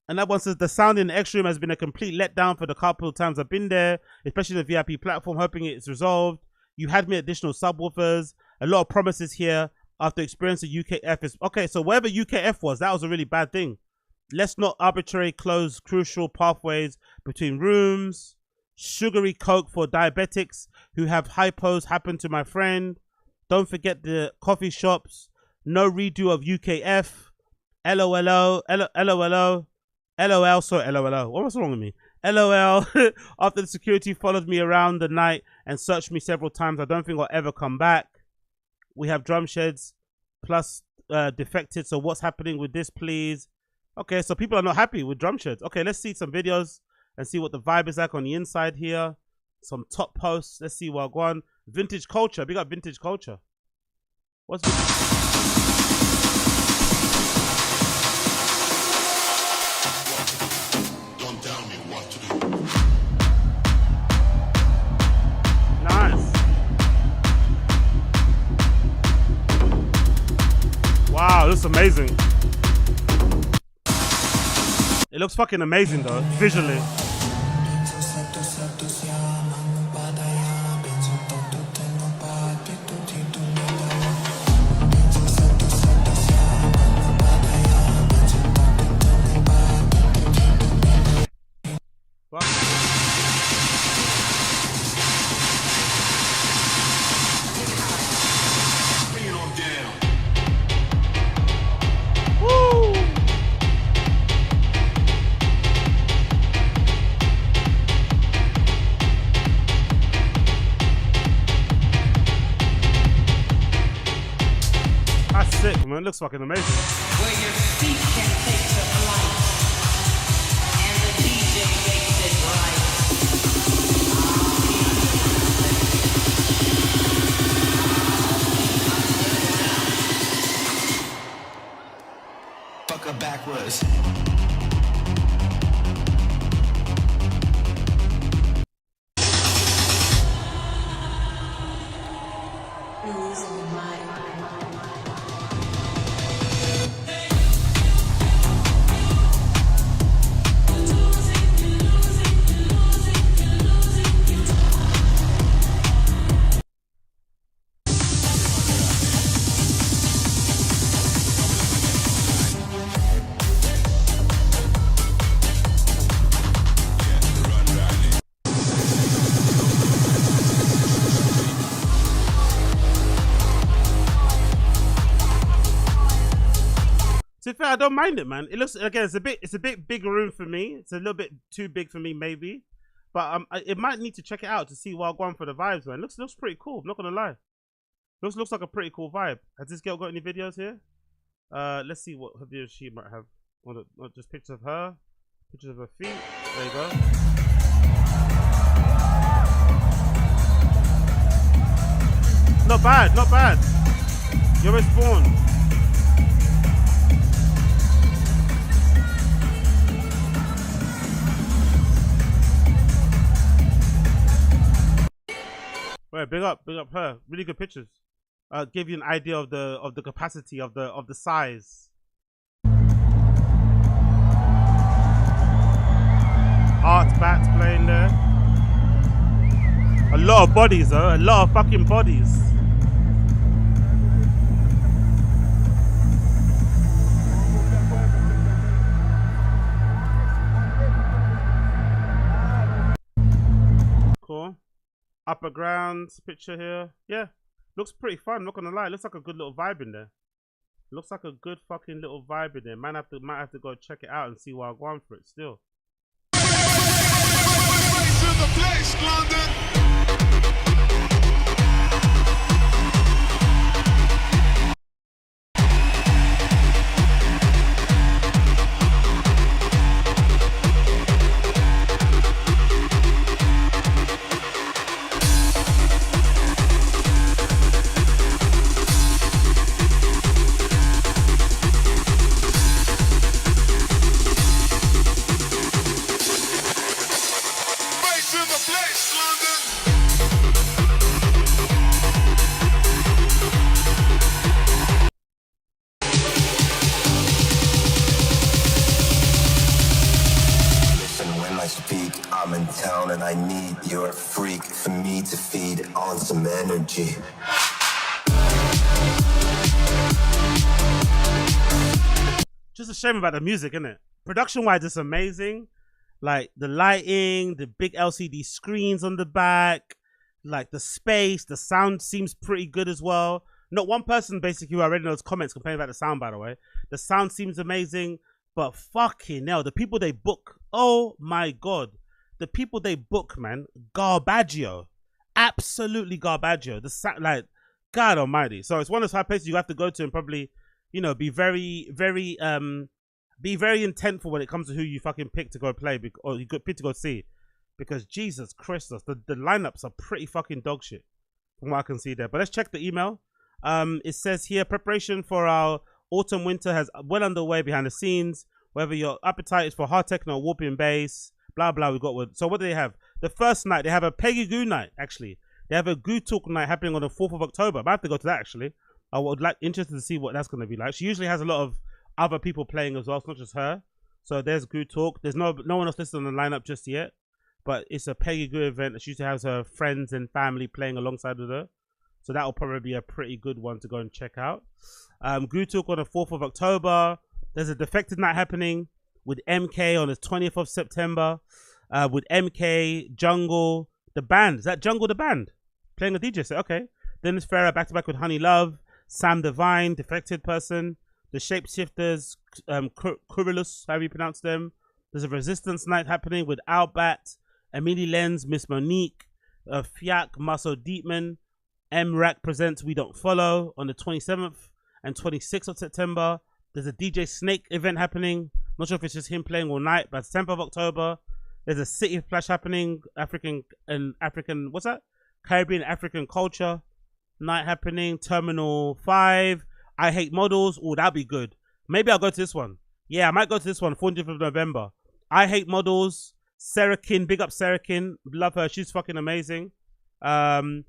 And that one says, the sound in the X room has been a complete letdown for the couple of times I've been there, especially the VIP platform, hoping it's resolved. You had me additional subwoofers, a lot of promises here after experiencing UKF. Okay, so wherever UKF was, that was a really bad thing. Let's not arbitrarily close crucial pathways between rooms. Sugary Coke for diabetics who have hypos happened to my friend. Don't forget the coffee shops. No redo of UKF. LOLO. LOL. Sorry, LOL. What was wrong with me? LOL. After the security followed me around the night and searched me several times, I don't think I'll ever come back. We have Drumsheds plus defected. So what's happening with this, please? Okay, so people are not happy with Drumsheds. Okay, let's see some videos and see what the vibe is like on the inside here. Some top posts. Let's see what going on. Vintage culture. Big up vintage culture. What's this? Wow, this is amazing. It looks fucking amazing though, visually. It looks fucking amazing. Where your feet can take the flight and the DJ makes it right. Fuck her backwards. To be fair, I don't mind it, man. It looks, again, it's a bit big room for me. It's a little bit too big for me, maybe. But it might need to check it out to see while going for the vibes, man. Looks pretty cool. I'm not gonna lie. Looks like a pretty cool vibe. Has this girl got any videos here? Let's see what videos she might have. Just pictures of her, pictures of her feet. There you go. Not bad, not bad. You're respawn. Right, big up her. Really good pictures. Give you an idea of the capacity of the size. Art bats playing there. A lot of bodies though, a lot of fucking bodies. Cool. Upper grounds picture here. Yeah, looks pretty fun, not gonna lie. Looks like a good little vibe in there. Looks like a good fucking little vibe in there. Might have to go check it out and see why I'm going for it still. To the place, London. and I need your freak for me to feed on some energy. Just a shame about the music, isn't it? Production-wise, it's amazing. Like the lighting, the big LCD screens on the back, like the space, the sound seems pretty good as well. Not one person basically who I read in those comments complaining about the sound, by the way. The sound seems amazing, but fucking hell, the people they book, oh my God. The people they book, man, garbaggio. Absolutely garbaggio. The sound, like, God almighty. So it's one of those high places you have to go to and probably, you know, be very intentful when it comes to who you fucking pick to go play or you pick to go see, because Jesus Christus, the lineups are pretty fucking dog shit from what I can see there. But let's check the email. It says here, preparation for our autumn winter has well underway behind the scenes. Whether your appetite is for hard techno or whooping bass, blah blah. We got so what do they have? The first night they have a Peggy Gou night. Actually, they have a Gou Talk night happening on the 4th of October. I might have to go to that actually. I would like interested to see what that's going to be like. She usually has a lot of other people playing as well. It's not just her. So there's Gou Talk. There's no one else listed on the lineup just yet. But it's a Peggy Gou event. She usually has her friends and family playing alongside with her. So that'll probably be a pretty good one to go and check out. Gou Talk on the 4th of October. There's a Defected night happening with MK on the 20th of September. With MK, Jungle, the band. Is that Jungle the band? Playing a DJ set. Okay. Dennis Farah back to back with Honey Love. Sam Divine, Defected person. The Shapeshifters, Kurilus, however you pronounce them. There's a Resistance night happening with Albat, Amelie Lenz, Miss Monique, Fiak, Marcel Dietman. MRAC presents We Don't Follow on the 27th and 26th of September. There's a DJ Snake event happening. Not sure if it's just him playing all night, but 10th of October. There's a City Flash happening, African, what's that? Caribbean African Culture night happening. Terminal 5. I Hate Models. Oh, that'll be good. Maybe I'll go to this one. Yeah, I might go to this one, 14th of November. I Hate Models. Sarah Kin, big up Sarah Kin. Love her. She's fucking amazing. Hector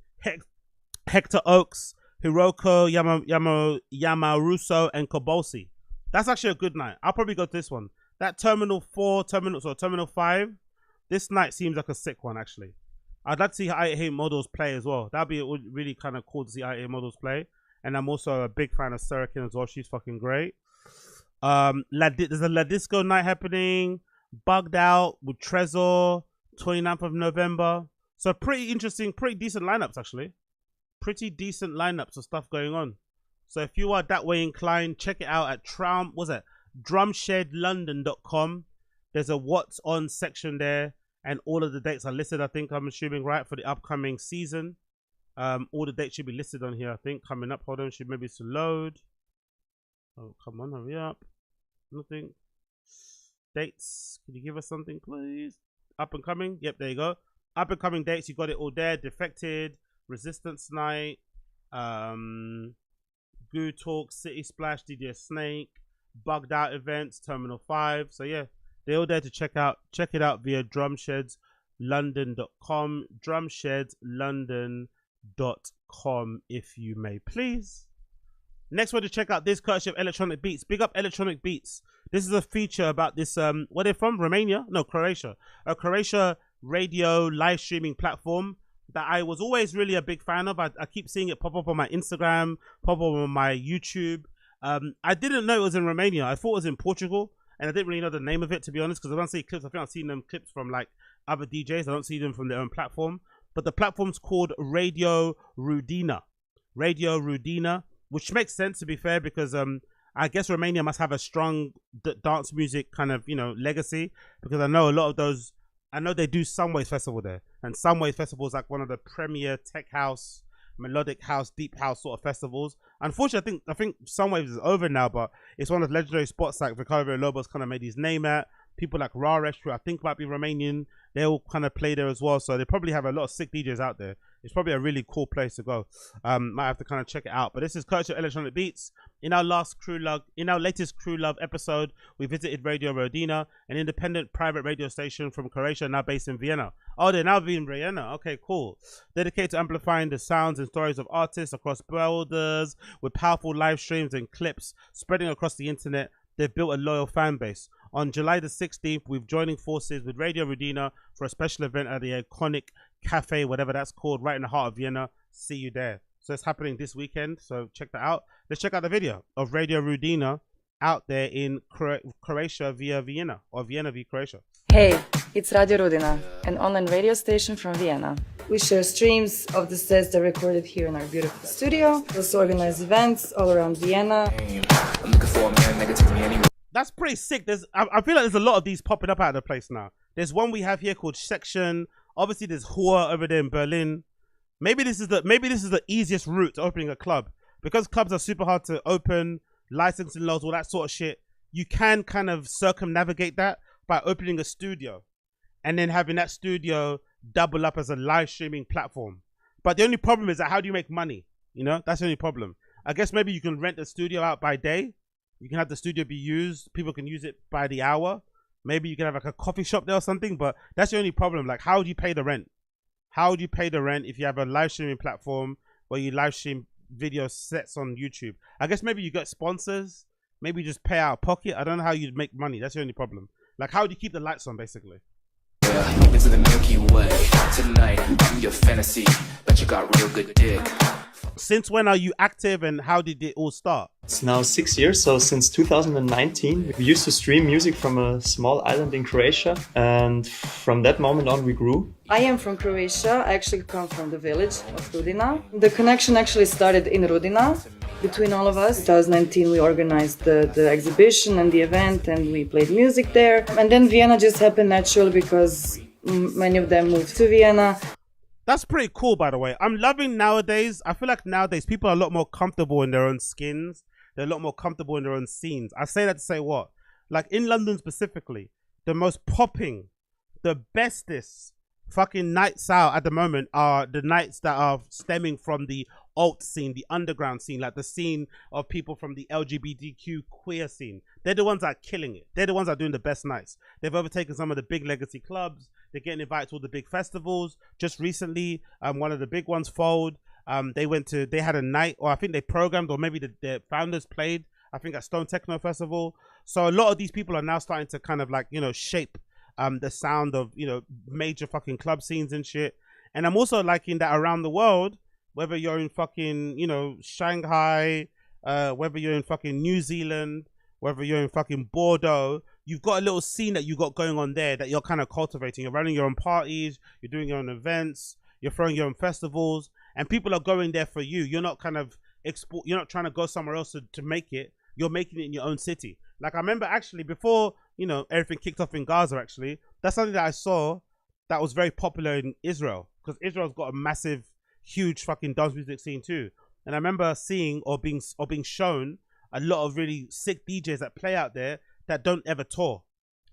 Oaks, Hiroko, Yamaruso, and Kobosi. That's actually a good night. I'll probably go to this one. That Terminal 5. This night seems like a sick one, actually. I'd like to see I Hate Models play as well. That'd be really kind of cool to see I Hate Models play. And I'm also a big fan of Sarah Kin as well. She's fucking great. There's a La Disco night happening. Bugged Out with Trezor, 29th of November. So pretty interesting, pretty decent lineups actually. Pretty decent lineups of stuff going on. So if you are that way inclined, check it out at drumshedlondon.com. There's a what's on section there, and all of the dates are listed, I think, I'm assuming, right, for the upcoming season. All the dates should be listed on here, I think, coming up. Hold on, should maybe to load. Oh, come on, hurry up. Nothing. Dates. Can you give us something, please? Up and coming. Yep, there you go. Up and coming dates. You got it all there. Defected, Resistance Night, Gou Talk, City Splash, DJ Snake, Bugged Out events, Terminal 5. So yeah, they're all there to check out. Check it out via drumshedslondon.com. drumshedslondon.com, if you may please. Next one to check out this courtesy of Electronic Beats. Big up Electronic Beats. This is a feature about this where they're from? Romania? No, Croatia. A Croatia radio live streaming platform that I was always really a big fan of. I keep seeing it pop up on my Instagram, pop up on my YouTube. I didn't know it was in Romania. I thought it was in Portugal, and I didn't really know the name of it, to be honest, because I don't see clips. I think I've seen them clips from like other DJs. I don't see them from their own platform. But the platform's called Radio Rudina. Radio Rudina, which makes sense, to be fair, because I guess Romania must have a strong dance music kind of, you know, legacy, because I know a lot of those. I know they do Sunwaves Festival there, and Sunwaves Festival is like one of the premier tech house, melodic house, deep house sort of festivals. Unfortunately, I think Sunwaves is over now, but it's one of the legendary spots like Ricardo Lobos kind of made his name at. People like Raresh, who I think might be Romanian, they all kind of play there as well. So they probably have a lot of sick DJs out there. It's probably a really cool place to go. Might have to kind of check it out. But this is Coach of Electronic Beats. In our latest Crew Love episode, we visited Radio Rudina, an independent private radio station from Croatia, now based in Vienna. Oh, they're now in Vienna. Okay, cool. Dedicated to amplifying the sounds and stories of artists across borders, with powerful live streams and clips spreading across the internet. They've built a loyal fan base. on July the 16th, we're joining forces with Radio Rudina for a special event at the iconic cafe, whatever that's called, right in the heart of Vienna. See you there. So it's happening this weekend, so check that out. Let's check out the video of Radio Rudina out there in Croatia via Vienna, or Vienna via Croatia. Hey, it's Radio Rudina, an online radio station from Vienna. We share streams of the sets that are recorded here in our beautiful studio. We also organize events all around Vienna. That's pretty sick. I feel like there's a lot of these popping up out of the place now. There's one we have here called Section. Obviously, there's Hua over there in Berlin. Maybe this is the easiest route to opening a club, because clubs are super hard to open, licensing laws, all that sort of shit. You can kind of circumnavigate that by opening a studio, and then having that studio double up as a live streaming platform. But the only problem is that how do you make money? You know, that's the only problem. I guess maybe you can rent the studio out by day. You can have the studio be used. People can use it by the hour. Maybe you can have like a coffee shop there or something, but that's the only problem. Like, how do you pay the rent? How do you pay the rent if you have a live streaming platform where you live stream video sets on YouTube? I guess maybe you get sponsors. Maybe you just pay out of pocket. I don't know how you'd make money. That's the only problem. Like, how do you keep the lights on, basically? Into the Milky Way. Tonight, I'm your fantasy, but you got real good dick. Since when are you active, and how did it all start? It's now 6 years, so since 2019. We used to stream music from a small island in Croatia, and from that moment on we grew. I am from Croatia. I actually come from the village of Rudina. The connection actually started in Rudina between all of us. 2019 we organized the exhibition and the event, and we played music there. And then Vienna just happened naturally because many of them moved to Vienna. That's pretty cool, by the way. I'm loving nowadays. I feel like nowadays people are a lot more comfortable in their own skins. They're a lot more comfortable in their own scenes. I say that to say what? Like in London specifically, the most popping, the bestest fucking nights out at the moment are the nights that are stemming from the alt scene, the underground scene, like the scene of people from the LGBTQ queer scene. They're the ones that are killing it. They're the ones that are doing the best nights. They've overtaken some of the big legacy clubs. They're getting invited to all the big festivals. Just recently, one of the big ones, Fold, they had a night, or I think they programmed, or maybe the founders played, I think at Stone Techno Festival. So a lot of these people are now starting to kind of like, you know, shape the sound of, you know, major fucking club scenes and shit. And I'm also liking that around the world, whether you're in fucking, you know, Shanghai, whether you're in fucking New Zealand, whether you're in fucking Bordeaux, you've got a little scene that you got going on there that you're kind of cultivating. You're running your own parties, you're doing your own events, you're throwing your own festivals, and people are going there for you. You're not kind of you're not trying to go somewhere else to make it. You're making it in your own city. Like I remember actually before, you know, everything kicked off in Gaza, actually, that's something that I saw that was very popular in Israel, because Israel's got a massive, huge fucking dance music scene too. And I remember seeing or being shown a lot of really sick DJs that play out there that don't ever tour.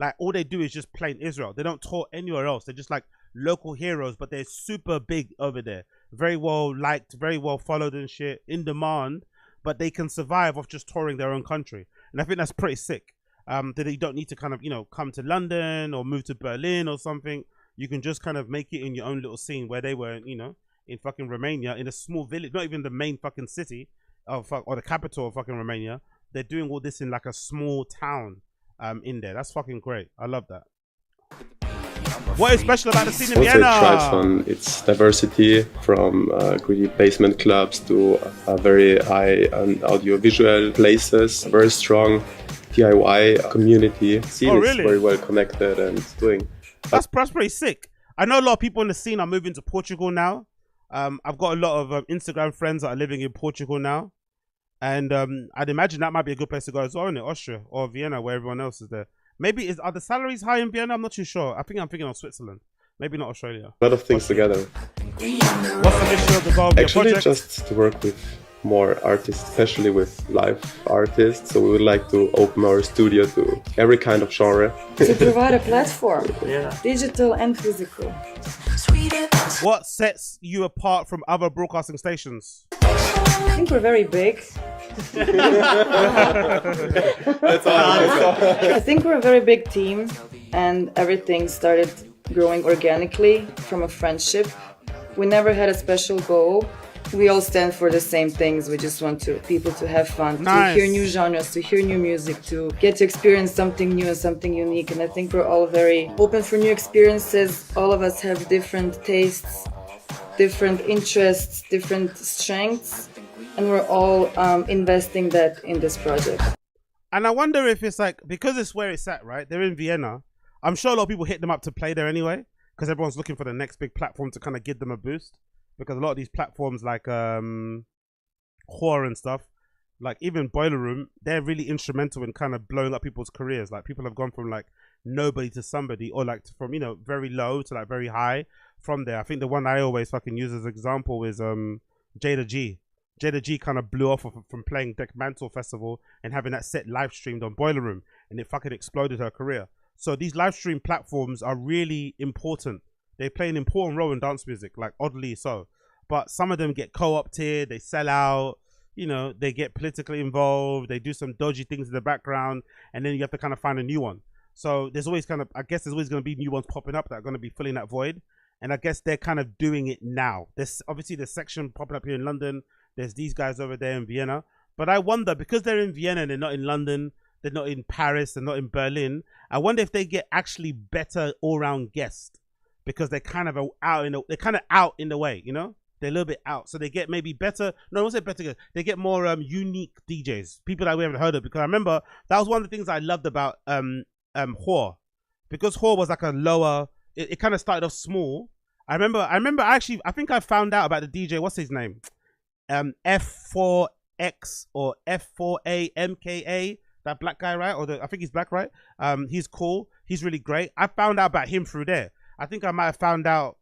Like all they do is just play in Israel. They don't tour anywhere else. They're just like local heroes, but they're super big over there. Very well liked, very well followed and shit, in demand, but they can survive off just touring their own country. And I think that's pretty sick. That you don't need to kind of, you know, come to London or move to Berlin or something. You can just kind of make it in your own little scene where they were, you know, in fucking Romania, in a small village, not even the main fucking city of, or the capital of fucking Romania. They're doing all this in like a small town in there. That's fucking great. I love that. What is special about the scene in Vienna? Also, it thrives on its diversity, from greedy basement clubs to very high audiovisual places. A very strong DIY community. Scene is very well connected and doing. That's pretty sick. I know a lot of people in the scene are moving to Portugal now. I've got a lot of Instagram friends that are living in Portugal now. And I'd imagine that might be a good place to go as well, isn't it? Austria or Vienna, where everyone else is there. Maybe are the salaries high in Vienna? I'm not too sure. I'm thinking of Switzerland. Maybe not Australia. A lot of things together. What's the mission of the goal of your Actually, project? just to work with more artists, especially with live artists. So we would like to open our studio to every kind of genre. To provide a platform, digital and physical. What sets you apart from other broadcasting stations? I think we're very big. That's all. I think we're a very big team, and everything started growing organically from a friendship. We never had a special goal. we all stand for the same things. We just want people to have fun, Nice. to hear new genres, to hear new music, to get to experience something new and something unique. And I think we're all very open for new experiences. All of us have different tastes, different interests, different strengths, and we're all investing that in this project. And I wonder if it's like, because it's where it's at, right? They're in Vienna. I'm sure a lot of people hit them up to play there anyway, because everyone's looking for the next big platform to kind of give them a boost. Because a lot of these platforms like Whore and stuff, like even Boiler Room, they're really instrumental in kind of blowing up people's careers. Like people have gone from like nobody to somebody, or like from, you know, very low to like very high from there. I think the one I always fucking use as an example is Jada G. Jada G kind of blew off from playing Deck Mantle Festival and having that set live streamed on Boiler Room, and it fucking exploded her career. So these live stream platforms are really important. They play an important role in dance music, like oddly so. But some of them get co-opted, they sell out, you know, they get politically involved, they do some dodgy things in the background, and then you have to kind of find a new one. So there's always kind of, I guess there's always going to be new ones popping up that are going to be filling that void. And I guess they're kind of doing it now. There's obviously the section popping up here in London. There's these guys over there in Vienna. But I wonder, because they're in Vienna and they're not in London, they're not in Paris, they're not in Berlin, I wonder if they get actually better all-round guests, because they're kind of out in the way, you know? They're a little bit out. So they get maybe better, no, I won't say better, they get more unique DJs, people that we haven't heard of. Because I remember that was one of the things I loved about Whore. Because Whore was like a lower, it kind of started off small. I remember actually, I think I found out about the DJ, what's his name? F4X or F4AMKA, that black guy, right? I think he's black, right? He's cool. He's really great. I found out about him through there. I think I might have found out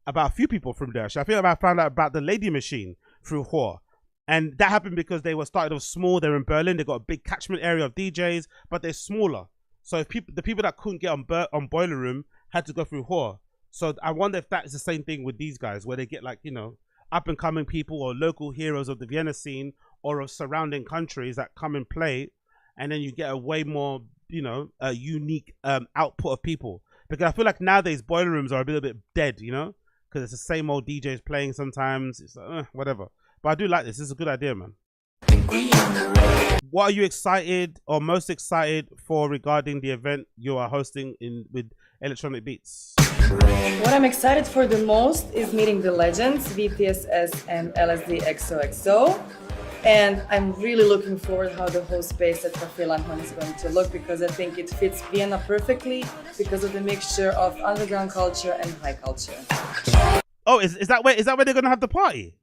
about a few people from there. So I think I might have found out about the Lady Machine through Whore. And that happened because they were started off small. They're in Berlin. They got a big catchment area of DJs, but they're smaller. So if the people that couldn't get on Boiler Room had to go through Whore. So I wonder if that is the same thing with these guys, where they get like, you know, up and coming people or local heroes of the Vienna scene or of surrounding countries that come and play, and then you get a way more, you know, a unique output of people. Because I feel like nowadays Boiler Rooms are a little bit dead, you know, because it's the same old DJs playing sometimes. It's like, whatever. But I do like this. This is a good idea, man. What are you excited or most excited for regarding the event you are hosting with Electronic Beats? What I'm excited for the most is meeting the legends, VTSS and LSD XOXO. And I'm really looking forward how the whole space at Café Landmann is going to look, because I think it fits Vienna perfectly because of the mixture of underground culture and high culture. Oh, is that where they're gonna have the party?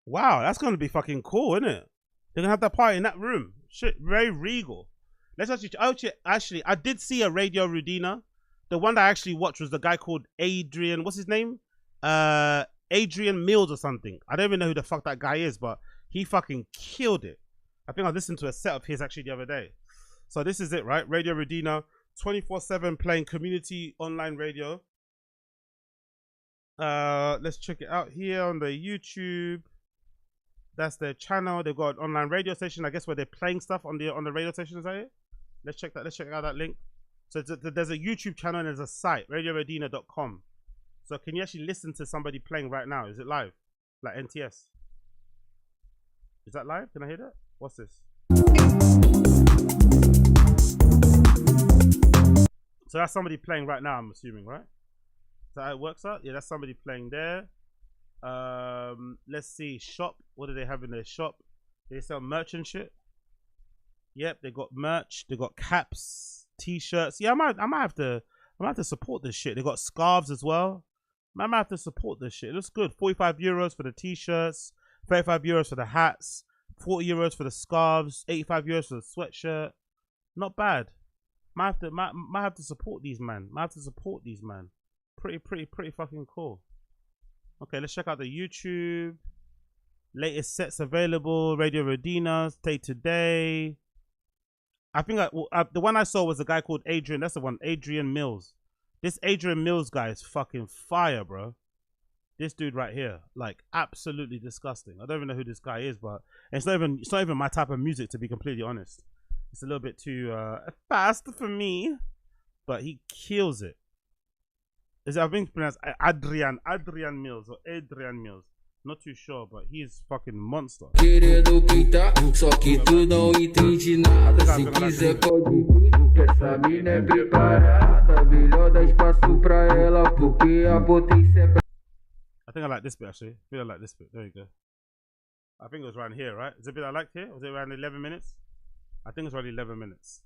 Wow, that's gonna be fucking cool, isn't it? They're gonna have that party in that room. Shit, very regal. Let's actually, I did see a Radio Rudina. The one that I actually watched was the guy called Adrian. What's his name? Adrian Mills or something. I don't even know who the fuck that guy is, but he fucking killed it. I think I listened to a set of his actually the other day. So this is it, right? Radio Rudina, 24/7 playing community online radio. Let's check it out here on the YouTube. That's their channel. They've got an online radio station, I guess, where they're playing stuff on the radio station. Is that it? Let's check that. Let's check out that link. So there's a YouTube channel and there's a site, radiorodina.com. So can you actually listen to somebody playing right now? Is it live? Like NTS? Is that live? Can I hear that? What's this? So that's somebody playing right now, I'm assuming, right? Is that how it works out? Yeah, that's somebody playing there. Let's see. Shop. What do they have in their shop? They sell merch and shit. Yep, they got merch. They got caps, t-shirts. Yeah, I might have to support this shit. They got scarves as well. I might have to support this shit. It looks good. 45 euros for the t-shirts, 35 euros for the hats, 40 euros for the scarves, 85 euros for the sweatshirt. Not bad. Might have to support these man. Pretty fucking cool. Okay, let's check out the YouTube. Latest sets available. Radio Rudina, Stay Today. I think the one I saw was a guy called Adrian. That's the one, Adrian Mills. This Adrian Mills guy is fucking fire, bro. This dude right here, like absolutely disgusting. I don't even know who this guy is, but it's not even my type of music, to be completely honest. It's a little bit too fast for me, but he kills it. I think it's pronounced Adrian Mills or Adrian Mills. Not too sure, but he's fucking monster. Querendo pintar, só que tu não entende nada. Se quiser pode vir, que essa mina é preparada. Melhor dar espaço pra ela, porque a potência é. I think I like this bit actually. I think I like this bit. There you go. I think it was around here, right? Is it a bit I liked here? Was it around 11 minutes? I think it's around 11 minutes.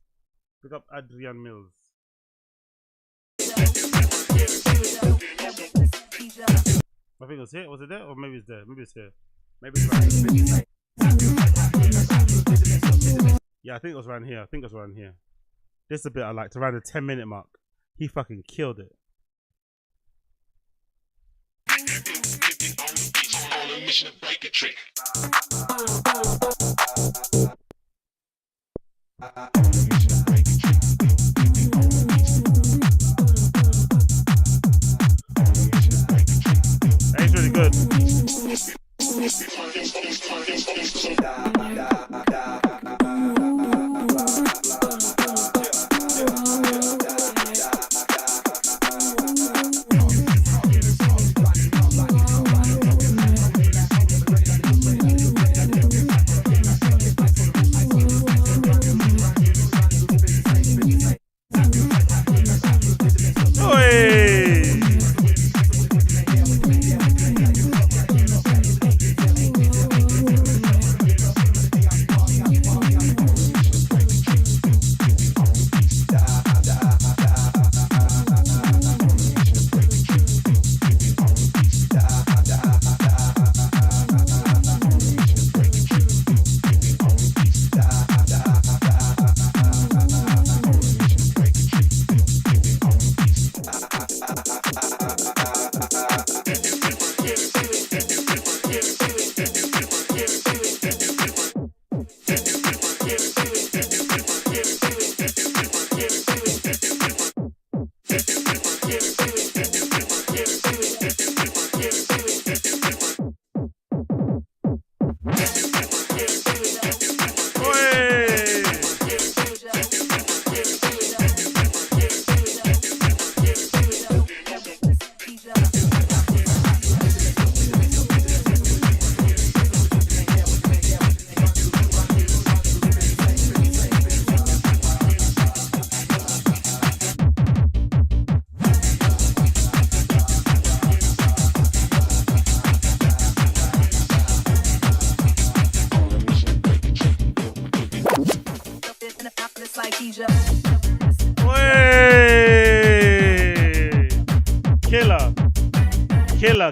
Pick up Adrian Mills. I think it was here. Was it there? Or maybe it's there. Maybe it's here. Maybe it's around here. Yeah, I think it was around here. I think it was around here. This is a bit I liked. Around the 10-minute mark. He fucking killed it. That's really good.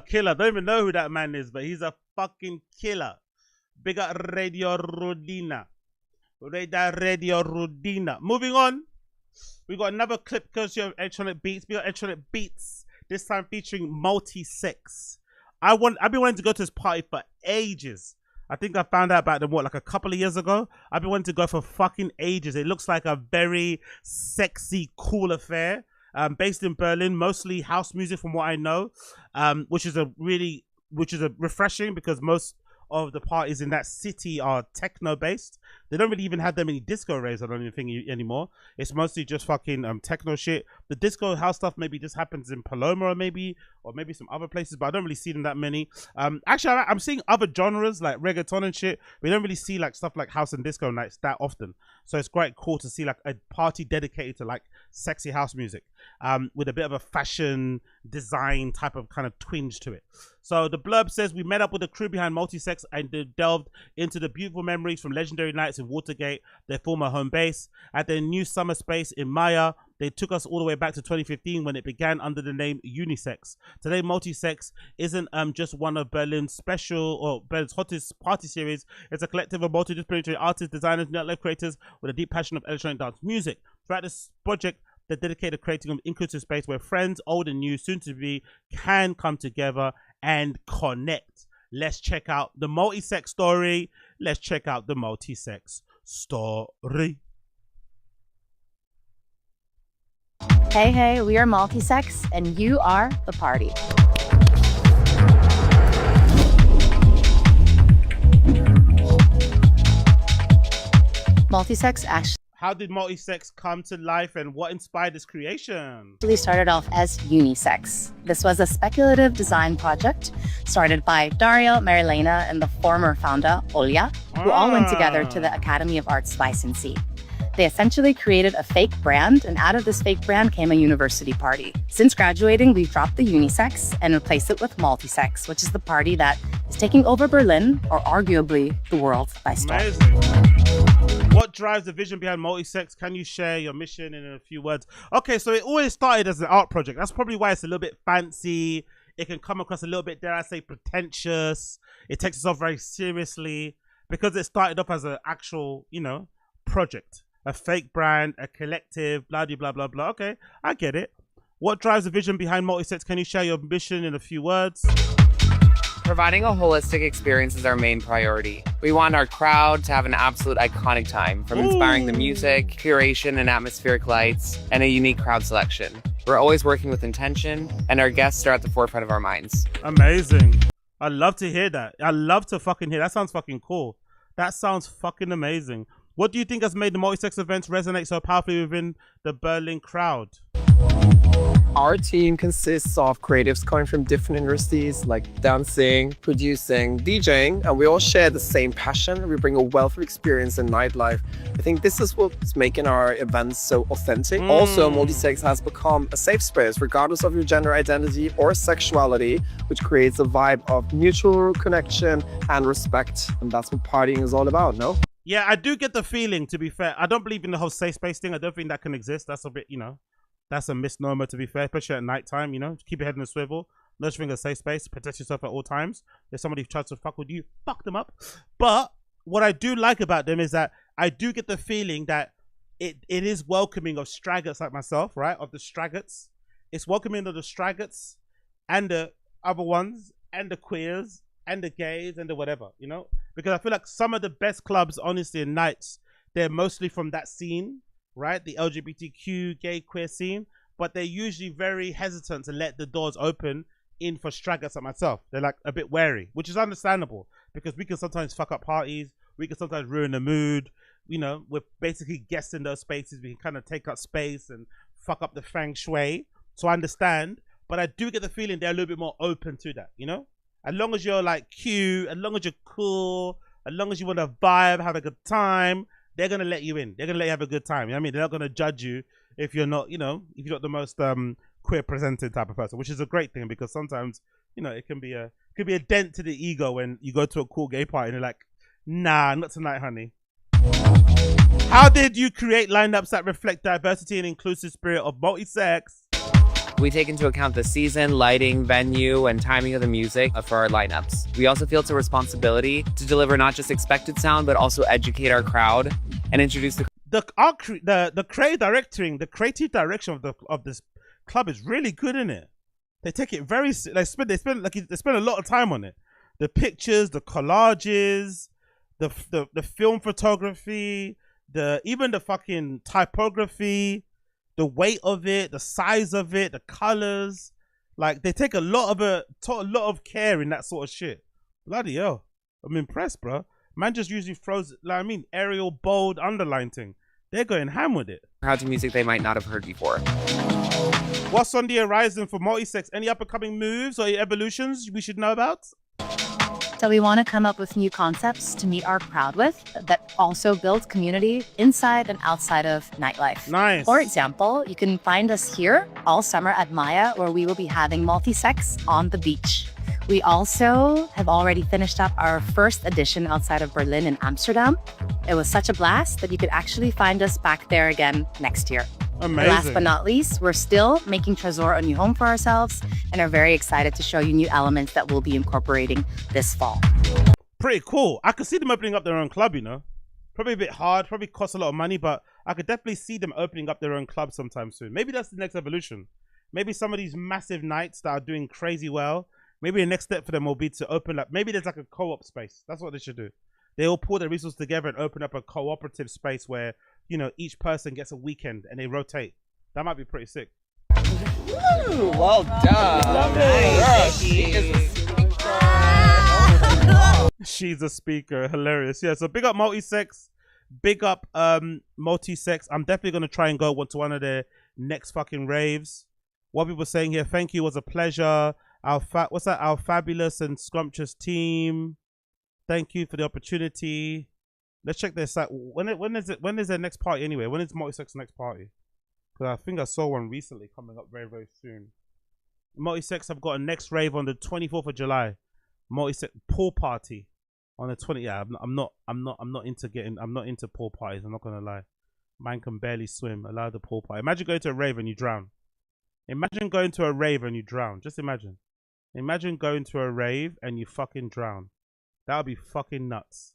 Killer. Don't even know who that man is, but he's a fucking killer. Big up Radio Rudina. Radio Rudina. Moving on. We got another clip courtesy of Electronic Beats. We got Electronic Beats. This time featuring MULTISEX. I've been wanting to go to this party for ages. I think I found out about them, like a couple of years ago. I've been wanting to go for fucking ages. It looks like a very sexy, cool affair. Based in Berlin, mostly house music from what I know, which is refreshing because most of the parties in that city are techno based. They don't really even have that many disco raves, I don't even think anymore. It's mostly just fucking techno shit. The disco house stuff maybe just happens in Paloma or maybe some other places, but I don't really see them that many. Actually, I'm seeing other genres like reggaeton and shit. We don't really see like stuff like house and disco nights that often. So it's quite cool to see like a party dedicated to like sexy house music with a bit of a fashion design type of kind of twinge to it. So the blurb says, we met up with the crew behind MULTISEX and delved into the beautiful memories from legendary nights in Watergate, their former home base. At their new summer space in Maya, they took us all the way back to 2015 when it began under the name Unisex. Today, MULTISEX isn't just one of Berlin's hottest party series. It's a collective of multidisciplinary artists, designers, network creators with a deep passion of electronic dance music. Throughout this project, they're dedicated to creating an inclusive space where friends, old and new, soon to be, can come together and connect. Let's check out the MULTISEX story. Let's check out the MULTISEX story. Hey, we are MULTISEX, and you are the party. MULTISEX actually. How did MULTISEX come to life and what inspired this creation? It started off as unisex. This was a speculative design project started by Dario, Marilena, and the former founder, Olya, who all went together to the Academy of Arts Vicence. They essentially created a fake brand, and out of this fake brand came a university party. Since graduating, we've dropped the unisex and replaced it with MULTISEX, which is the party that is taking over Berlin, or arguably the world, by storm. Amazing. What drives the vision behind MULTISEX? Can you share your mission in a few words? Okay, so it always started as an art project. That's probably why it's a little bit fancy. It can come across a little bit, dare I say, pretentious. It takes itself very seriously because it started off as an actual, you know, project. A fake brand, a collective, blah, blah, blah, blah, blah. Okay, I get it. What drives the vision behind MULTISEX? Can you share your mission in a few words? Providing a holistic experience is our main priority. We want our crowd to have an absolute iconic time, from inspiring the music, curation and atmospheric lights, and a unique crowd selection. We're always working with intention, and our guests are at the forefront of our minds. Amazing. I love to hear that. I love to fucking hear that. Sounds fucking cool. That sounds fucking amazing. What do you think has made the MULTISEX events resonate so powerfully within the Berlin crowd? Our team consists of creatives coming from different industries like dancing, producing, DJing, and we all share the same passion. We bring a wealth of experience in nightlife. I think this is what's making our events so authentic. Also, MULTISEX has become a safe space regardless of your gender identity or sexuality, which creates a vibe of mutual connection and respect. And that's what partying is all about, no? Yeah, I do get the feeling, to be fair. I don't believe in the whole safe space thing. I don't think that can exist. That's a bit, you know, that's a misnomer, to be fair, especially at night time, you know. Keep your head in the swivel. No such thing as safe space. Protect yourself at all times. If somebody tries to fuck with you, fuck them up. But what I do like about them is that I do get the feeling that it is welcoming of stragglers like myself, right? Of the stragglers. It's welcoming of the stragglers and the other ones and the queers and the gays and the whatever, you know? Because I feel like some of the best clubs, honestly, and nights, they're mostly from that scene, right? The LGBTQ, gay, queer scene. But they're usually very hesitant to let the doors open in for stragglers like myself. They're like a bit wary, which is understandable because we can sometimes fuck up parties. We can sometimes ruin the mood. You know, we're basically guests in those spaces. We can kind of take up space and fuck up the feng shui. So I understand. But I do get the feeling they're a little bit more open to that, you know? As long as you're like cute, as long as you're cool, as long as you want to vibe, have a good time, they're going to let you in. They're going to let you have a good time. You know what I mean? They're not going to judge you if you're not, you know, if you're not the most queer presented type of person, which is a great thing because sometimes, you know, it can be a dent to the ego when you go to a cool gay party and you're like, nah, not tonight, honey. How did you create lineups that reflect diversity and inclusive spirit of MULTISEX? We take into account the season, lighting, venue, and timing of the music for our lineups. We also feel it's a responsibility to deliver not just expected sound, but also educate our crowd and introduce the creative direction of this club is really good, in it. They take it very, they spend a lot of time on it. The pictures, the collages, the film photography, even the fucking typography, the weight of it, the size of it, the colors. Like, they take a lot of care in that sort of shit. Bloody hell. I'm impressed, bro. Man just usually throws, like, I mean, aerial, bold, underline thing. They're going ham with it. Crowd to music they might not have heard before. What's on the horizon for MULTISEX? Any up-and-coming moves or evolutions we should know about? So we want to come up with new concepts to meet our crowd with that also builds community inside and outside of nightlife. Nice. For example, you can find us here all summer at Maya, where we will be having MULTISEX on the beach. We also have already finished up our first edition outside of Berlin and Amsterdam. It was such a blast that you could actually find us back there again next year. Amazing. Last but not least, we're still making Tresor a new home for ourselves and are very excited to show you new elements that we'll be incorporating this fall. Pretty cool. I could see them opening up their own club, you know. Probably a bit hard, probably costs a lot of money, but I could definitely see them opening up their own club sometime soon. Maybe that's the next evolution. Maybe some of these massive nights that are doing crazy well, maybe the next step for them will be to open up. Maybe there's like a co-op space. That's what they should do. They all pull their resources together and open up a cooperative space where, you know, each person gets a weekend and they rotate. That might be pretty sick. Ooh, well done. She's a speaker. Hilarious. Yeah, so big up MULTISEX. Big up MULTISEX. I'm definitely gonna try and go to one of their next fucking raves. What people saying here, thank you, was a pleasure. Our fabulous and scrumptious team. Thank you for the opportunity. Let's check their site. When is their next party anyway? When is MULTISEX's next party? Because I think I saw one recently coming up very, very soon. MULTISEX have got a next rave on the 24th of July. MULTISEX pool party on the 20th. Yeah, I'm not into pool parties. I'm not gonna lie. Man can barely swim. Allow the pool party. Imagine going to a rave and you drown. Imagine going to a rave and you drown. Just imagine. Imagine going to a rave and you fucking drown. That would be fucking nuts.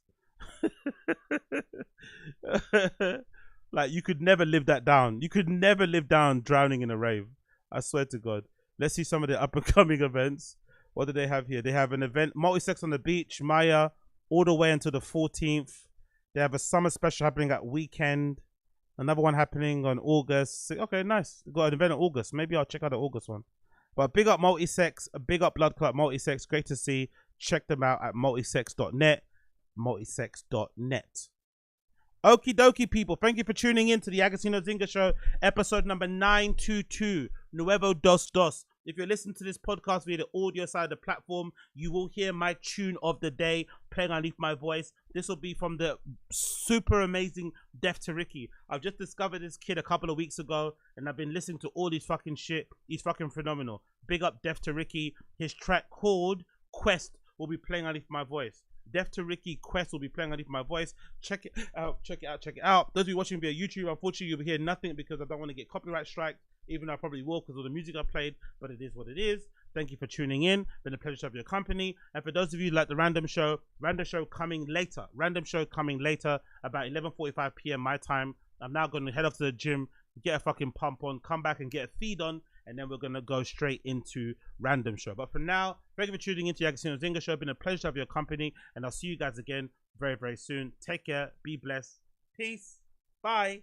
Like, you could never live that down. You could never live down drowning in a rave. I swear to God. Let's see some of the up and coming events. What do they have here? They have an event, MULTISEX on the beach, Maya, all the way until the 14th. They have a summer special happening at weekend. Another one happening on August. Okay, nice. They got an event in August. Maybe I'll check out the August one. But big up MULTISEX, big up Blood Clot MULTISEX. Great to see. Check them out at multisex.net. Multisex.net. Okie dokie, people. Thank you for tuning in to the Agostino Zinga Show, episode number 922. Nuevo Dos Dos. If you're listening to this podcast via the audio side of the platform, you will hear my tune of the day playing underneath my voice. This will be from the super amazing deathtoricky. I've just discovered this kid a couple of weeks ago, and I've been listening to all these fucking shit. He's fucking phenomenal. Big up deathtoricky. His track called Quest will be playing underneath my voice. deathtoricky Quest will be playing underneath my voice. Check it out, check it out, check it out. Those of you watching via YouTube, unfortunately you'll hear nothing because I don't want to get copyright strike, even though I probably will because of the music I played, but it is what it is. Thank you for tuning in. Been a pleasure to have your company. And for those of you like the random show coming later. Random show coming later, about 11:45 p.m. my time. I'm now going to head off to the gym, get a fucking pump on, come back and get a feed on, and then we're going to go straight into random show. But for now, thank you for tuning into the Agostino Zinga Show. Been a pleasure to have your company, and I'll see you guys again very, very soon. Take care. Be blessed. Peace. Bye.